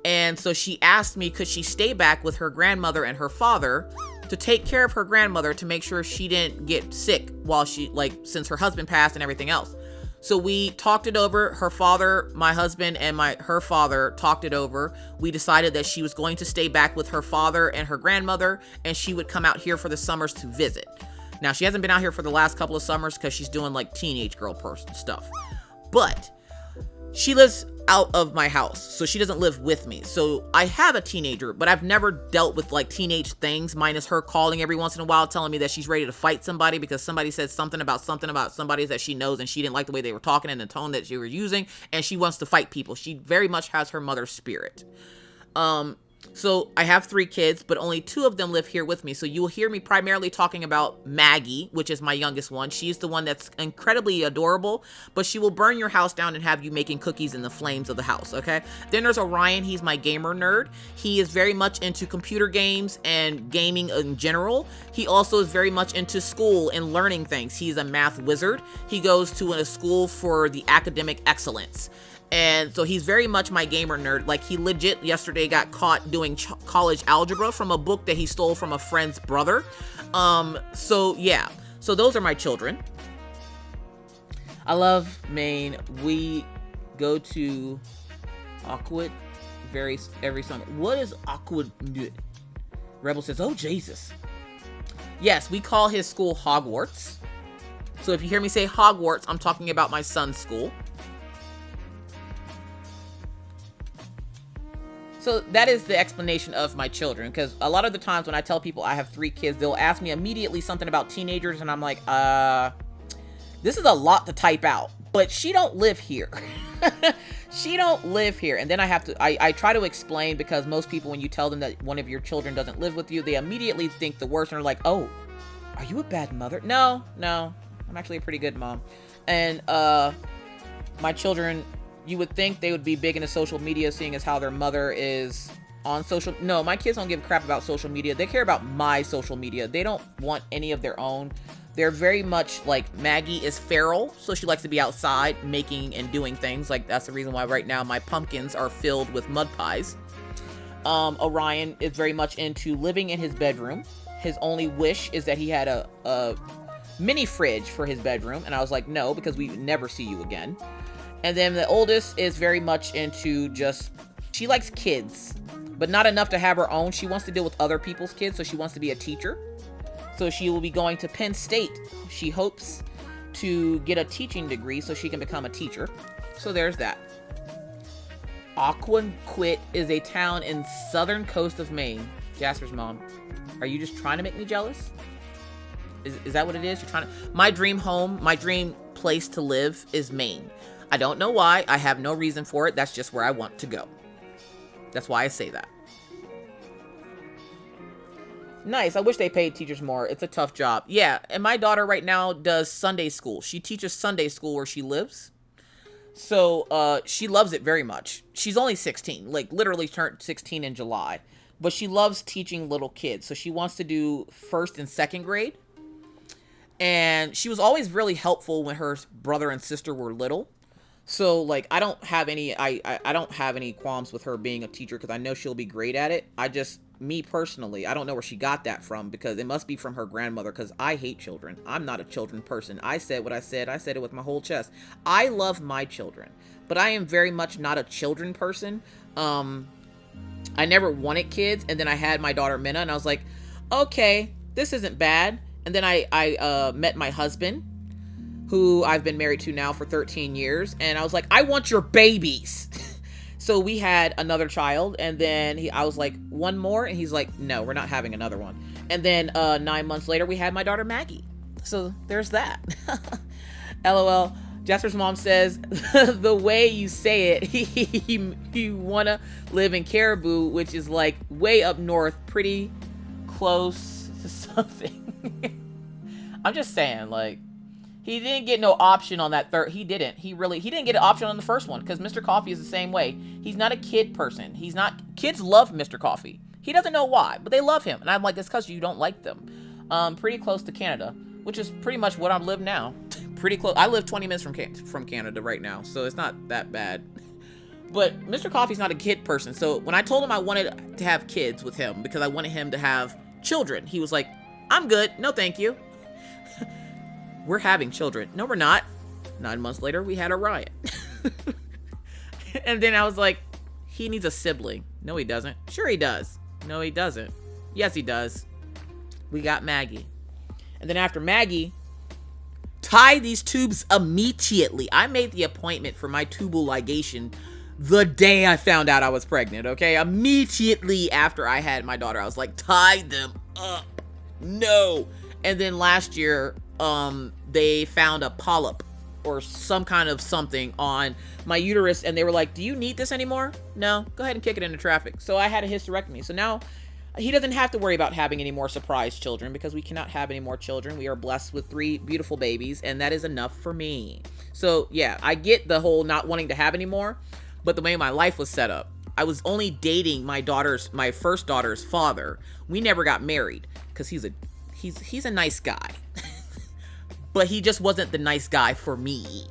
And so she asked me, could she stay back with her grandmother and her father to take care of her grandmother to make sure she didn't get sick while since her husband passed and everything else. So we talked it over. Her father, my husband, and her father talked it over. We decided that she was going to stay back with her father and her grandmother, and she would come out here for the summers to visit. Now, she hasn't been out here for the last couple of summers because she's doing like teenage girl person stuff. But she lives out of my house, so she doesn't live with me. So I have a teenager, but I've never dealt with like teenage things, minus her calling every once in a while telling me that she's ready to fight somebody because somebody said something about somebody that she knows and she didn't like the way they were talking and the tone that she was using, and she wants to fight people. She very much has her mother's spirit. So I have 3 kids, but only 2 of them live here with me. So you will hear me primarily talking about Maggie, which is my youngest one. She's the one that's incredibly adorable, but she will burn your house down and have you making cookies in the flames of the house, okay? Then there's Orion. He's my gamer nerd. He is very much into computer games and gaming in general. He also is very much into school and learning things. He's a math wizard. He goes to a school for the academic excellence. And so he's very much my gamer nerd. Like, he legit yesterday got caught doing college algebra from a book that he stole from a friend's brother. So yeah. So those are my children. I love Maine. We go to Aquid every summer. What is Aquid? Rebel says, oh, Jesus. Yes, we call his school Hogwarts. So if you hear me say Hogwarts, I'm talking about my son's school. So that is the explanation of my children, because a lot of the times when I tell people I have 3 kids, they'll ask me immediately something about teenagers, and I'm like, this is a lot to type out, but she don't live here. She don't live here. And then I try to explain, because most people, when you tell them that one of your children doesn't live with you, they immediately think the worst, and are like, oh, are you a bad mother? No, I'm actually a pretty good mom. And my children, you would think they would be big into social media, seeing as how their mother is on social. No, my kids don't give a crap about social media. They care about my social media. They don't want any of their own. They're very much like, Maggie is feral, so she likes to be outside making and doing things. Like, that's the reason why right now my pumpkins are filled with mud pies. Orion is very much into living in his bedroom. His only wish is that he had a mini fridge for his bedroom. And I was like, no, because we never see you again. And then the oldest is very much into she likes kids, but not enough to have her own. She wants to deal with other people's kids, so she wants to be a teacher. So she will be going to Penn State. She hopes to get a teaching degree so she can become a teacher. So there's that. Aquanquit is a town in southern coast of Maine. Jasper's mom, are you just trying to make me jealous? Is that what it is? You're trying to... My dream home, my dream place to live is Maine. I don't know why. I have no reason for it. That's just where I want to go. That's why I say that. Nice. I wish they paid teachers more. It's a tough job. Yeah. And my daughter right now does Sunday school. She teaches Sunday school where she lives. So she loves it very much. She's only 16, like literally turned 16 in July. But she loves teaching little kids. So she wants to do first and second grade. And she was always really helpful when her brother and sister were little. So like I don't have any qualms with her being a teacher because I know she'll be great at it. Me personally, I don't know where she got that from because it must be from her grandmother because I hate children. I'm not a children person. I said what I said. I said it with my whole chest. I love my children, but I am very much not a children person. I never wanted kids, and then I had my daughter Minna, and I was like, okay, this isn't bad. And then I met my husband, who I've been married to now for 13 years, and I was like, I want your babies. So we had another child, and then I was like, one more? And he's like, no, we're not having another one. And then 9 months later, we had my daughter Maggie. So there's that. LOL. Jasper's mom says, the way you say it, you want to live in Caribou, which is like way up north, pretty close to something. I'm just saying, like, he didn't get no option on that third. He didn't get an option on the first one because Mr. Coffee is the same way. He's not a kid person. Kids love Mr. Coffee. He doesn't know why, but they love him. And I'm like, it's because you don't like them. Pretty close to Canada, which is pretty much what I live now. Pretty close. I live 20 minutes from Canada right now, so it's not that bad. But Mr. Coffee's not a kid person. So when I told him I wanted to have kids with him because I wanted him to have children, he was like, I'm good. No, thank you. We're having children. No, we're not. 9 months later, we had a riot. And then I was like, he needs a sibling. No, he doesn't. Sure he does. No, he doesn't. Yes, he does. We got Maggie. And then after Maggie, tie these tubes immediately. I made the appointment for my tubal ligation the day I found out I was pregnant, okay? Immediately after I had my daughter, I was like, tie them up. No. And then last year, they found a polyp or some kind of something on my uterus, and they were like, do you need this anymore? No, go ahead and kick it into traffic. So I had a hysterectomy. So now he doesn't have to worry about having any more surprise children because we cannot have any more children. We are blessed with 3 beautiful babies, and that is enough for me. So yeah, I get the whole not wanting to have any more, but the way my life was set up, I was only dating my first daughter's father. We never got married because he's a nice guy. But he just wasn't the nice guy for me.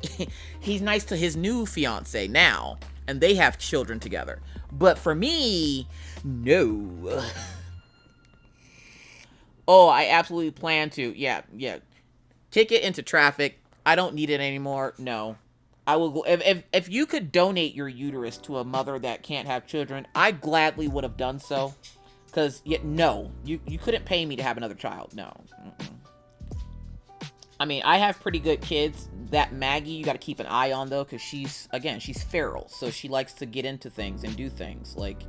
He's nice to his new fiance now, and they have children together. But for me, no. Oh, I absolutely plan to. Yeah. Kick it into traffic. I don't need it anymore. No. I will go. If you could donate your uterus to a mother that can't have children, I gladly would have done so. Because, no, you couldn't pay me to have another child. No. Mm-mm. I mean, I have pretty good kids. That Maggie, you got to keep an eye on, though, because she's feral. So she likes to get into things and do things. Like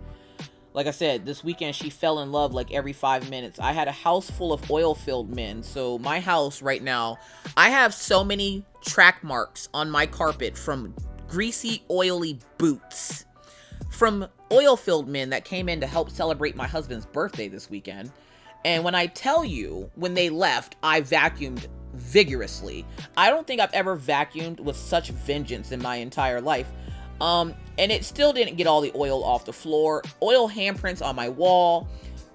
I said, this weekend, she fell in love like every 5 minutes. I had a house full of oil-filled men. So my house right now, I have so many track marks on my carpet from greasy, oily boots. From oil-filled men that came in to help celebrate my husband's birthday this weekend. And when I tell you, when they left, I vacuumed vigorously. I don't think I've ever vacuumed with such vengeance in my entire life. And it still didn't get all the oil off the floor. Oil handprints on my wall.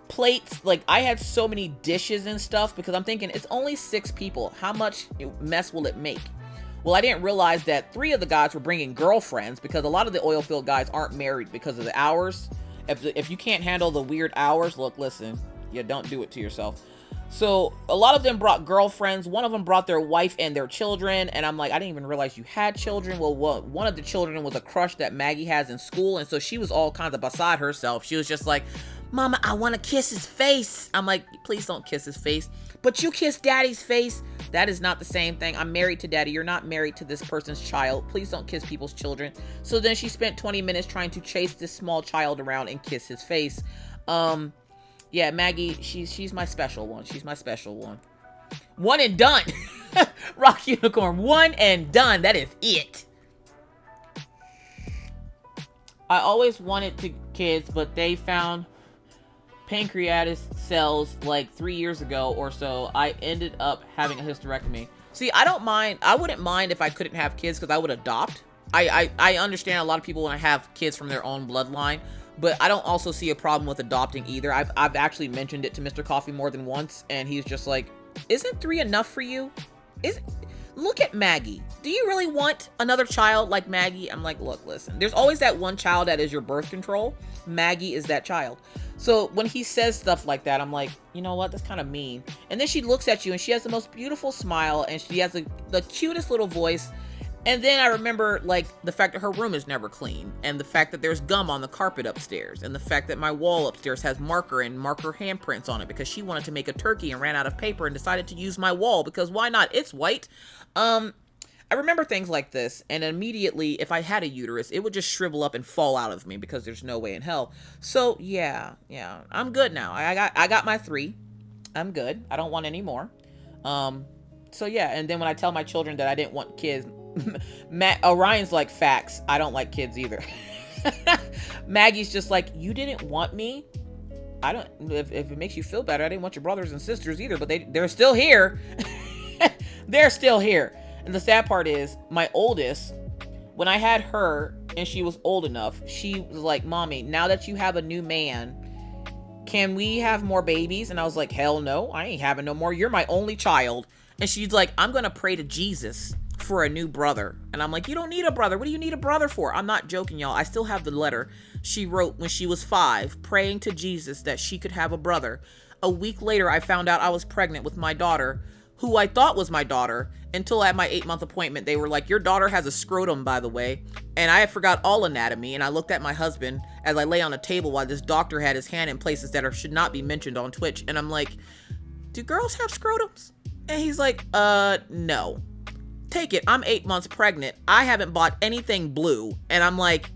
Plates. Like, I had so many dishes and stuff because I'm thinking it's only 6 people. How much mess will it make? Well, I didn't realize that 3 of the guys were bringing girlfriends because a lot of the oil-filled guys aren't married because of the hours. If you can't handle the weird hours, look, listen, don't do it to yourself. So a lot of them brought girlfriends. One of them brought their wife and their children. And I'm like, I didn't even realize you had children. Well, one of the children was a crush that Maggie has in school. And so she was all kinds of beside herself. She was just like, Mama, I want to kiss his face. I'm like, please don't kiss his face. But you kiss daddy's face. That is not the same thing. I'm married to daddy. You're not married to this person's child. Please don't kiss people's children. So then she spent 20 minutes trying to chase this small child around and kiss his face. Yeah, Maggie, she's my special one. She's my special one. One and done. Rock Unicorn, one and done. That is it. I always wanted to kids, but they found pancreatic cells like 3 years ago or so. I ended up having a hysterectomy. See, I don't mind. I wouldn't mind if I couldn't have kids because I would adopt. I understand a lot of people want to have kids from their own bloodline, but I don't also see a problem with adopting either. I've actually mentioned it to Mr. Coffee more than once, and he's just like, isn't 3 enough for you? Look at Maggie. Do you really want another child like Maggie? I'm like, look, listen. There's always that one child that is your birth control. Maggie is that child. So when he says stuff like that, I'm like, you know what? That's kind of mean. And then she looks at you and she has the most beautiful smile and she has the cutest little voice. And then I remember like the fact that her room is never clean and the fact that there's gum on the carpet upstairs and the fact that my wall upstairs has marker handprints on it because she wanted to make a turkey and ran out of paper and decided to use my wall because why not? It's white. I remember things like this, and immediately, if I had a uterus, it would just shrivel up and fall out of me because there's no way in hell. So yeah, I'm good now. I got my 3. I'm good. I don't want any more. So yeah, and then when I tell my children that I didn't want kids, Orion's like, facts. I don't like kids either. Maggie's just like, you didn't want me? I don't. If it makes you feel better, I didn't want your brothers and sisters either, but they're still here. They're still here. And the sad part is, my oldest, when I had her and she was old enough, she was like, Mommy, now that you have a new man, can we have more babies? And I was like, hell no, I ain't having no more. You're my only child. And she's like, I'm going to pray to Jesus for a new brother. And I'm like, you don't need a brother. What do you need a brother for? I'm not joking, y'all. I still have the letter she wrote when she was 5, praying to Jesus that she could have a brother. A week later, I found out I was pregnant with my daughter, who I thought was my daughter, until at my 8-month appointment, they were like, your daughter has a scrotum, by the way. And I had forgot all anatomy, and I looked at my husband as I lay on a table while this doctor had his hand in places that should not be mentioned on Twitch. And I'm like, do girls have scrotums? And he's like, no. Take it, I'm 8 months pregnant. I haven't bought anything blue. And I'm like,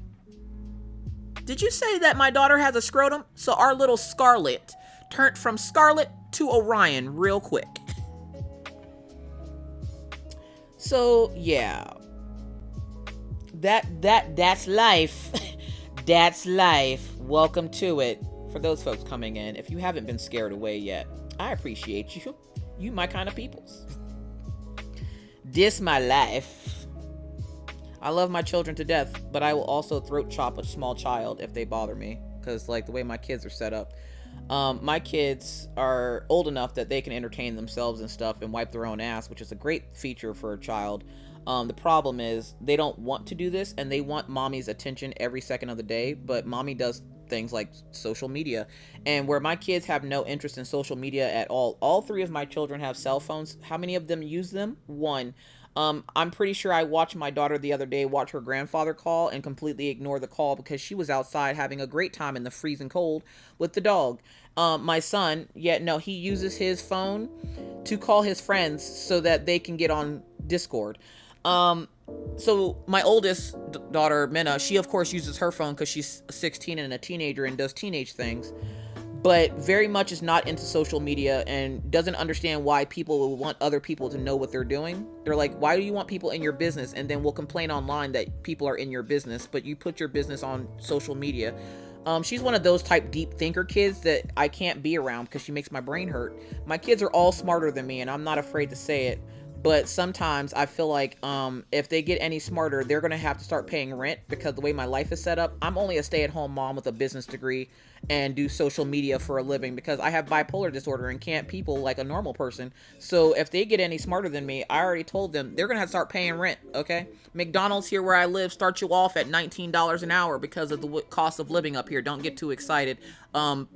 did you say that my daughter has a scrotum? So our little Scarlet turned from Scarlet to Orion real quick. So yeah, that's life. That's life. Welcome to it. For those folks coming in, if you haven't been scared away yet, I appreciate you. You my kind of peoples. This my life. I love my children to death, but I will also throat chop a small child if they bother me, because like the way my kids are set up. My kids are old enough that they can entertain themselves and stuff and wipe their own ass, which is a great feature for a child. The problem is they don't want to do this and they want mommy's attention every second of the day, but mommy does things like social media. And where my kids have no interest in social media at all 3 of my children have cell phones. How many of them use them? 1. I'm pretty sure I watched my daughter the other day watch her grandfather call and completely ignore the call because she was outside having a great time in the freezing cold with the dog. My son, he uses his phone to call his friends so that they can get on Discord. So my oldest daughter, Minna, she of course uses her phone because she's 16 and a teenager and does teenage things, but very much is not into social media and doesn't understand why people will want other people to know what they're doing. They're like, why do you want people in your business? And then we'll complain online that people are in your business, but you put your business on social media. She's one of those type deep thinker kids that I can't be around because she makes my brain hurt. My kids are all smarter than me and I'm not afraid to say it. But sometimes I feel like if they get any smarter, they're going to have to start paying rent because the way my life is set up, I'm only a stay-at-home mom with a business degree and do social media for a living because I have bipolar disorder and can't people like a normal person. So if they get any smarter than me, I already told them they're going to have to start paying rent, okay? McDonald's here where I live starts you off at $19 an hour because of the cost of living up here. Don't get too excited.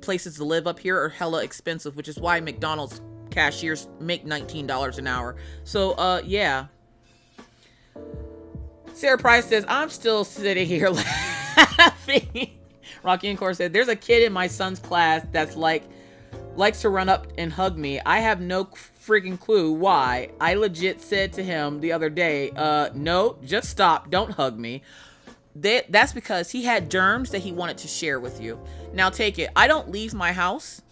Places to live up here are hella expensive, which is why McDonald's cashiers make $19 an hour. So, yeah. Sarah Price says, I'm still sitting here laughing. Rocky and Core said, there's a kid in my son's class that's likes to run up and hug me. I have no freaking clue why. I legit said to him the other day, no, just stop. Don't hug me. That's because he had germs that he wanted to share with you. Now take it. I don't leave my house.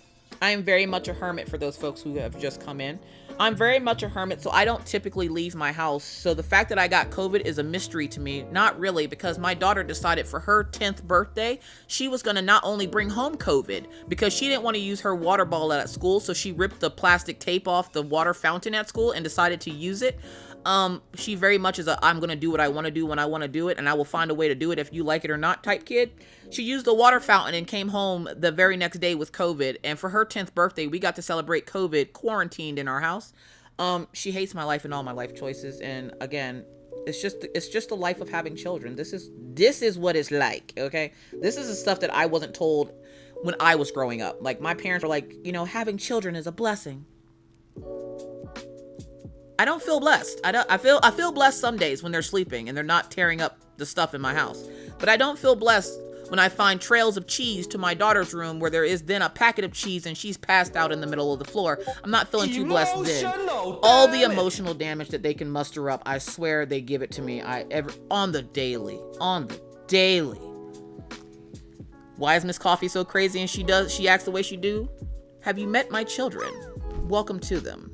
I am very much a hermit for those folks who have just come in. I'm very much a hermit, so I don't typically leave my house. So the fact that I got COVID is a mystery to me. Not really, because my daughter decided for her 10th birthday, she was going to not only bring home COVID, because she didn't want to use her water bottle at school, so she ripped the plastic tape off the water fountain at school and decided to use it. She very much is I'm going to do what I want to do when I want to do it, and I will find a way to do it if you like it or not type kid. She used the water fountain and came home the very next day with COVID. And for her 10th birthday, we got to celebrate COVID quarantined in our house. She hates my life and all my life choices. And again, it's just the life of having children. This is what it's like. Okay. This is the stuff that I wasn't told when I was growing up. Like my parents were like, having children is a blessing. I don't feel blessed. I feel blessed some days when they're sleeping and they're not tearing up the stuff in my house. But I don't feel blessed when I find trails of cheese to my daughter's room where there is then a packet of cheese and she's passed out in the middle of the floor. I'm not feeling too blessed then. All the emotional damage that they can muster up, I swear they give it to me on the daily. Why is Miss Coffee so crazy and she acts the way she do? Have you met my children? Welcome to them.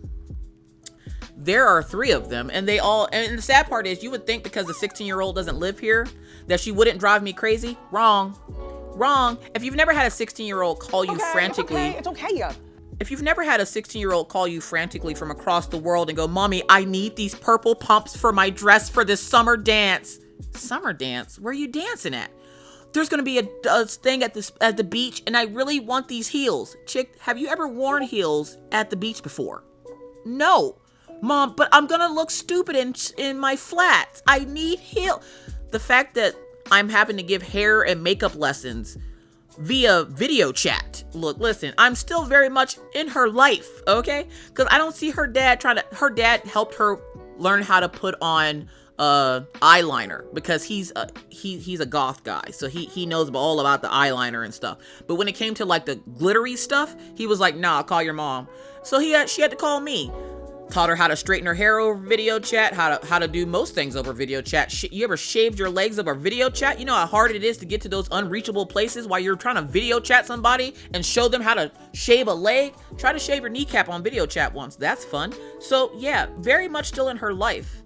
There are 3 of them, and and the sad part is you would think because the 16-year-old doesn't live here that she wouldn't drive me crazy. Wrong. If you've never had a 16-year-old call you frantically. It's okay. If you've never had a 16-year-old call you frantically from across the world and go, Mommy, I need these purple pumps for my dress for this summer dance. Summer dance? Where are you dancing at? There's going to be a thing at the beach, and I really want these heels. Chick, have you ever worn heels at the beach before? No. Mom, but I'm gonna look stupid in my flats. I need heels. The fact that I'm having to give hair and makeup lessons via video chat. Look, listen, I'm still very much in her life, okay? Because I don't see her dad her dad helped her learn how to put on eyeliner because he's a goth guy. So he knows all about the eyeliner and stuff. But when it came to like the glittery stuff, he was like, nah, I'll call your mom. So she had to call me. Taught her how to straighten her hair over video chat, how to do most things over video chat. You ever shaved your legs over video chat? You know how hard it is to get to those unreachable places while you're trying to video chat somebody and show them how to shave a leg? Try to shave your kneecap on video chat once. That's fun. So yeah, very much still in her life.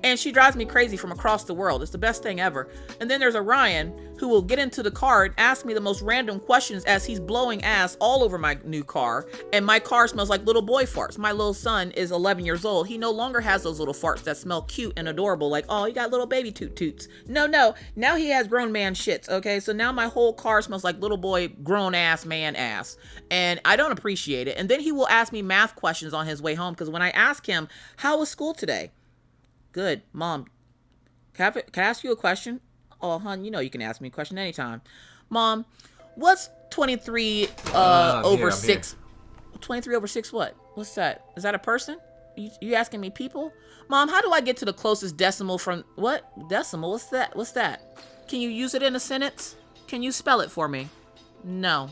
And she drives me crazy from across the world. It's the best thing ever. And then there's Orion who will get into the car and ask me the most random questions as he's blowing ass all over my new car. And my car smells like little boy farts. My little son is 11 years old. He no longer has those little farts that smell cute and adorable. Like, oh, you got little baby toot toots. No. Now he has grown man shits. Okay. So now my whole car smells like little boy grown ass man ass. And I don't appreciate it. And then he will ask me math questions on his way home. Because when I ask him, how was school today? Good. Mom, can I ask you a question? Oh, hon, you can ask me a question anytime. Mom, what's 23 over 6? 23 over 6 what? What's that? Is that a person? You asking me people? Mom, how do I get to the closest decimal from... What? Decimal? What's that? Can you use it in a sentence? Can you spell it for me? No.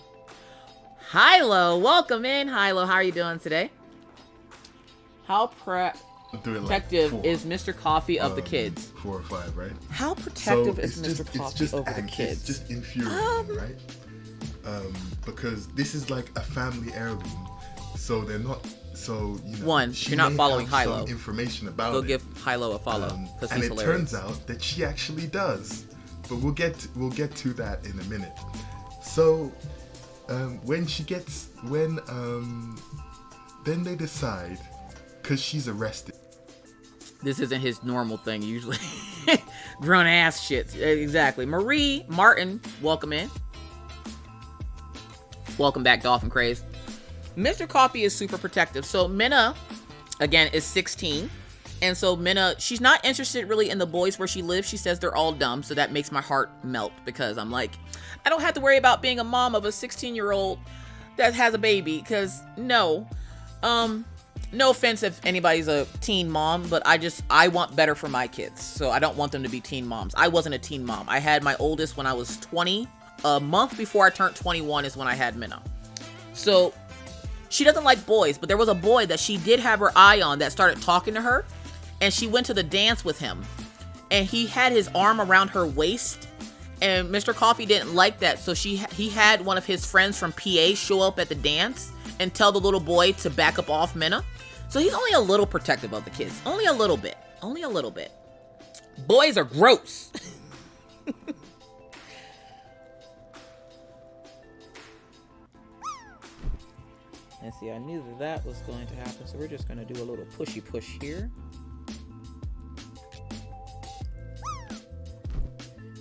Hilo, welcome in. Hilo, how are you doing today? How protective is Mr. Coffee of the kids? 4 or 5, right? How protective is Mr. Coffee over the kids? It's just infuriating, right? Because this is like a family heirloom, so they're not. So you're not following Hilo. Information about Go it. give Hilo a follow because he's hilarious. And it turns out that she actually does, but we'll get to that in a minute. So then they decide, because she's arrested. This isn't his normal thing usually. Grown ass shit. Exactly. Marie Martin, welcome in. Welcome back, Dolphin Craze. Mr. Coffee is super protective. So Minna, again, is 16. And so Minna, she's not interested really in the boys where she lives. She says they're all dumb. So that makes my heart melt because I'm like, I don't have to worry about being a mom of a 16-year-old that has a baby. Because no. No offense if anybody's a teen mom, but I want better for my kids. So I don't want them to be teen moms. I wasn't a teen mom. I had my oldest when I was 20. A month before I turned 21 is when I had Minna. So she doesn't like boys, but there was a boy that she did have her eye on that started talking to her, and she went to the dance with him, and he had his arm around her waist, and Mr. Coffee didn't like that, so he had one of his friends from PA show up at the dance and tell the little boy to back up off Minna. So he's only a little protective of the kids. Only a little bit. Only a little bit. Boys are gross. And see, I knew that was going to happen, so we're just going to do a little pushy push here.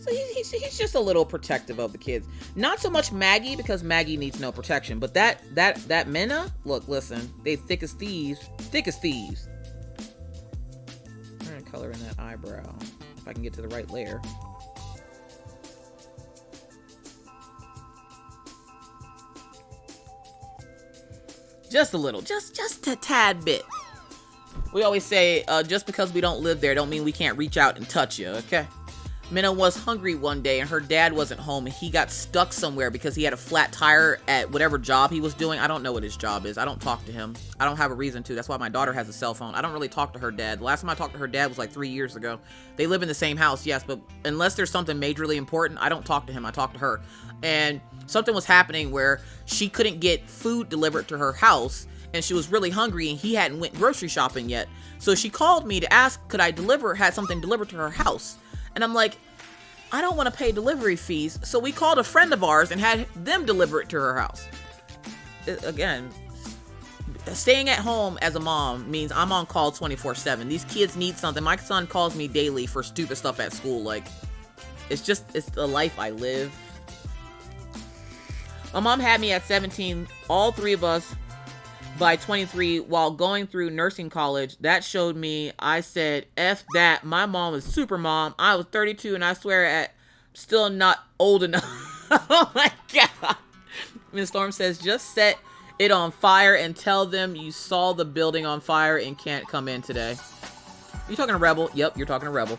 So he's just a little protective of the kids. Not so much Maggie, because Maggie needs no protection. But that Minna, look, listen, they thick as thieves. Thick as thieves. I'm going to color in that eyebrow, if I can get to the right layer. Just a little, just a tad bit. We always say, just because we don't live there, don't mean we can't reach out and touch you, okay? Minna was hungry one day and her dad wasn't home and he got stuck somewhere because he had a flat tire at whatever job he was doing. I don't know what his job is. I don't talk to him. I don't have a reason to. That's why my daughter has a cell phone. I don't really talk to her dad. The last time I talked to her dad was like 3 years ago. They live in the same house, yes, but unless there's something majorly important, I don't talk to him. I talk to her. And something was happening where she couldn't get food delivered to her house and she was really hungry and he hadn't went grocery shopping yet. So she called me to ask, could I had something delivered to her house? And I'm like, I don't want to pay delivery fees. So we called a friend of ours and had them deliver it to her house. Again, staying at home as a mom means I'm on call 24/7. These kids need something. My son calls me daily for stupid stuff at school. Like, it's the life I live. My mom had me at 17, all three of us by 23 while going through nursing college. That showed me, I said, F that. My mom was super mom. I was 32 and I swear still not old enough. Oh my God. Ms. Storm says, just set it on fire and tell them you saw the building on fire and can't come in today. You talking to Rebel? Yep, you're talking to Rebel.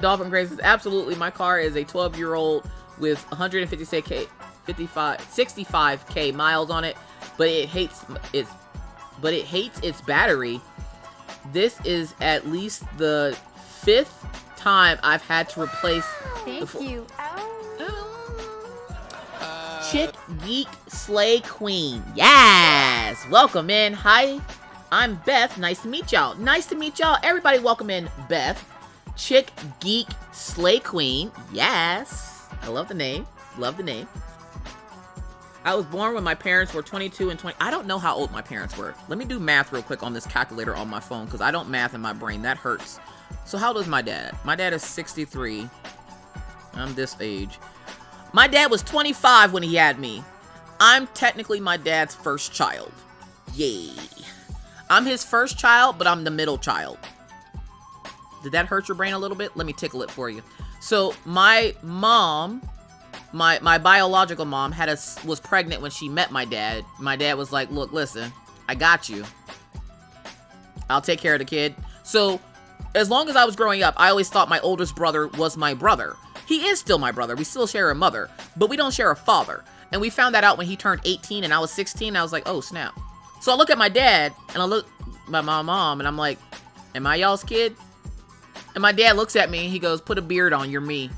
Dolphin Grace says, absolutely. My car is a 12-year-old with 65k miles on it. But it hates its battery. This is at least the 5th time I've had to replace. Thank you. Chick Geek Slay Queen. Yes. Welcome in. Hi, I'm Beth. Nice to meet y'all. Nice to meet y'all. Everybody welcome in Beth. Chick Geek Slay Queen. Yes. I love the name. Love the name. I was born when my parents were 22 and 20. I don't know how old my parents were. Let me do math real quick on this calculator on my phone because I don't math in my brain. That hurts. So how old is my dad? My dad is 63. I'm this age. My dad was 25 when he had me. I'm technically my dad's first child. Yay. I'm his first child, but I'm the middle child. Did that hurt your brain a little bit? Let me tickle it for you. So my mom... My biological mom was pregnant when she met my dad. My dad was like, look, listen, I got you. I'll take care of the kid. So as long as I was growing up, I always thought my oldest brother was my brother. He is still my brother. We still share a mother, but we don't share a father. And we found that out when he turned 18 and I was 16. And I was like, oh, snap. So I look at my dad and I look at my mom and I'm like, am I y'all's kid? And my dad looks at me and he goes, put a beard on, you're me.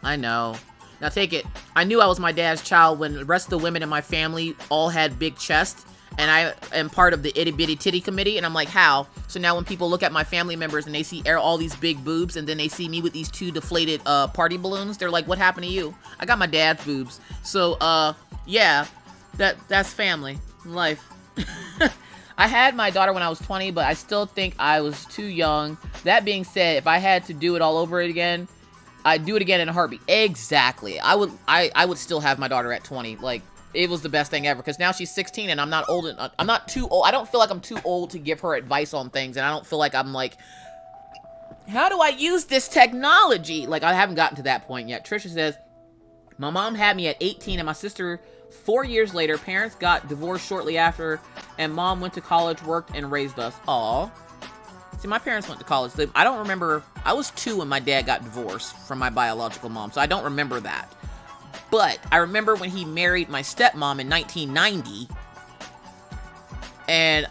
I know. Now take it. I knew I was my dad's child when the rest of the women in my family all had big chests. And I am part of the itty bitty titty committee. And I'm like, how? So now when people look at my family members and they see all these big boobs and then they see me with these 2 deflated party balloons, they're like, what happened to you? I got my dad's boobs. So yeah, that's family life. I had my daughter when I was 20, but I still think I was too young. That being said, if I had to do it all over again, I'd do it again in a heartbeat. Exactly. I would still have my daughter at 20. Like, it was the best thing ever. Because now she's 16 and I'm not old. I'm not too old. I don't feel like I'm too old to give her advice on things. And I don't feel like I'm like, how do I use this technology? Like, I haven't gotten to that point yet. Trisha says, my mom had me at 18 and my sister 4 years later, parents got divorced shortly after, and mom went to college, worked, and raised us. Aw. See, my parents went to college. I don't remember. I was 2 when my dad got divorced from my biological mom, so I don't remember that. But I remember when he married my stepmom in 1990. And,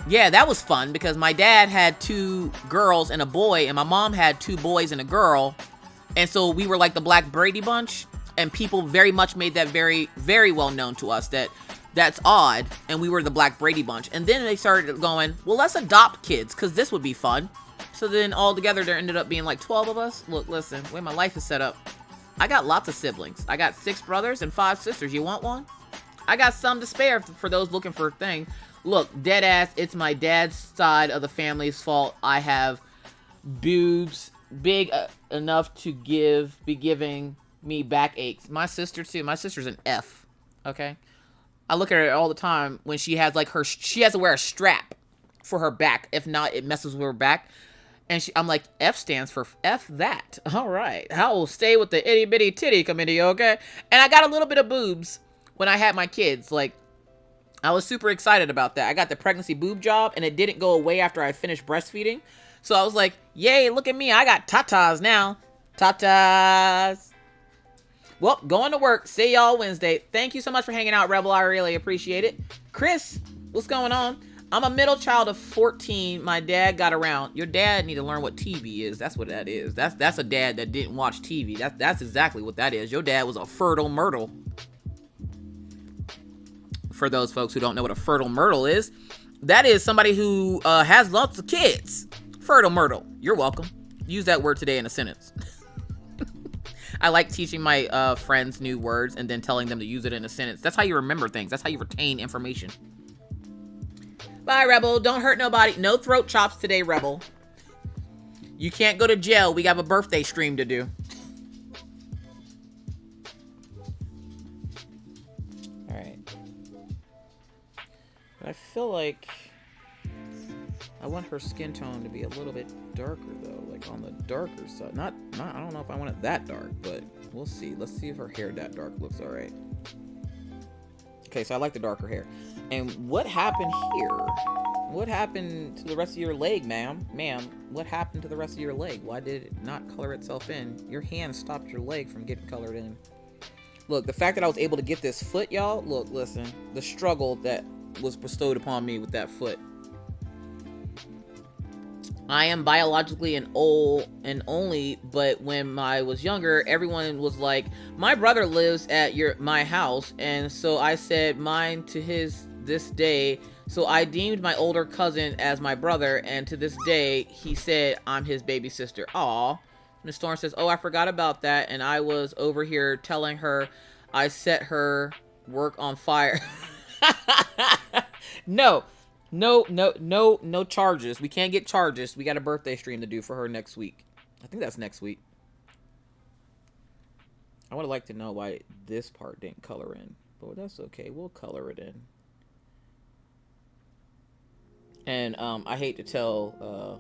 yeah, that was fun because my dad had 2 girls and a boy, and my mom had 2 boys and a girl. And so we were like the Black Brady Bunch, and people very much made that very, very well known to us that that's odd, and we were the Black Brady Bunch. And then they started going, well, let's adopt kids because this would be fun. So then all together there ended up being like 12 of us. Look, listen, the way my life is set up, I got lots of siblings. I got 6 brothers and 5 sisters. You want one? I got some to spare for those looking for a thing. Look, dead ass, it's my dad's side of the family's fault. I have boobs big enough to be giving me backaches. My sister too. My sister's an F. Okay. I look at her all the time when she has like she has to wear a strap for her back. If not, it messes with her back. And I'm like, F stands for F that. All right. I will stay with the itty bitty titty committee. Okay. And I got a little bit of boobs when I had my kids. Like, I was super excited about that. I got the pregnancy boob job and it didn't go away after I finished breastfeeding. So I was like, yay, look at me. I got tatas now. Tatas. Well, going to work. See y'all Wednesday. Thank you so much for hanging out, Rebel. I really appreciate it. Chris, what's going on? I'm a middle child of 14. My dad got around. Your dad need to learn what TV is. That's what that is. That's a dad that didn't watch TV. That's exactly what that is. Your dad was a fertile myrtle. For those folks who don't know what a fertile myrtle is, that is somebody who has lots of kids. Fertile myrtle. You're welcome. Use that word today in a sentence. I like teaching my friends new words and then telling them to use it in a sentence. That's how you remember things. That's how you retain information. Bye, Rebel. Don't hurt nobody. No throat chops today, Rebel. You can't go to jail. We have a birthday stream to do. All right. But I feel like I want her skin tone to be a little bit darker, though. Like on the darker side. Not. I don't know if I want it that dark, but we'll see. Let's see if her hair that dark looks all right. Okay, so I like the darker hair. And what happened here? What happened to the rest of your leg, ma'am? Ma'am, what happened to the rest of your leg? Why did it not color itself in? Your hand stopped your leg from getting colored in. Look, the fact that I was able to get this foot, y'all. Look, listen. The struggle that was bestowed upon me with that foot. I am biologically an old and only, but when I was younger, everyone was like, my brother lives at my house, and so I said mine to his this day. So I deemed my older cousin as my brother, and to this day, he said I'm his baby sister. Aw. Miss Storm says, oh, I forgot about that, and I was over here telling her I set her work on fire. No charges. We can't get charges. We got a birthday stream to do for her next week. I think that's next week. I would like to know why this part didn't color in, but that's okay. We'll color it in. And I hate to tell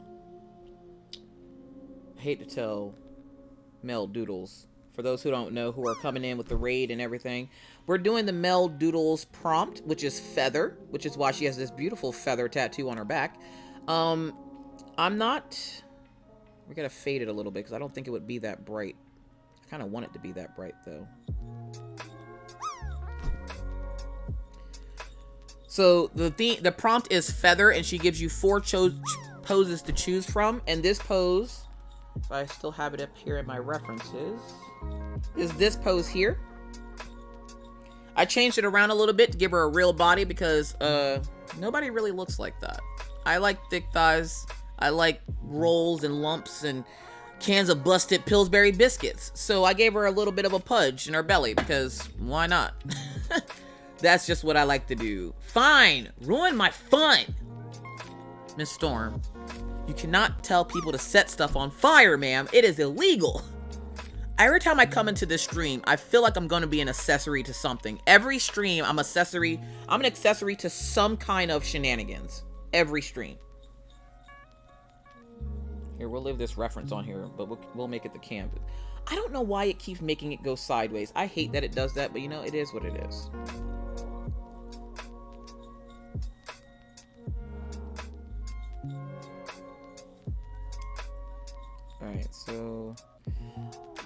Mel Doodles, for those who don't know, who are coming in with the raid and everything, we're doing the Mel Doodles prompt, which is feather, which is why she has this beautiful feather tattoo on her back. We're gonna fade it a little bit because I don't think it would be that bright. I kind of want it to be that bright though. So the prompt is feather, and she gives you 4 poses to choose from, and this pose, if I still have it up here in my references, is this pose here. I changed it around a little bit to give her a real body because nobody really looks like that. I like thick thighs. I like rolls and lumps and cans of busted Pillsbury biscuits. So I gave her a little bit of a pudge in her belly because why not? That's just what I like to do. Fine, ruin my fun. Miss Storm, you cannot tell people to set stuff on fire, ma'am. It is illegal. Every time I come into this stream, I feel like I'm going to be an accessory to something. Every stream, I'm an accessory to some kind of shenanigans. Every stream. Here, we'll leave this reference on here, but we'll make it the canvas. I don't know why it keeps making it go sideways. I hate that it does that, but you know, it is what it is. Alright, so...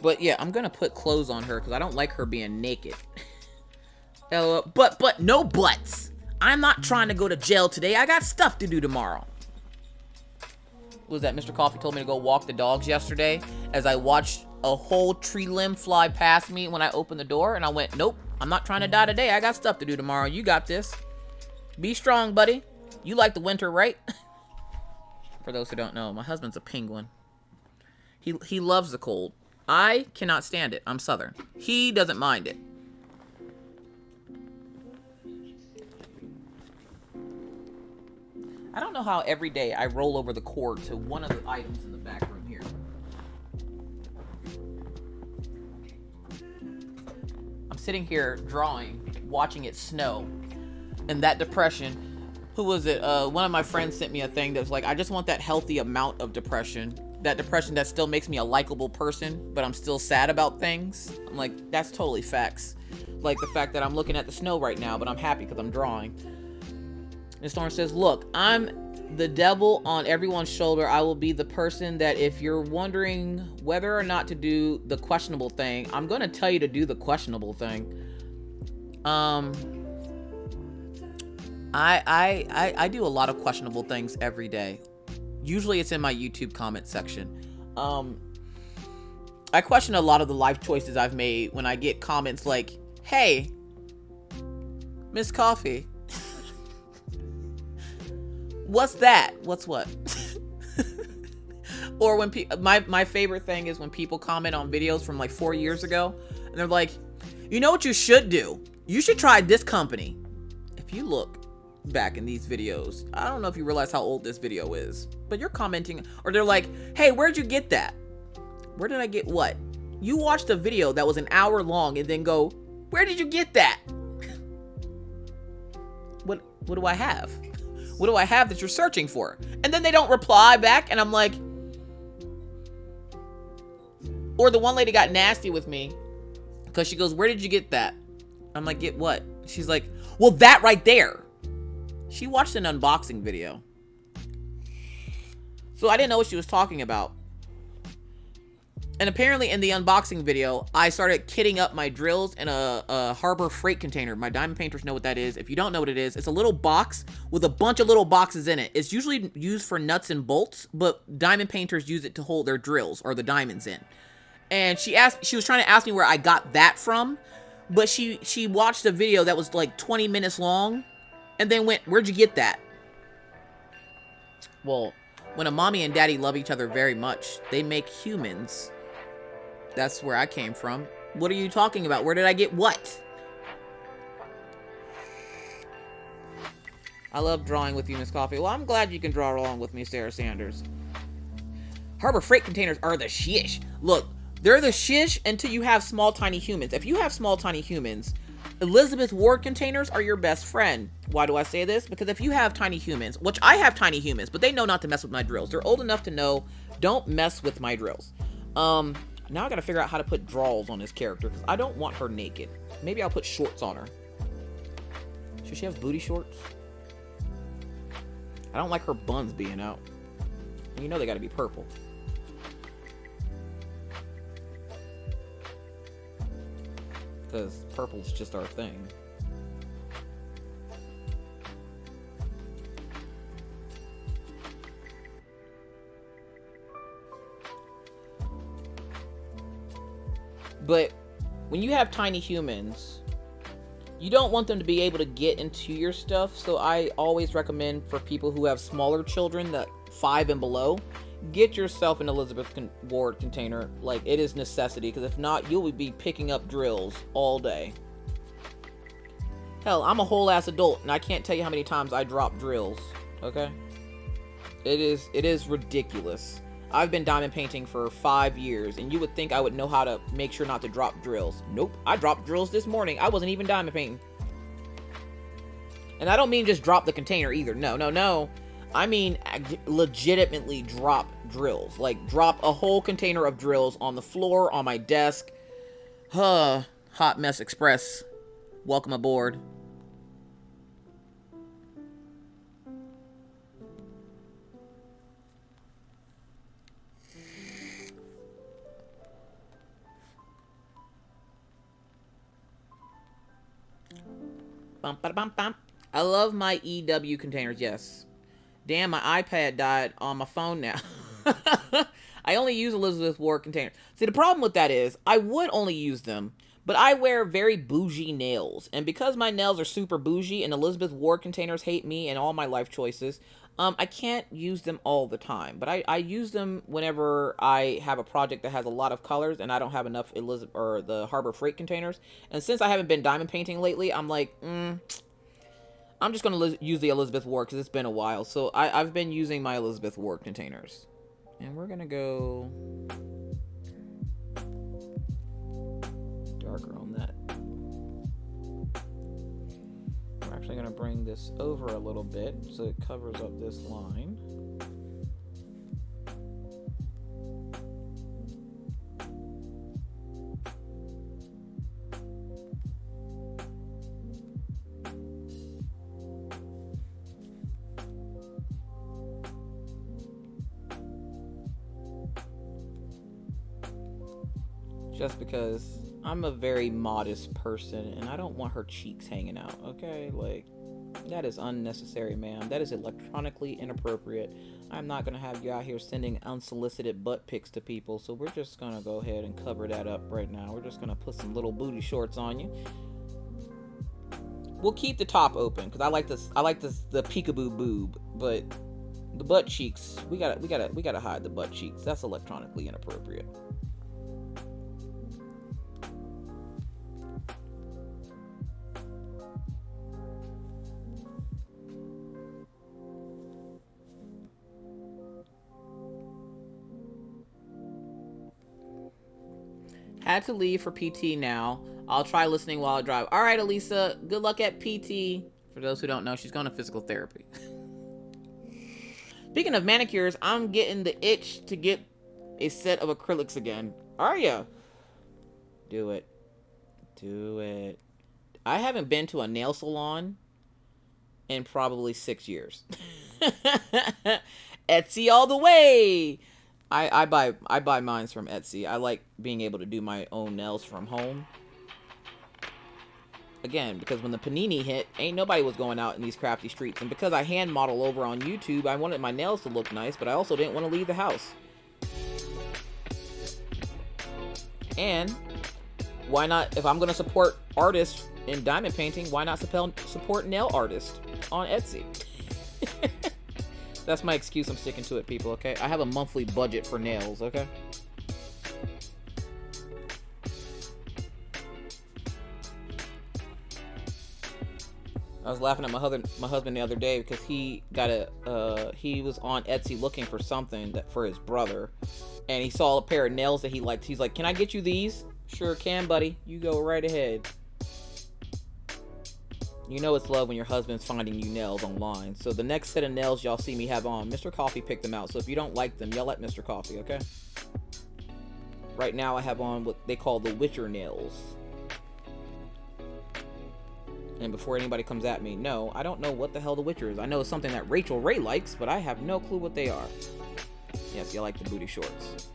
But yeah, I'm gonna put clothes on her because I don't like her being naked. But no buts. I'm not trying to go to jail today. I got stuff to do tomorrow. What was that? Mr. Coffee told me to go walk the dogs yesterday as I watched a whole tree limb fly past me when I opened the door, and I went, nope, I'm not trying to die today. I got stuff to do tomorrow. You got this. Be strong, buddy. You like the winter, right? For those who don't know, my husband's a penguin. He loves the cold. I cannot stand it. I'm Southern. He doesn't mind it. I don't know how every day I roll over the cord to one of the items in the back room here. I'm sitting here drawing, watching it snow, and that depression. Who was it? One of my friends sent me a thing that was like, I just want that healthy amount of depression. That depression that still makes me a likable person, but I'm still sad about things. I'm like, that's totally facts. Like the fact that I'm looking at the snow right now, but I'm happy because I'm drawing. And Storm says, look, I'm the devil on everyone's shoulder. I will be the person that if you're wondering whether or not to do the questionable thing, I'm going to tell you to do the questionable thing. I do a lot of questionable things every day. Usually it's in my YouTube comment section. I question a lot of the life choices I've made when I get comments like, hey, Miss Coffee, what's that? What's what? Or when my favorite thing is when people comment on videos from like 4 years ago and they're like, you know what you should do? You should try this company. If you look back in these videos, I don't know if you realize how old this video is, but you're commenting, or they're like, hey, where'd you get that? Where did I get what? You watched a video that was an hour long and then go, where did you get that? What do I have? What do I have that you're searching for? And then they don't reply back, and I'm like, or the one lady got nasty with me because she goes, where did you get that? I'm like, get what? She's like, well, that right there. She watched an unboxing video. So I didn't know what she was talking about. And apparently in the unboxing video, I started kitting up my drills in a Harbor Freight container. My diamond painters know what that is. If you don't know what it is, it's a little box with a bunch of little boxes in it. It's usually used for nuts and bolts, but diamond painters use it to hold their drills or the diamonds in. And she was trying to ask me where I got that from, but she watched a video that was like 20 minutes long and then went, where'd you get that? Well, when a mommy and daddy love each other very much, they make humans. That's where I came from. What are you talking about? Where did I get what? I love drawing with you, Miss Coffee. Well, I'm glad you can draw along with me, Sarah Sanders. Harbor Freight containers are the shish. Look, they're the shish until you have small, tiny humans. If you have small, tiny humans, Elizabeth Ward containers are your best friend. Why do I say this? Because if you have tiny humans, which I have tiny humans, but they know not to mess with my drills. They're old enough to know, don't mess with my drills. Now I gotta figure out how to put draws on this character because I don't want her naked. Maybe I'll put shorts on her. Should she have booty shorts? I don't like her buns being out. You know they gotta be purple. Because purple's just our thing. But when you have tiny humans, you don't want them to be able to get into your stuff. So I always recommend for people who have smaller children, that 5 and below, get yourself an Elizabeth Ward container. Like, it is necessity, because if not, you'll be picking up drills all day. Hell, I'm a whole ass adult, and I can't tell you how many times I drop drills. Okay? It is ridiculous. I've been diamond painting for 5 years, and you would think I would know how to make sure not to drop drills. Nope, I dropped drills this morning. I wasn't even diamond painting. And I don't mean just drop the container either. No. I mean legitimately drop drills. Like, drop a whole container of drills on the floor, on my desk. Hot Mess Express. Welcome aboard. Bum, ba, bum, bum. I love my EW containers, yes. Damn, my iPad died on my phone now. I only use Elizabeth Ward containers. See, the problem with that is, I would only use them, but I wear very bougie nails. And because my nails are super bougie and Elizabeth Ward containers hate me and all my life choices, I can't use them all the time. But I use them whenever I have a project that has a lot of colors and I don't have enough the Harbor Freight containers. And since I haven't been diamond painting lately, I'm like, I'm just going to use the Elizabeth Ward because it's been a while. So I've been using my Elizabeth Ward containers. And we're going to go darker on that. We're actually going to bring this over a little bit so it covers up this line. Just because I'm a very modest person and I don't want her cheeks hanging out, okay? Like, that is unnecessary, ma'am. That is electronically inappropriate. I'm not going to have you out here sending unsolicited butt pics to people, so we're just going to go ahead and cover that up right now. We're just going to put some little booty shorts on you. We'll keep the top open because I like the peekaboo boob, but the butt cheeks, we gotta hide the butt cheeks. That's electronically inappropriate. Had to leave for PT now. I'll try listening while I drive. All right, Elisa. Good luck at PT. For those who don't know, she's going to physical therapy. Speaking of manicures, I'm getting the itch to get a set of acrylics again. Are ya? Do it. Do it. I haven't been to a nail salon in probably 6 years. Etsy all the way. I buy mines from Etsy. I like being able to do my own nails from home. Again, because when the panini hit, ain't nobody was going out in these crafty streets. And because I hand model over on YouTube, I wanted my nails to look nice, but I also didn't want to leave the house. And why not, if I'm going to support artists in diamond painting, why not support nail artists on Etsy? That's my excuse. I'm sticking to it, people, okay? I have a monthly budget for nails, okay? I was laughing at my husband the other day because he got he was on Etsy looking for something for his brother, and he saw a pair of nails that he liked. He's like, "Can I get you these?" "Sure can, buddy. You go right ahead." You know it's love when your husband's finding you nails online. So the next set of nails y'all see me have on, Mr. Coffee picked them out. So if you don't like them, yell at Mr. Coffee, okay? Right now I have on what they call the Witcher nails. And before anybody comes at me, no, I don't know what the hell the Witcher is. I know it's something that Rachel Ray likes, but I have no clue what they are. Yes, you like the booty shorts.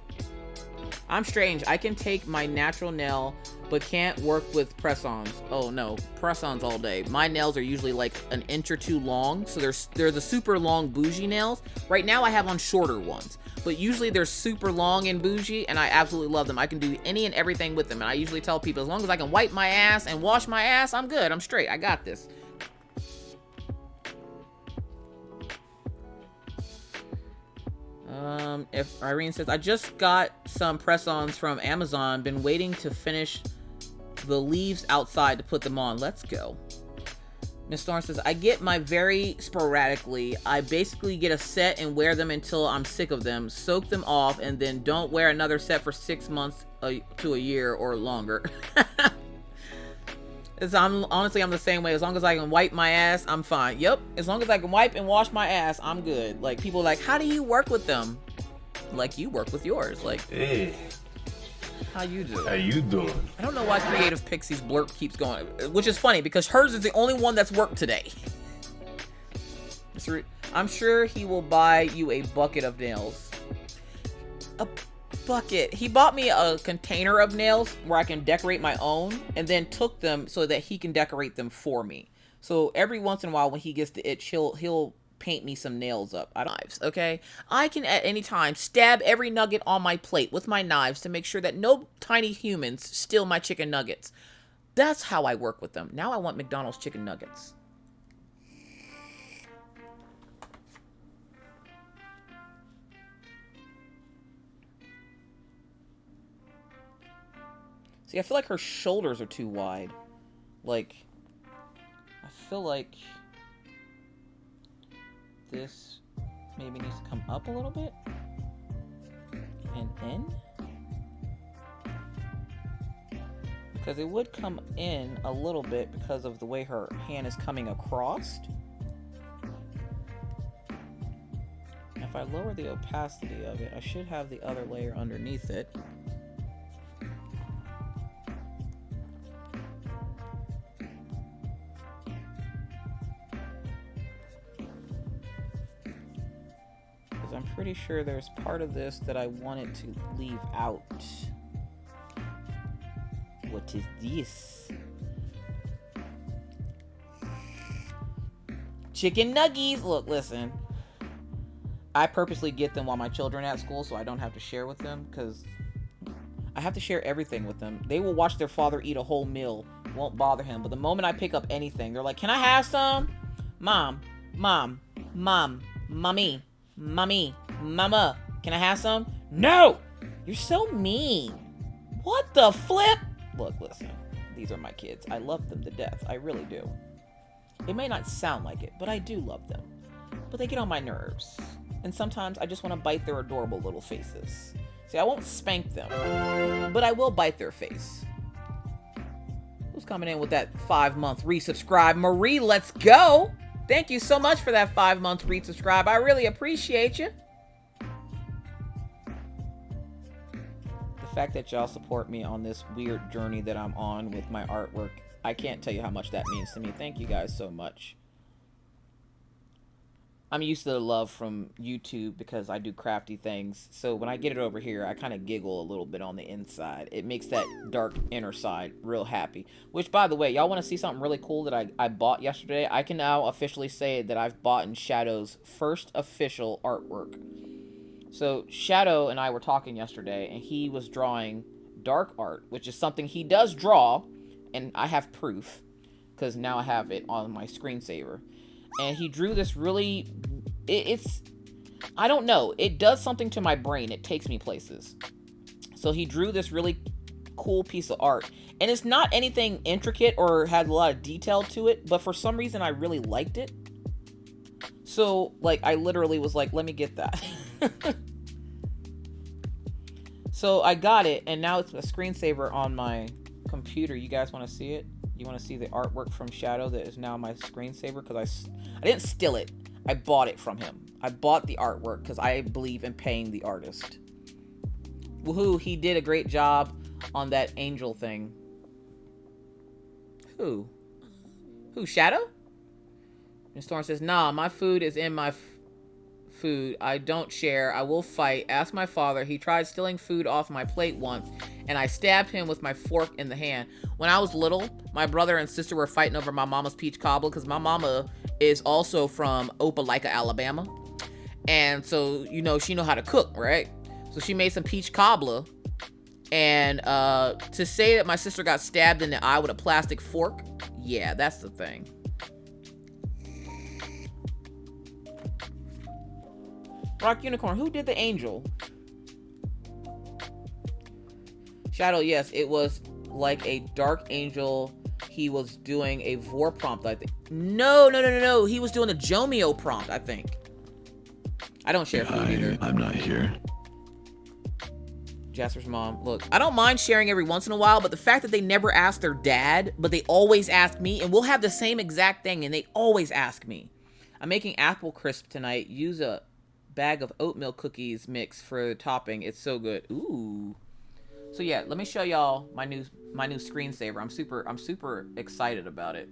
I'm strange. I can take my natural nail, but can't work with press-ons. Oh no, press-ons all day. My nails are usually like an inch or two long, so they're the super long bougie nails. Right now I have on shorter ones, but usually they're super long and bougie, and I absolutely love them. I can do any and everything with them, and I usually tell people, as long as I can wipe my ass and wash my ass, I'm good. I'm straight. I got this. If Irene says, I just got some press-ons from Amazon, been waiting to finish the leaves outside to put them on. Let's go. Miss Thorne says, I get my very sporadically. I basically get a set and wear them until I'm sick of them, soak them off, and then don't wear another set for 6 months to a year or longer. Honestly, I'm the same way. As long as I can wipe my ass, I'm fine. Yep. As long as I can wipe and wash my ass, I'm good. Like, people are like, how do you work with them? Like, you work with yours. Like, Hey, how you do? how you doing? I don't know why Creative Pixie's blurb keeps going, which is funny because hers is the only one that's worked today. I'm sure he will buy you a bucket of nails. A bucket. He bought me a container of nails where I can decorate my own, and then took them so that he can decorate them for me. So every once in a while when he gets the itch, he'll paint me some nails up. Knives, okay? I can at any time stab every nugget on my plate with my knives to make sure that no tiny humans steal my chicken nuggets. That's how I work with them. Now I want McDonald's chicken nuggets. See, I feel like her shoulders are too wide. Like, I feel like this maybe needs to come up a little bit. And in. Because it would come in a little bit because of the way her hand is coming across. If I lower the opacity of it, I should have the other layer underneath it. I'm pretty sure there's part of this that I wanted to leave out. What is this? Chicken nuggies! Look, listen. I purposely get them while my children are at school so I don't have to share with them, because I have to share everything with them. They will watch their father eat a whole meal. Won't bother him. But the moment I pick up anything, they're like, can I have some? Mom, mom, mom, mommy. Mommy, mama, can I have some? No! You're so mean. What the flip? Look, listen. These are my kids. I love them to death. I really do. It may not sound like it, but I do love them. But they get on my nerves. And sometimes I just want to bite their adorable little faces. See, I won't spank them, but I will bite their face. Who's coming in with that 5-month resubscribe? Marie, let's go! Thank you so much for that 5-month resubscribe. I really appreciate you. The fact that y'all support me on this weird journey that I'm on with my artwork, I can't tell you how much that means to me. Thank you guys so much. I'm used to the love from YouTube because I do crafty things. So when I get it over here, I kind of giggle a little bit on the inside. It makes that dark inner side real happy. Which, by the way, y'all want to see something really cool that I bought yesterday? I can now officially say that I've bought in Shadow's first official artwork. So Shadow and I were talking yesterday, and he was drawing dark art, which is something he does draw, and I have proof because now I have it on my screensaver. And he drew this really, I don't know, it does something to my brain. It takes me places. So he drew this really cool piece of art. And it's not anything intricate or had a lot of detail to it, but for some reason I really liked it. So, like, I literally was like, let me get that. So I got it, and now it's a screensaver on my computer. You guys want to see it? You want to see the artwork from Shadow that is now my screensaver? Because I didn't steal it. I bought it from him. I bought the artwork because I believe in paying the artist. Woohoo, he did a great job on that angel thing. Who? Who, Shadow? And Storm says, nah, my food is in my food. I don't share. I will fight. Ask my father. He tried stealing food off my plate once, and I stabbed him with my fork in the hand. When I was little, my brother and sister were fighting over my mama's peach cobbler because my mama is also from Opelika, Alabama. And so, you know, she know how to cook, right? So she made some peach cobbler. And to say that my sister got stabbed in the eye with a plastic fork, yeah, that's the thing. Rock Unicorn, who did the angel? Shadow, yes, it was like a dark angel. He was doing a vor prompt, I think. No. He was doing a Jomio prompt, I think. I don't share food either. I'm not here. Jasper's mom. Look, I don't mind sharing every once in a while, but the fact that they never ask their dad, but they always ask me, and we'll have the same exact thing, and they always ask me. I'm making apple crisp tonight. Use a bag of oatmeal cookies mix for topping. It's so good. Ooh. So yeah, let me show y'all my new screensaver. I'm super excited about it.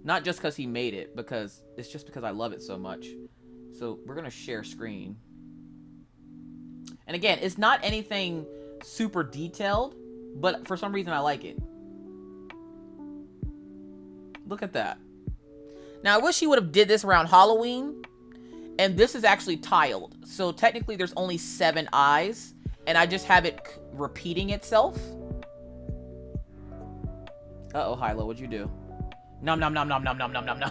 Not just because he made it, because it's just because I love it so much. So we're gonna share screen. And again, it's not anything super detailed, but for some reason I like it. Look at that. Now I wish he would have did this around Halloween. And this is actually tiled. So technically there's only 7 eyes. And I just have it repeating itself. Uh-oh, Hilo, what'd you do? Nom nom nom nom nom nom nom nom nom.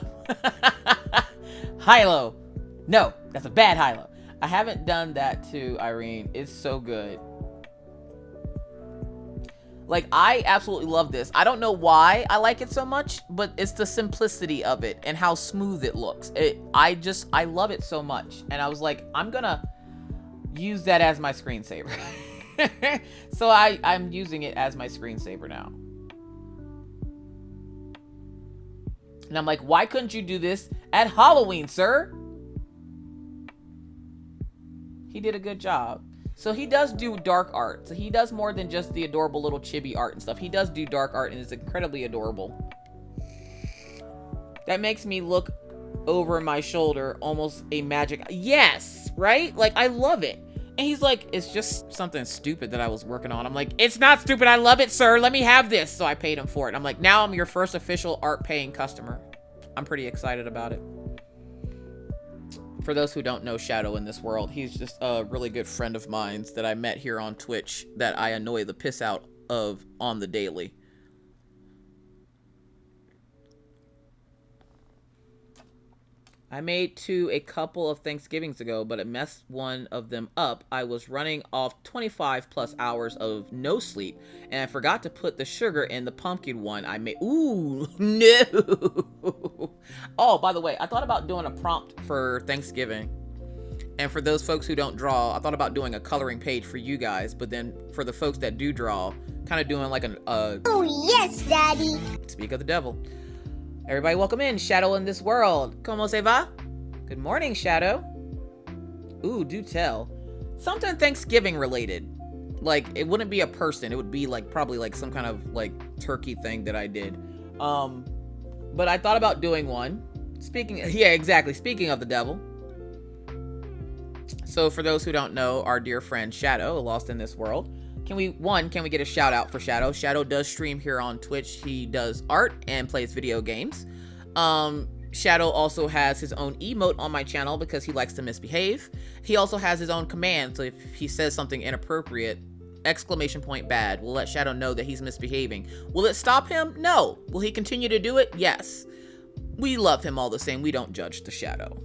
Hilo. No, that's a bad Hilo. I haven't done that to Irene. It's so good. Like, I absolutely love this. I don't know why I like it so much, but it's the simplicity of it and how smooth it looks. I love it so much. And I was like, I'm gonna use that as my screensaver. So I'm using it as my screensaver now. And I'm like, why couldn't you do this at Halloween, sir? He did a good job. So he does do dark art. So he does more than just the adorable little chibi art and stuff. He does do dark art and it's incredibly adorable. That makes me look over my shoulder, almost a magic. Yes, right? Like, I love it. And he's like, it's just something stupid that I was working on. I'm like, it's not stupid. I love it, sir. Let me have this. So I paid him for it. I'm like, now I'm your first official art paying customer. I'm pretty excited about it. For those who don't know Shadow in this world, he's just a really good friend of mine that I met here on Twitch that I annoy the piss out of on the daily. I made 2 a couple of Thanksgivings ago, but it messed one of them up. I was running off 25 plus hours of no sleep, and I forgot to put the sugar in the pumpkin one I made. Ooh, no. Oh, by the way, I thought about doing a prompt for Thanksgiving. And for those folks who don't draw, I thought about doing a coloring page for you guys, but then for the folks that do draw, kind of doing like Oh, yes, Daddy. Speak of the devil. Everybody welcome in, Shadow in this world. ¿Cómo se va? Good morning, Shadow. Ooh, do tell. Something Thanksgiving related. Like, it wouldn't be a person. It would be like, probably like some kind of like turkey thing that I did. But I thought about doing one. Yeah, exactly. Speaking of the devil. So for those who don't know, our dear friend Shadow, Lost in This World. Can we get a shout out for Shadow? Shadow does stream here on Twitch. He does art and plays video games. Shadow also has his own emote on my channel because he likes to misbehave. He also has his own command. So if he says something inappropriate, !bad, we'll let Shadow know that he's misbehaving. Will it stop him? No. Will he continue to do it? Yes. We love him all the same. We don't judge the Shadow.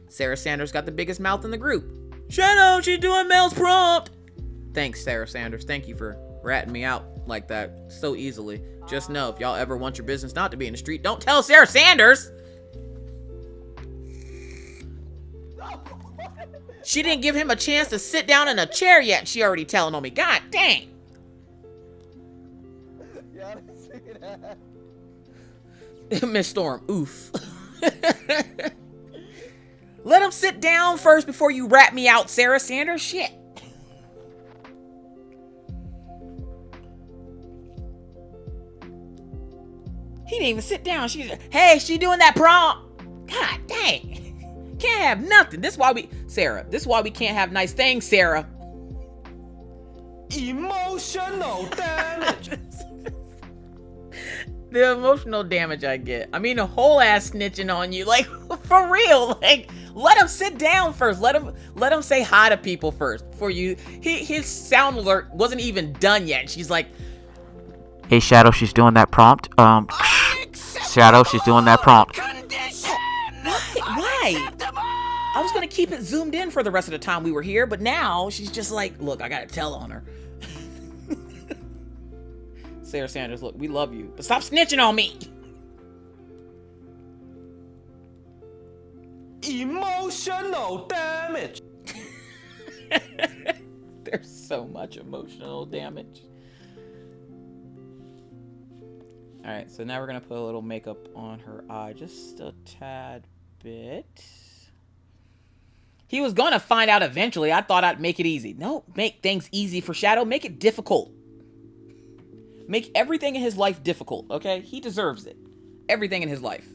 Sarah Sanders got the biggest mouth in the group. Shadow, she's doing Mel's prompt. Thanks, Sarah Sanders. Thank you for ratting me out like that so easily. Just know, if y'all ever want your business not to be in the street, don't tell Sarah Sanders. She didn't give him a chance to sit down in a chair yet. She already telling on me. God dang. Miss Storm, oof. Let him sit down first before you rat me out, Sarah Sanders. Shit. He didn't even sit down. Hey, she doing that prompt. God dang. Can't have nothing. This is why we can't have nice things, Sarah. Emotional damage. The emotional damage I get. I mean, a whole ass snitching on you. Like, for real. Like, let him sit down first. Let him say hi to people first before you. His sound alert wasn't even done yet. She's like, hey, Shadow, she's doing that prompt. Shadow, she's doing that prompt. Why? I was gonna keep it zoomed in for the rest of the time we were here, but now she's just like, look, I gotta tell on her. Sarah Sanders, look, we love you, but stop snitching on me. Emotional damage. There's so much emotional damage. Alright, so now we're going to put a little makeup on her eye. Just a tad bit. He was going to find out eventually. I thought I'd make it easy. No, make things easy for Shadow. Make it difficult. Make everything in his life difficult, okay? He deserves it. Everything in his life.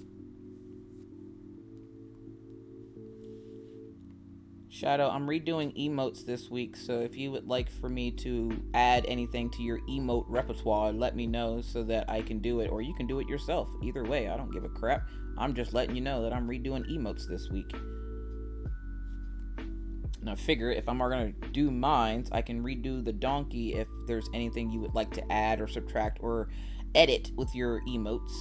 Shadow, I'm redoing emotes this week, so if you would like for me to add anything to your emote repertoire, let me know so that I can do it, or you can do it yourself. Either way, I don't give a crap. I'm just letting you know that I'm redoing emotes this week. And I figure if I'm going to do mines, I can redo the donkey if there's anything you would like to add or subtract or edit with your emotes.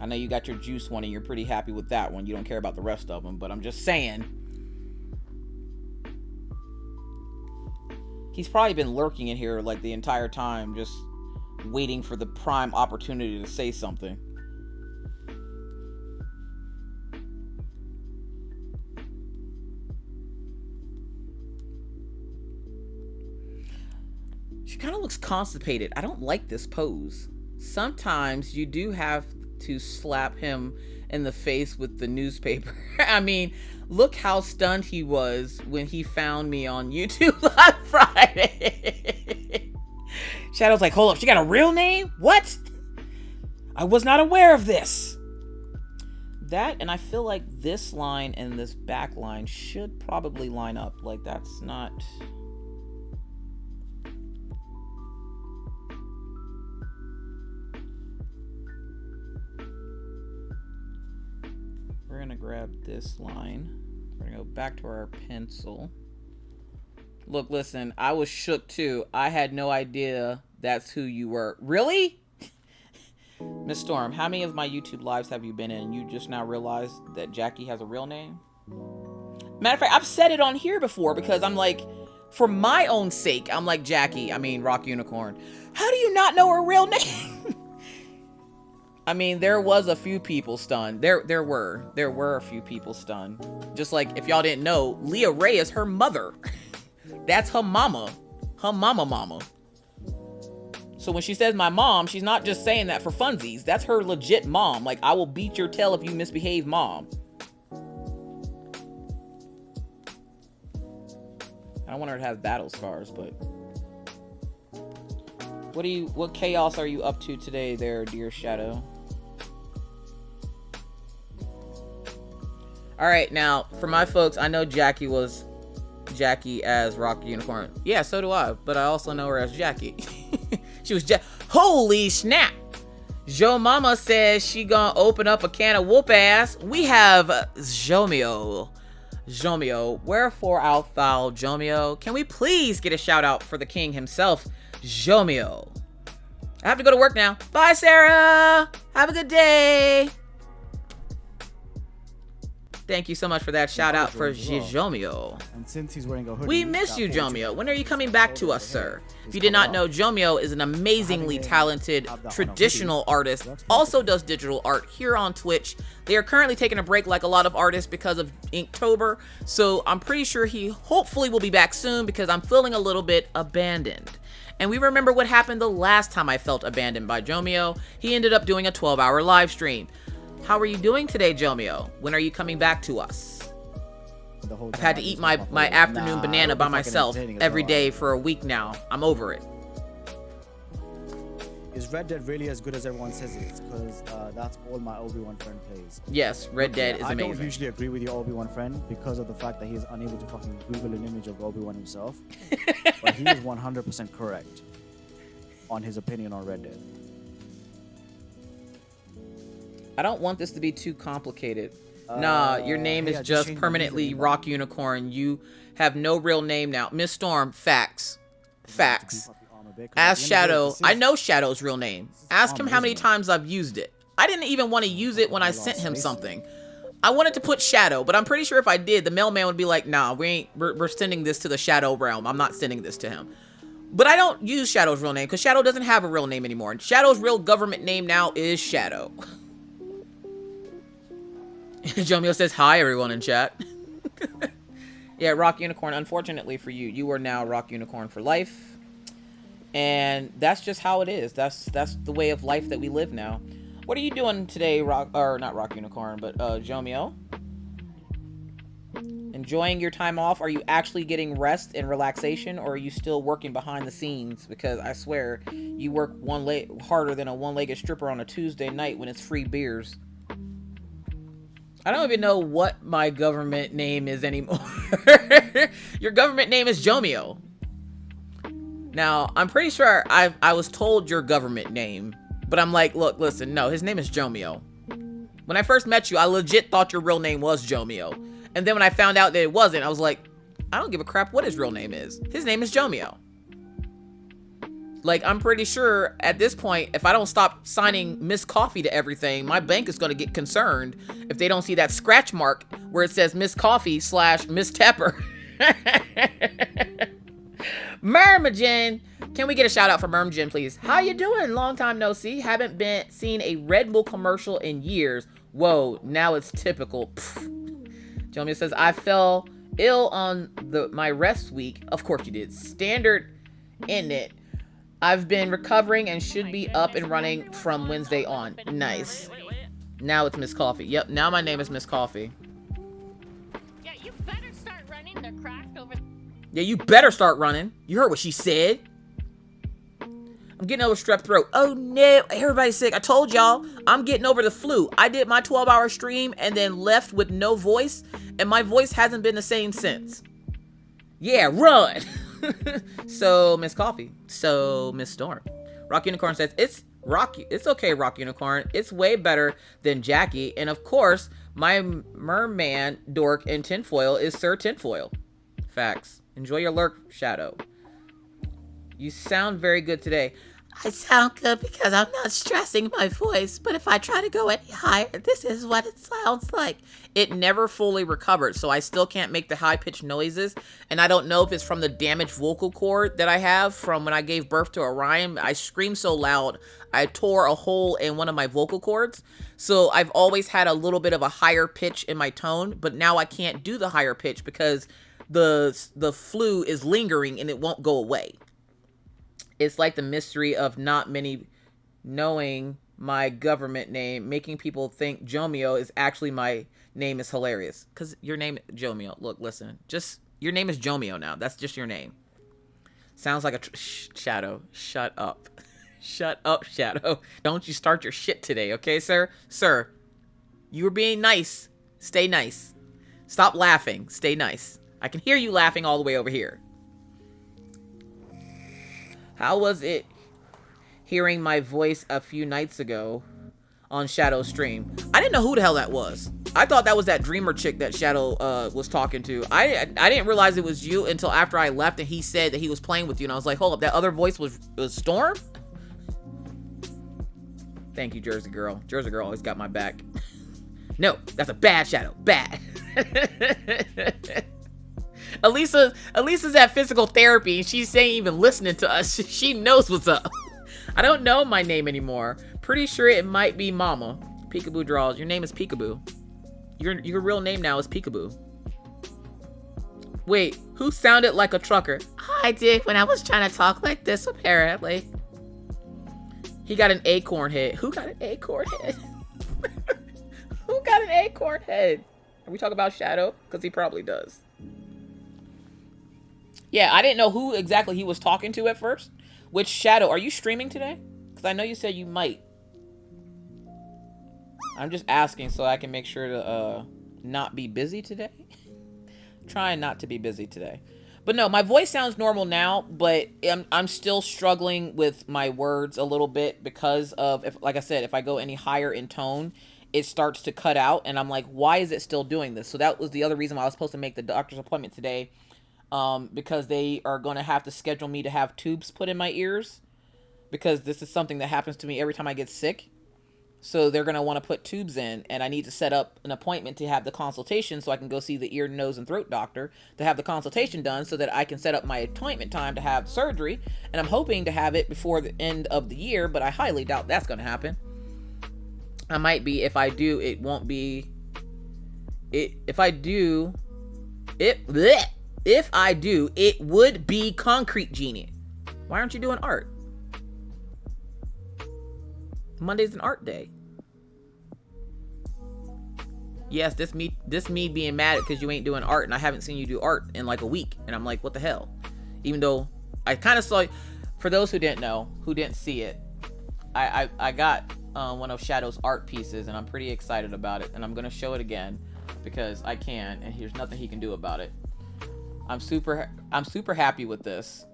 I know you got your juice one and you're pretty happy with that one. You don't care about the rest of them, but I'm just saying. He's probably been lurking in here like the entire time, just waiting for the prime opportunity to say something. She kind of looks constipated. I don't like this pose. Sometimes you do have to slap him in the face with the newspaper. I mean, look how stunned he was when he found me on YouTube last Friday. Shadow's like, hold up, she got a real name? What? I was not aware of this. That, and I feel like this line and this back line should probably line up. Like, that's not... We're gonna grab this line. We're gonna go back to our pencil. Look, listen, I was shook too. I had no idea that's who you were. Really? Miss Storm, how many of my YouTube lives have you been in? You just now realized that Jackie has a real name? Matter of fact, I've said it on here before because I'm like, for my own sake, I'm like, Jackie, I mean, Rock Unicorn. How do you not know her real name? I mean, there was a few people stunned. There were a few people stunned. Just like, if y'all didn't know, Leah Ray is her mother. That's her mama. Her mama. So when she says my mom, she's not just saying that for funsies. That's her legit mom. Like, I will beat your tail if you misbehave, mom. I don't want her to have battle scars, but... What chaos are you up to today there, dear Shadow? Alright, now, for my folks, I know Jackie was Jackie as Rock Unicorn. Yeah, so do I, but I also know her as Jackie. She was holy snap! Jo Mama says she gonna open up a can of whoop ass. We have Jomio. Wherefore out thou, Jomio? Can we please get a shout out for the king himself, Jomio? I have to go to work now. Bye, Sarah. Have a good day. Thank you so much for that shout out for Jomio. And since he's wearing a hoodie, we miss you, Jomio. When are you coming back to us, sir? If you did not know, Jomio is an amazingly talented traditional artist. Also does digital art here on Twitch. They are currently taking a break like a lot of artists because of Inktober. So I'm pretty sure he hopefully will be back soon because I'm feeling a little bit abandoned. And we remember what happened the last time I felt abandoned by Jomio. He ended up doing a 12-hour live stream. How are you doing today, Jomio? When are you coming back to us? I've had to eat my afternoon banana by myself every day for a week now. I'm over it. Is Red Dead really as good as everyone says it is? Because that's all my Obi-Wan friend plays. Yes, Red Dead is amazing. I don't usually agree with your Obi-Wan friend because of the fact that he's unable to fucking Google an image of Obi-Wan himself. But he is 100% correct on his opinion on Red Dead. I don't want this to be too complicated. Nah, your name is just permanently Rock Unicorn. You have no real name now. Miss Storm, facts. Ask Shadow. I know Shadow's real name. Ask him how many times I've used it. I didn't even want to use it when I sent him something. I wanted to put Shadow, but I'm pretty sure if I did, the mailman would be like, nah, we're sending this to the Shadow realm. I'm not sending this to him. But I don't use Shadow's real name because Shadow doesn't have a real name anymore. And Shadow's real government name now is Shadow. Jomio says hi everyone in chat. Yeah, Rock Unicorn, unfortunately for you, you are now Rock Unicorn for life. And that's just how it is. That's the way of life that we live now. What are you doing today, not Rock Unicorn, but Jomio? Enjoying your time off? Are you actually getting rest and relaxation, or are you still working behind the scenes? Because I swear, you work harder than a one-legged stripper on a Tuesday night when it's free beers. I don't even know what my government name is anymore. Your government name is Jomio. Now, I'm pretty sure I was told your government name, but I'm like, look, listen, no, his name is Jomio. When I first met you, I legit thought your real name was Jomio. And then when I found out that it wasn't, I was like, I don't give a crap what his real name is. His name is Jomio. Like, I'm pretty sure at this point, if I don't stop signing Miss Coffee to everything, my bank is going to get concerned if they don't see that scratch mark where it says Miss Coffee / Miss Tepper. Mermagen, can we get a shout out for Mermagen, please? How you doing? Long time no see. Haven't seen a Red Bull commercial in years. Whoa, now it's typical. Jomio says, I fell ill on my rest week. Of course you did. Standard in it. I've been recovering and should be up and running from Wednesday on. Nice. Now it's Miss Coffee. Yep, now my name is Miss Coffee. Yeah, you better start running. They're cracked over. Yeah, you better start running. You heard what she said. I'm getting over strep throat. Oh no, everybody's sick. I told y'all, I'm getting over the flu. I did my 12-hour stream and then left with no voice, and my voice hasn't been the same since. Yeah, run. So, Miss Coffee. So, Miss Storm. Rock Unicorn says, it's okay, Rock Unicorn. It's way better than Jackie. And of course, my merman dork in tinfoil is Sir Tinfoil. Facts. Enjoy your lurk, Shadow. You sound very good today. I sound good because I'm not stressing my voice, but if I try to go any higher, this is what it sounds like. It never fully recovered, so I still can't make the high-pitched noises, and I don't know if it's from the damaged vocal cord that I have from when I gave birth to Orion. I screamed so loud, I tore a hole in one of my vocal cords, so I've always had a little bit of a higher pitch in my tone, but now I can't do the higher pitch because the flu is lingering and it won't go away. It's like the mystery of not many knowing my government name, making people think Jomio is actually my name is hilarious. Because your name, Jomio, look, listen, your name is Jomio now. That's just your name. Sounds like a Shadow. Shut up. Shut up, Shadow. Don't you start your shit today, okay, sir? Sir, you were being nice. Stay nice. Stop laughing. Stay nice. I can hear you laughing all the way over here. How was it hearing my voice a few nights ago on Shadow's stream? I didn't know who the hell that was. I thought that was that dreamer chick that Shadow was talking to. I didn't realize it was you until after I left and he said that he was playing with you. And I was like, hold up, that other voice was Storm? Thank you, Jersey Girl. Jersey Girl always got my back. No, that's a bad Shadow. Bad. Elisa's at physical therapy and she's saying even listening to us. She knows what's up. I don't know my name anymore. Pretty sure it might be Mama. Peekaboo draws. Your name is Peekaboo. Your real name now is Peekaboo. Wait, who sounded like a trucker? I did when I was trying to talk like this, apparently. He got an acorn head. Who got an acorn head? Who got an acorn head? Are we talking about Shadow? Because he probably does. Yeah, I didn't know who exactly he was talking to at first. Which Shadow, are you streaming today? Because I know you said you might. I'm just asking so I can make sure to not be busy today. Trying not to be busy today. But no, my voice sounds normal now, but I'm still struggling with my words a little bit because of, like I said, if I go any higher in tone, it starts to cut out. And I'm like, why is it still doing this? So that was the other reason why I was supposed to make the doctor's appointment today. Because they are going to have to schedule me to have tubes put in my ears. Because this is something that happens to me every time I get sick. So they're going to want to put tubes in, and I need to set up an appointment to have the consultation so I can go see the ear, nose, and throat doctor to have the consultation done so that I can set up my appointment time to have surgery. And I'm hoping to have it before the end of the year, but I highly doubt that's going to happen. I might be. If I do, it won't be if I do, it would be Concrete Genie. Why aren't you doing art? Monday's an art day. Yes, this me being mad because you ain't doing art, and I haven't seen you do art in like a week, and I'm like, what the hell? Even though I kind of saw, for those who didn't know, who didn't see it, I got one of Shadow's art pieces, and I'm pretty excited about it, and I'm gonna show it again because I can, and there's nothing he can do about it. I'm super happy with this.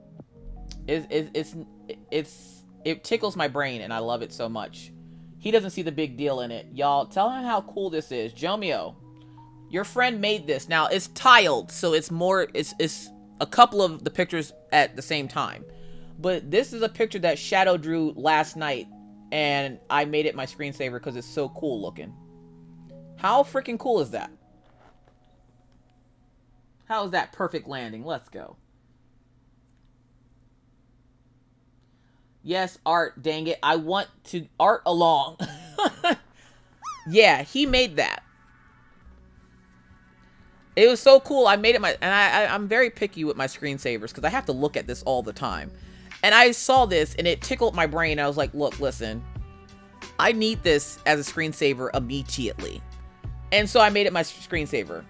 It tickles my brain, and I love it so much. He doesn't see the big deal in it. Y'all, tell him how cool this is. Jomio, your friend made this. Now, it's tiled, so it's a couple of the pictures at the same time. But this is a picture that Shadow drew last night, and I made it my screensaver because it's so cool looking. How freaking cool is that? How is that perfect landing? Let's go. Yes, art, dang it. I want to art along. Yeah, he made that. It was so cool. I made it and I'm very picky with my screensavers because I have to look at this all the time. And I saw this and it tickled my brain. I was like, look, listen, I need this as a screensaver immediately. And so I made it my screensaver.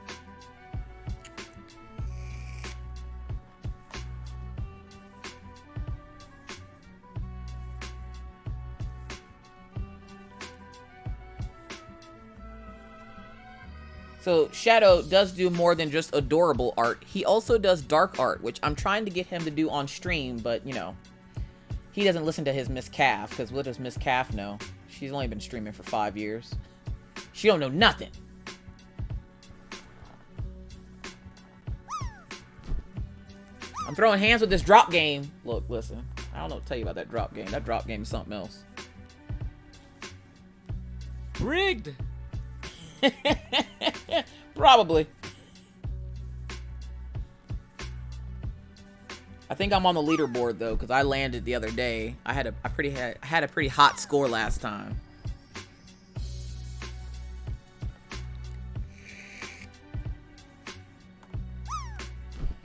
So Shadow does do more than just adorable art. He also does dark art, which I'm trying to get him to do on stream, but you know, he doesn't listen to his Miss Calf, because what does Miss Calf know? She's only been streaming for 5 years. She don't know nothing. I'm throwing hands with this drop game. Look, listen. I don't know what to tell you about that drop game. That drop game is something else. Rigged! Probably. I think I'm on the leaderboard though, because I landed the other day. I had a pretty hot score last time.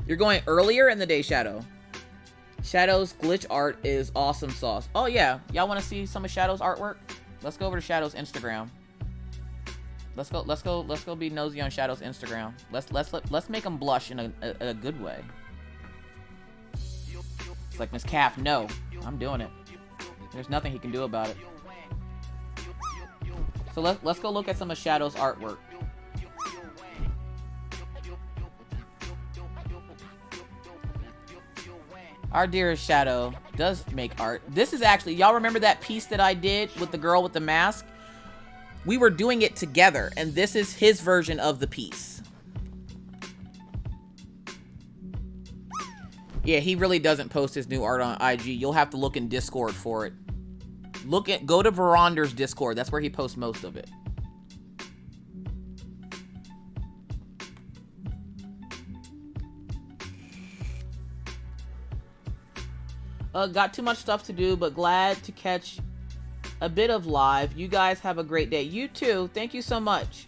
You're going earlier in the day, Shadow. Shadow's glitch art is awesome sauce. Oh yeah, y'all want to see some of Shadow's artwork? Let's go over to Shadow's Instagram. Let's go be nosy on Shadow's Instagram. Let's make him blush in a good way. It's like Miss Calf, no, I'm doing it. There's nothing he can do about it. So let's go look at some of Shadow's artwork. Our dearest Shadow does make art. This is actually, y'all remember that piece that I did with the girl with the mask? We were doing it together, and this is his version of the piece. Yeah, he really doesn't post his new art on IG. You'll have to look in Discord for it. Go to Verander's Discord. That's where he posts most of it. Got too much stuff to do, but glad to catch a bit of live. You guys have a great day. You too. Thank you so much.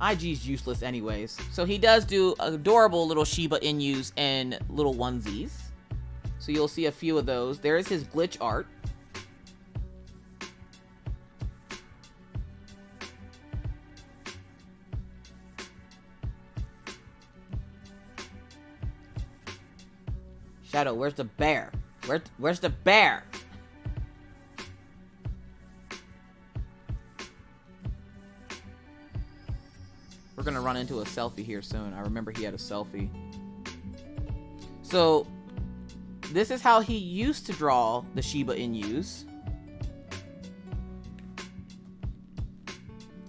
IG's useless anyways. So he does do adorable little Shiba Inus and little onesies. So you'll see a few of those. There is his glitch art. Shadow, where's the bear? Where's the bear? We're gonna run into a selfie here soon. I remember he had a selfie. So, this is how he used to draw the Shiba Inus.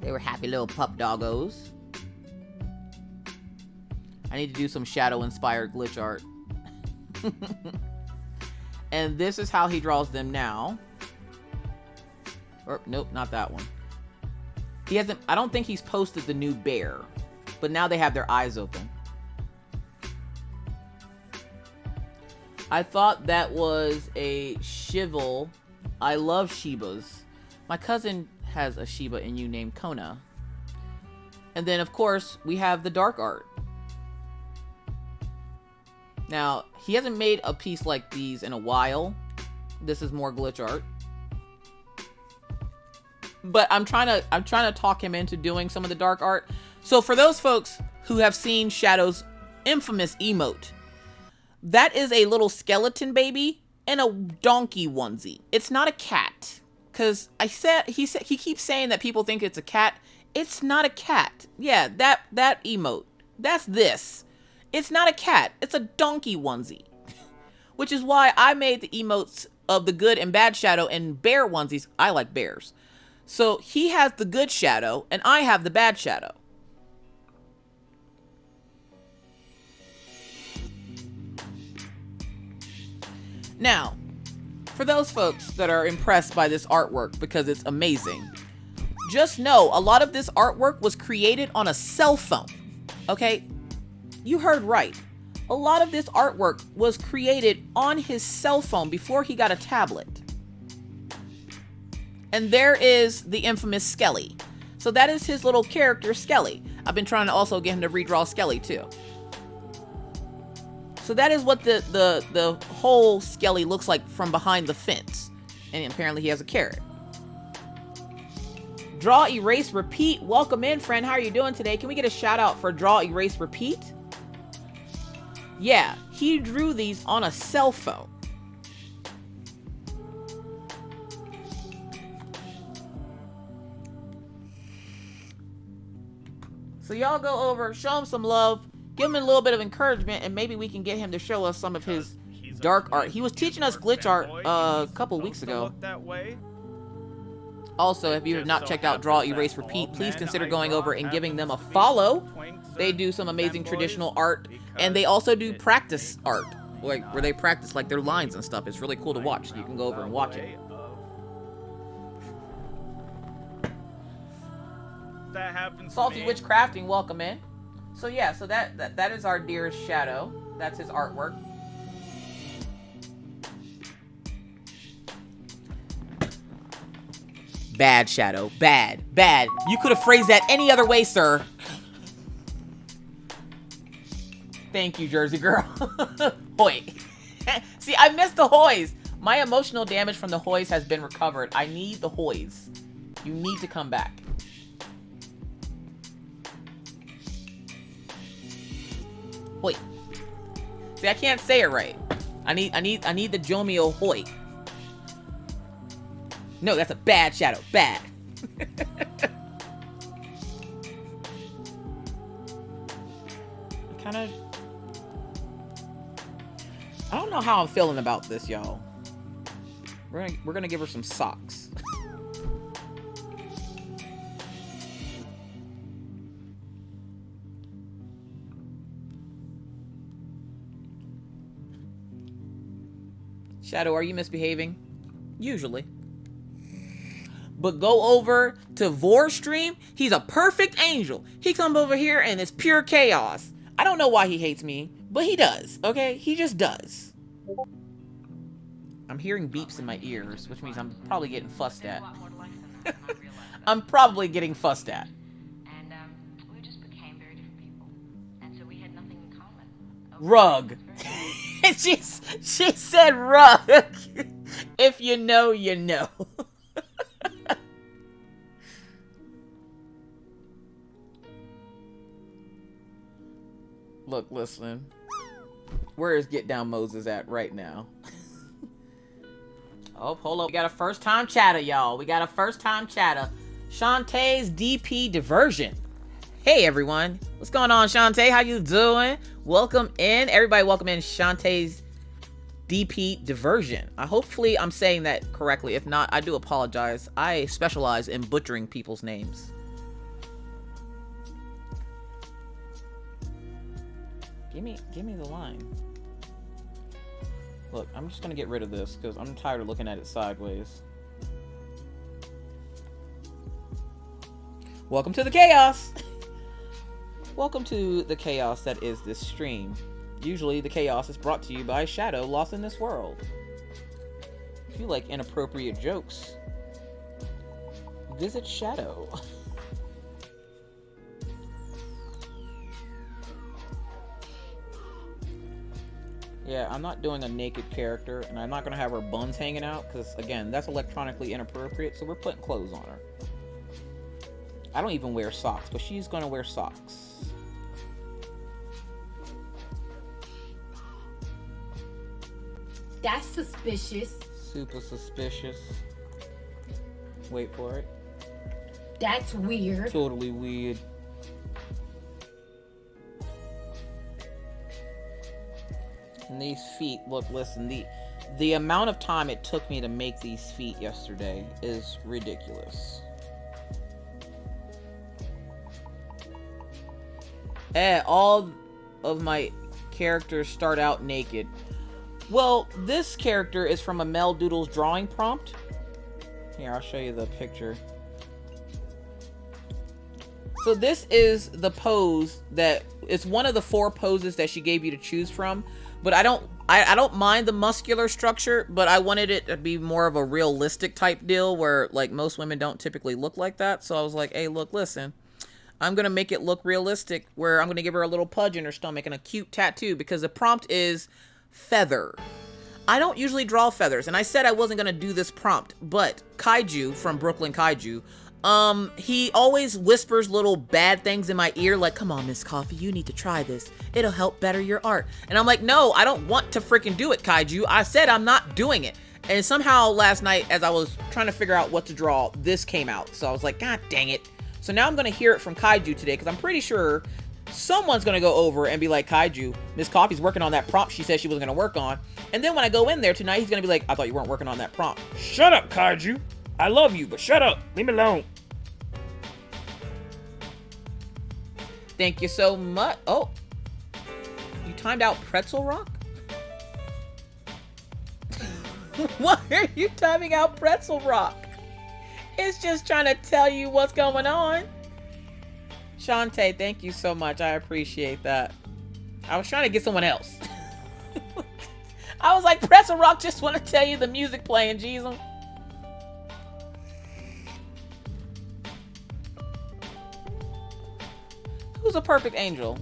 They were happy little pup doggos. I need to do some Shadow-inspired glitch art. And this is how he draws them now. Or, nope, not that one. He hasn't, I don't think he's posted the new bear, but now they have their eyes open. I thought that was a Shivel. I love Shibas. My cousin has a Shiba Inu named Kona. And then, of course, we have the dark art. Now, he hasn't made a piece like these in a while. This is more glitch art. But I'm trying to talk him into doing some of the dark art. So for those folks who have seen Shadow's infamous emote, that is a little skeleton baby in a donkey onesie. It's not a cat. Cause he keeps saying that people think it's a cat. It's not a cat. Yeah, that emote. That's this. It's not a cat. It's a donkey onesie. Which is why I made the emotes of the good and bad Shadow and bear onesies. I like bears. So he has the good Shadow and I have the bad Shadow. Now, for those folks that are impressed by this artwork because it's amazing, just know a lot of this artwork was created on a cell phone. Okay? You heard right. A lot of this artwork was created on his cell phone before he got a tablet. And there is the infamous Skelly. So that is his little character, Skelly. I've been trying to also get him to redraw Skelly too. So that is what the whole Skelly looks like from behind the fence. And apparently he has a carrot. Draw, Erase, Repeat. Welcome in, friend. How are you doing today? Can we get a shout out for Draw, Erase, Repeat? Yeah, he drew these on a cell phone. So y'all go over, show him some love, give him a little bit of encouragement, and maybe we can get him to show us some of his dark art. He was teaching us glitch art a couple weeks ago. Also, if you have not checked out Draw, Erase, Repeat, please consider going over and giving them a follow. They do some amazing traditional art, and they also do practice art, like where they practice like their lines and stuff. It's really cool to watch. You can go over and watch it. That happens. Salty Witch Crafting, welcome in. So yeah, so that is our dearest Shadow. That's his artwork. Bad Shadow, bad. You could have phrased that any other way, sir. Thank you, Jersey girl. Hoy. See, I missed the hoys. My emotional damage from the hoys has been recovered. I need the hoys. You need to come back. Hoy. See, I can't say it right. I need the Jomio Hoy. No, that's a bad Shadow. Bad. I don't know how I'm feeling about this, y'all. We're gonna give her some socks. Shadow, are you misbehaving? Usually. But go over to Vor's stream. He's a perfect angel. He comes over here and it's pure chaos. I don't know why he hates me, but he does, okay? He just does. I'm hearing beeps in my ears, which means I'm probably getting fussed at. I'm probably getting fussed at. And we just became very different people. And so we had nothing in common. Rug. she said rug. If you know, you know. Look, listen. Where is Get Down Moses at right now? Oh, hold up. We got a first time chatter, y'all. We got a first time chatter. Shantae's DP Diversion. Hey, everyone. What's going on, Shantae? How you doing? Welcome in. Everybody welcome in Shantae's DP Diversion. Hopefully I'm saying that correctly. If not, I do apologize. I specialize in butchering people's names. Give me the line. Look, I'm just gonna get rid of this because I'm tired of looking at it sideways. Welcome to the chaos. Welcome to the chaos that is this stream. Usually the chaos is brought to you by Shadow Lost in This World. If you like inappropriate jokes, visit Shadow. Yeah, I'm not doing a naked character, and I'm not going to have her buns hanging out, because, again, that's electronically inappropriate, so we're putting clothes on her. I don't even wear socks, but she's going to wear socks. That's suspicious. Super suspicious. Wait for it. That's weird. Totally weird. And these feet, look, listen, the amount of time it took me to make these feet yesterday is ridiculous. All of my characters start out naked. Well, this character is from a Mel Doodles drawing prompt. Here, I'll show you the picture. So this is the pose that it's one of the 4 poses that she gave you to choose from. But I don't mind the muscular structure, but I wanted it to be more of a realistic type deal where like most women don't typically look like that. So I was like, hey, look, listen, I'm going to make it look realistic where I'm going to give her a little pudge in her stomach and a cute tattoo because the prompt is feather. I don't usually draw feathers, and I said I wasn't going to do this prompt, but Kaiju from Brooklyn Kaiju, he always whispers little bad things in my ear like, come on, Miss Coffee, you need to try this. It'll help better your art. And I'm like, no, I don't want to freaking do it, Kaiju. I said I'm not doing it. And somehow last night, as I was trying to figure out what to draw, this came out. So I was like, God dang it. So now I'm going to hear it from Kaiju today because I'm pretty sure someone's going to go over and be like, Kaiju, Miss Coffee's working on that prompt she said she was going to work on. And then when I go in there tonight, he's going to be like, I thought you weren't working on that prompt. Shut up, Kaiju. I love you, but shut up. Leave me alone. Thank you so much. Oh, you timed out Pretzel Rock? Why are you timing out Pretzel Rock? It's just trying to tell you what's going on. Shantae, thank you so much. I appreciate that. I was trying to get someone else. I was like, Pretzel Rock just want to tell you the music playing, Jesus. Who's a perfect angel?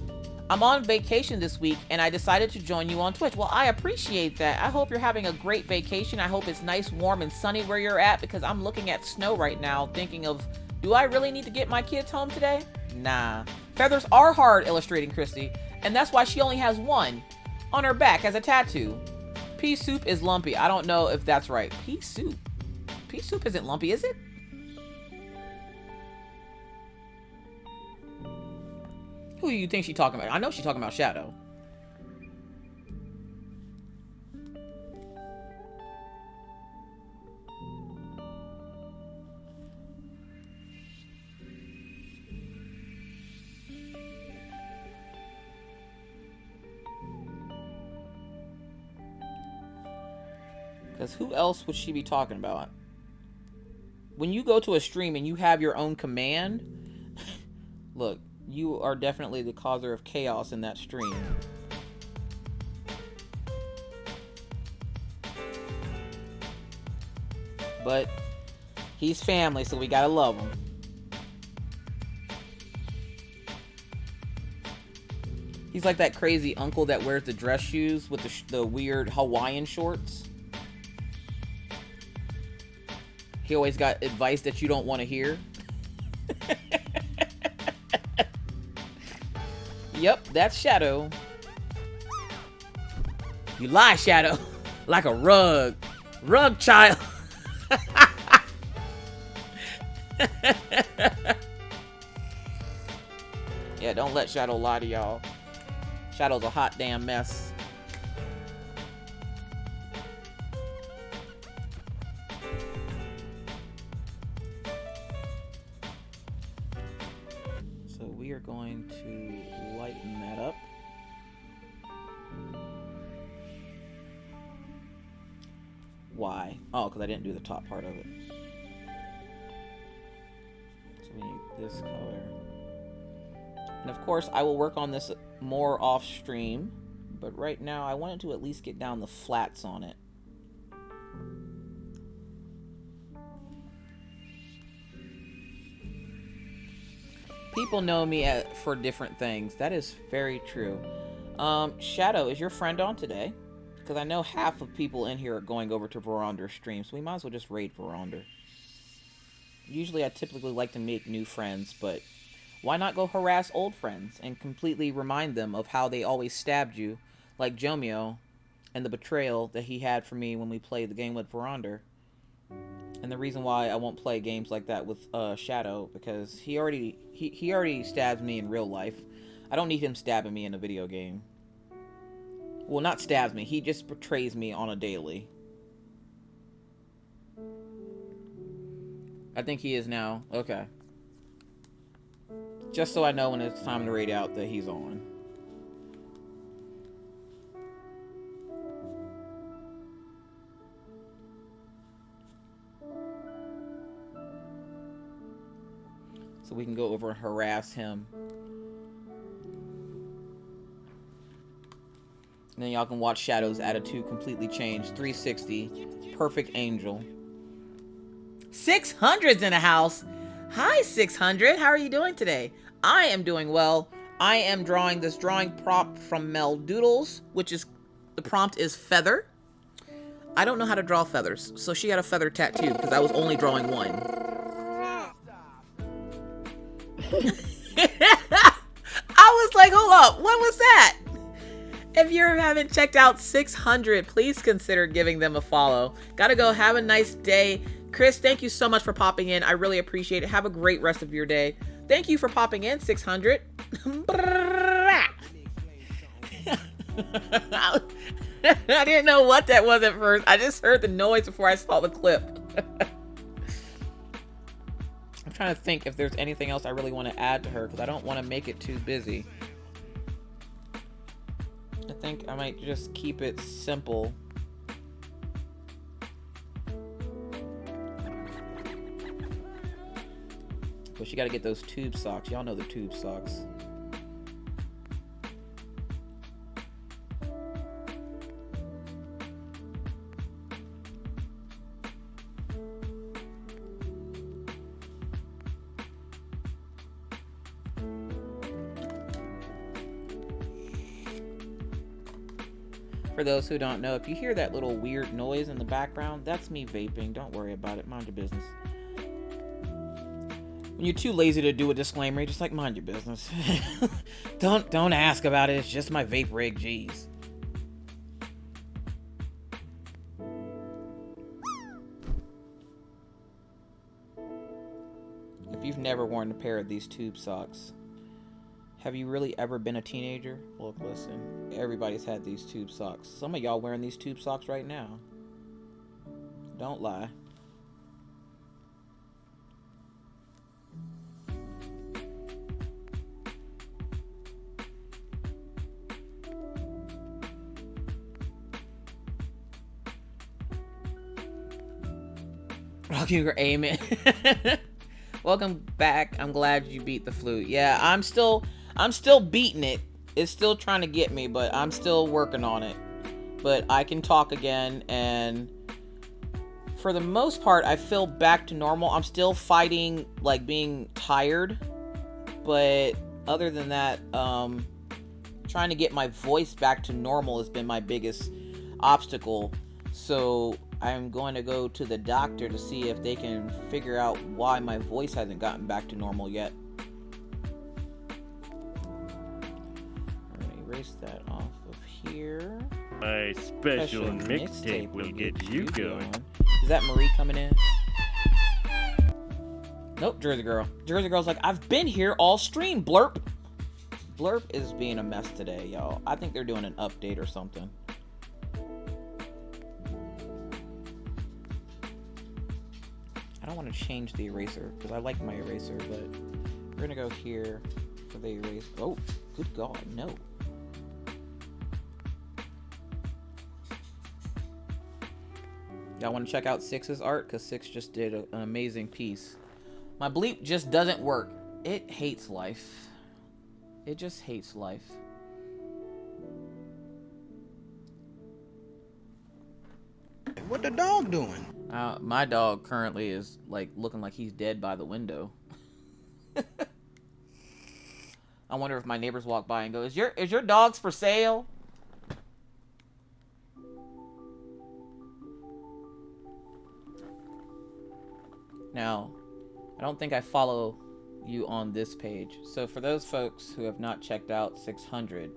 I'm on vacation this week and I decided to join you on Twitch. Well, I appreciate that. I hope you're having a great vacation. I hope it's nice, warm, and sunny where you're at because I'm looking at snow right now thinking of, do I really need to get my kids home today? Nah. Feathers are hard illustrating Christy, and that's why she only has one on her back as a tattoo. Pea soup is lumpy. I don't know if that's right. Pea soup? Pea soup isn't lumpy, is it? Who do you think she's talking about? I know she's talking about Shadow. Because who else would she be talking about? When you go to a stream and you have your own command, look, you are definitely the causer of chaos in that stream. But he's family, so we gotta love him. He's like that crazy uncle that wears the dress shoes with the weird Hawaiian shorts. He always got advice that you don't want to hear. Yep, that's Shadow. You lie, Shadow. Like a rug. Rug child. Yeah, don't let Shadow lie to y'all. Shadow's a hot damn mess. So we are going to lighten that up. Why? Oh, because I didn't do the top part of it. So we need this color. And of course, I will work on this more off stream. But right now, I wanted to at least get down the flats on it. People know me for different things. That is very true. Shadow, is your friend on today? Because I know half of people in here are going over to Verander's stream, so we might as well just raid Verander. Usually I typically like to make new friends, but why not go harass old friends and completely remind them of how they always stabbed you, like Jomio, and the betrayal that he had for me when we played the game with Verander. And the reason why I won't play games like that with Shadow, because he already stabs me in real life. I don't need him stabbing me in a video game. Well, not stabs me, he just betrays me on a daily. I think he is now. Okay. Just so I know when it's time to raid out that he's on. So we can go over and harass him. And then y'all can watch Shadow's attitude completely change. 360. Perfect angel. 600's in a house. Hi, 600. How are you doing today? I am doing well. I am drawing this drawing prompt from Mel Doodles, which is, the prompt is feather. I don't know how to draw feathers, so she got a feather tattoo because I was only drawing one. I was like, hold up, what was that? If you haven't checked out 600, please consider giving them a follow. Gotta go. Have a nice day. Chris, thank you so much for popping in. I really appreciate it. Have a great rest of your day. Thank you for popping in, 600. I didn't know what that was at first. I just heard the noise before I saw the clip. I'm trying to think if there's anything else I really want to add to her, because I don't want to make it too busy. I think I might just keep it simple. But you gotta get those tube socks. Y'all know the tube socks. For those who don't know, if you hear that little weird noise in the background, that's me vaping. Don't worry about it. Mind your business. When you're too lazy to do a disclaimer, you're just like, mind your business. Don't ask about it. It's just my vape rig. Jeez. If you've never worn a pair of these tube socks, have you really ever been a teenager? Look, listen, everybody's had these tube socks. Some of y'all wearing these tube socks right now. Don't lie. Rocky, you're aiming. Welcome back. I'm glad you beat the flute. Yeah, I'm still beating it. It's still trying to get me, but I'm still working on it. But I can talk again, and for the most part, I feel back to normal. I'm still fighting, like, being tired, but other than that, trying to get my voice back to normal has been my biggest obstacle. So I'm going to go to the doctor to see if they can figure out why my voice hasn't gotten back to normal yet. I'm going to erase that off of here. My special mixtape will get you going. Is that Marie coming in? Nope, Jersey Girl. Jersey Girl's like, I've been here all stream, blurp. Blurp is being a mess today, y'all. I think they're doing an update or something. I don't want to change the eraser because I like my eraser, but we're gonna go here for the eraser. Oh, good God, no. Y'all want to check out Six's art? Because Six just did an amazing piece. My bleep just doesn't work. It hates life. It just hates life. What the dog doing? My dog currently is like looking like he's dead by the window. I wonder if my neighbors walk by and go, "Is your dogs for sale?" Now, I don't think I follow you on this page. So for those folks who have not checked out 600,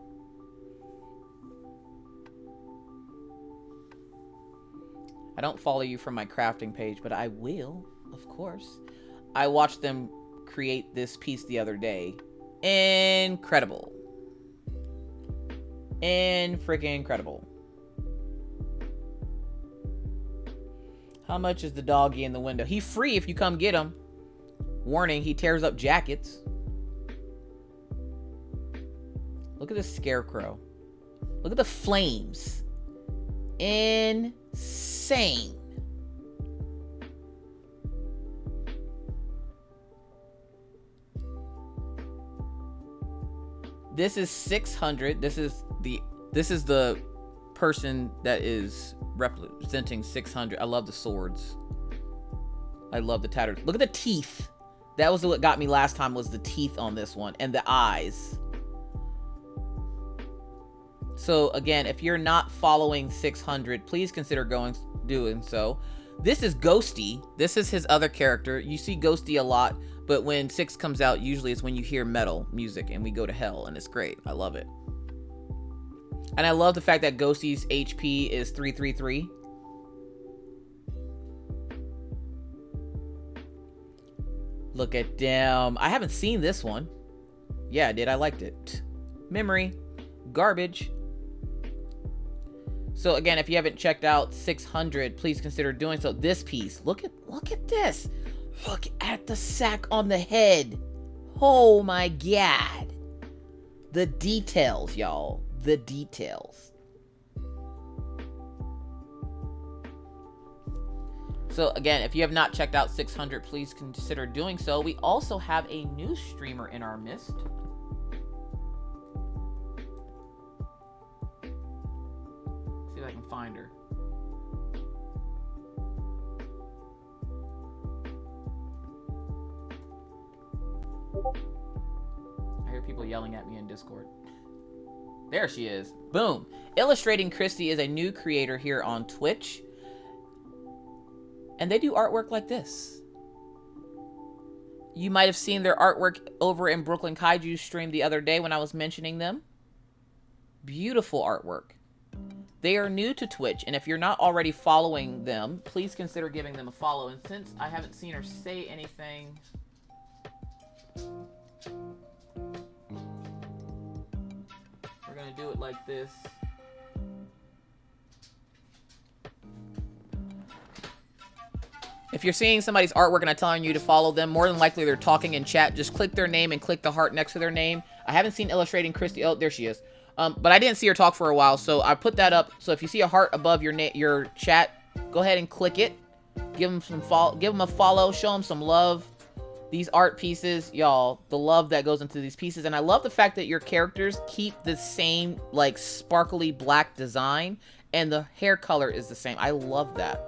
I don't follow you from my crafting page, but I will, of course. I watched them create this piece the other day. Incredible. Freaking incredible. How much is the doggy in the window? He's free if you come get him. Warning, he tears up jackets. Look at this scarecrow. Look at the flames. Insane. This is 600. This is the person that is representing 600. I love the swords. I love the tattered. Look at the teeth. That was what got me last time, was the teeth on this one and the eyes. So again, if you're not following 600, please consider doing so. This is Ghosty. This is his other character. You see Ghosty a lot, but when 6 comes out, usually it's when you hear metal music and we go to hell, and it's great. I love it. And I love the fact that Ghosty's HP is 333. Look at them. I haven't seen this one. Yeah, I did. I liked it. Memory. Garbage. So again, if you haven't checked out 600, please consider doing so. This piece. Look at this. Look at the sack on the head. Oh my god. The details, y'all. The details. So again, if you have not checked out 600, please consider doing so. We also have a new streamer in our midst. See if I can find her. I hear people yelling at me in Discord. There she is. Boom. Illustrating Christy is a new creator here on Twitch. And they do artwork like this. You might have seen their artwork over in Brooklyn Kaiju stream the other day when I was mentioning them. Beautiful artwork. They are new to Twitch, and if you're not already following them, please consider giving them a follow. And since I haven't seen her say anything, we're gonna do it like this. If you're seeing somebody's artwork and I'm telling you to follow them, more than likely they're talking in chat. Just click their name and click the heart next to their name. I haven't seen Illustrating Christy. Oh, there she is. But I didn't see her talk for a while, so I put that up. So if you see a heart above your chat, go ahead and click it. Give them a follow. Show them some love. These art pieces, y'all, the love that goes into these pieces. And I love the fact that your characters keep the same, like, sparkly black design, and the hair color is the same. I love that.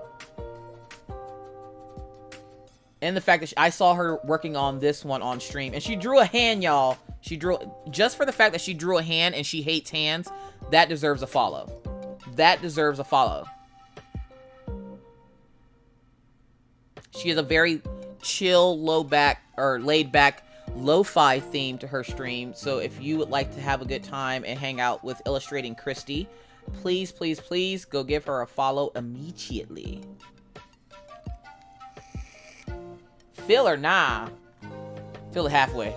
And the fact that I saw her working on this one on stream, and she drew a hand, y'all. She drew, just for the fact that she drew a hand and she hates hands, that deserves a follow. That deserves a follow. She has a very chill, laid back, lo-fi theme to her stream. So if you would like to have a good time and hang out with Illustrating Christy, please, please, please go give her a follow immediately. Fill or nah? Fill it halfway.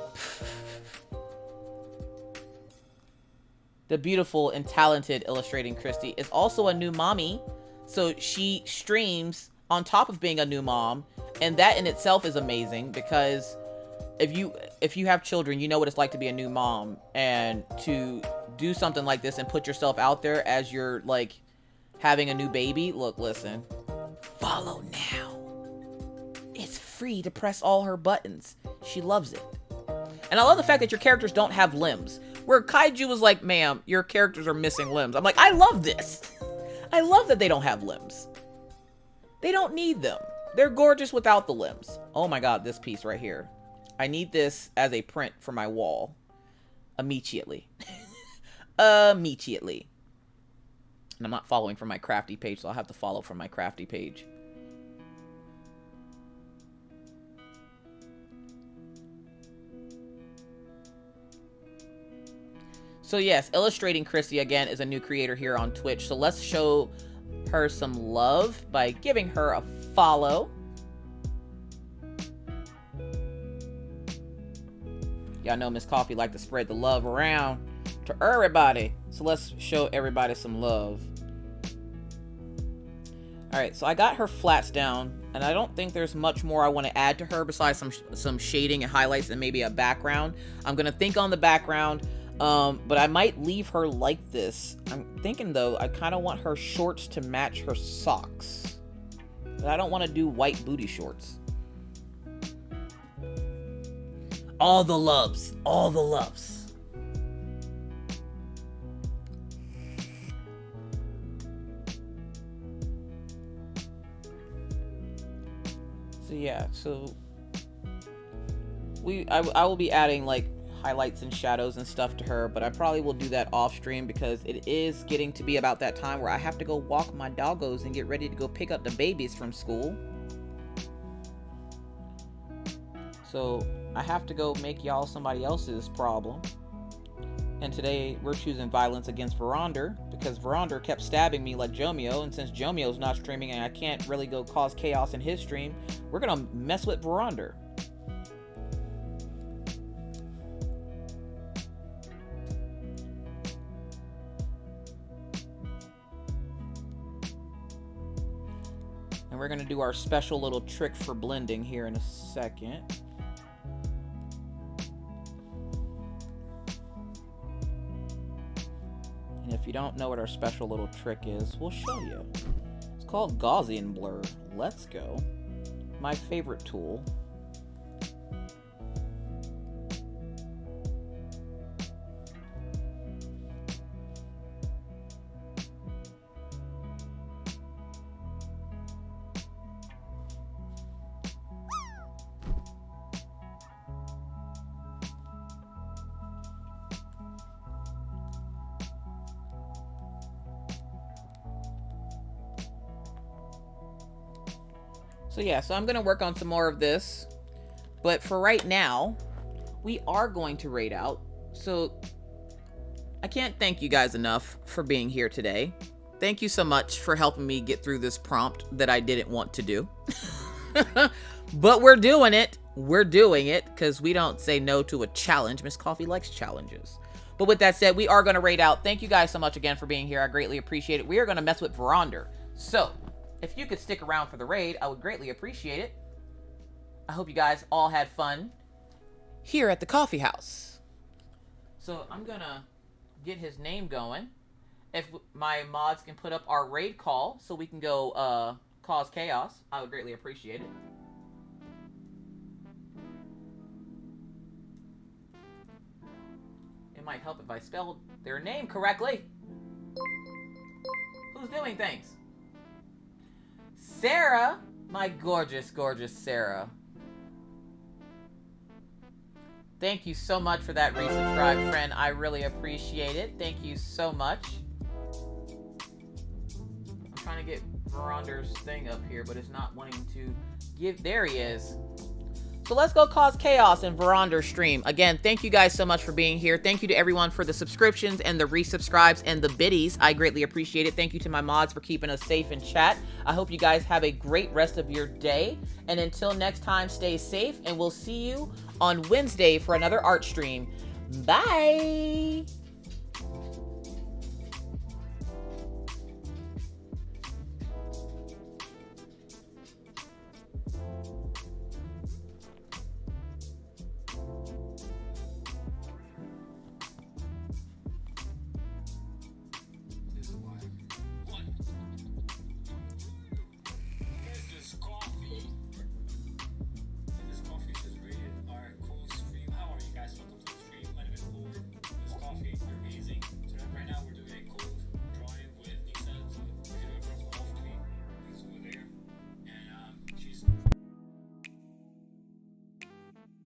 The beautiful and talented Illustrating Christy is also a new mommy. So she streams on top of being a new mom. And that in itself is amazing, because if you have children, you know what it's like to be a new mom. And to do something like this and put yourself out there as you're, like, having a new baby. Look, listen. Follow now. It's free to press all her buttons. She loves it. And I love the fact that your characters don't have limbs. Where Kaiju was like, ma'am, your characters are missing limbs. I'm like, I love this. I love that they don't have limbs. They don't need them. They're gorgeous without the limbs. Oh my god, this piece right here. I need this as a print for my wall. Immediately. Immediately. And I'm not following from my crafty page, so I'll have to follow from my crafty page. So yes, Illustrating Chrissy again is a new creator here on Twitch. So let's show her some love by giving her a follow. Y'all know Miss Coffee like to spread the love around to everybody. So let's show everybody some love. Alright, so I got her flats down, and I don't think there's much more I want to add to her besides some shading and highlights and maybe a background. I'm going to think on the background, but I might leave her like this. I'm thinking, though, I kind of want her shorts to match her socks. But I don't want to do white booty shorts. All the loves. All the loves. So yeah, so I will be adding like highlights and shadows and stuff to her, but I probably will do that off stream because it is getting to be about that time where I have to go walk my doggos and get ready to go pick up the babies from school. So I have to go make y'all somebody else's problem. And today we're choosing violence against Veronder because Veronder kept stabbing me like Jomio, and since Jomio's not streaming and I can't really go cause chaos in his stream, we're gonna mess with Veronder. And we're gonna do our special little trick for blending here in a second. And if you don't know what our special little trick is, we'll show you. It's called Gaussian Blur. Let's go. My favorite tool. So yeah, so I'm going to work on some more of this. But for right now, we are going to raid out. So I can't thank you guys enough for being here today. Thank you so much for helping me get through this prompt that I didn't want to do. But we're doing it. We're doing it because we don't say no to a challenge. Miss Coffee likes challenges. But with that said, we are going to raid out. Thank you guys so much again for being here. I greatly appreciate it. We are going to mess with Veronder. So if you could stick around for the raid, I would greatly appreciate it. I hope you guys all had fun here at the coffee house. So I'm gonna get his name going. If my mods can put up our raid call so we can go cause chaos, I would greatly appreciate it. It might help if I spelled their name correctly. Who's doing things? Sarah, my gorgeous, gorgeous Sarah. Thank you so much for that resubscribe, friend. I really appreciate it. Thank you so much. I'm trying to get Veronder's thing up here, but it's not wanting to give. There he is. So let's go cause chaos in Veronder's stream. Again, thank you guys so much for being here. Thank you to everyone for the subscriptions and the resubscribes and the biddies. I greatly appreciate it. Thank you to my mods for keeping us safe in chat. I hope you guys have a great rest of your day. And until next time, stay safe, and we'll see you on Wednesday for another art stream. Bye!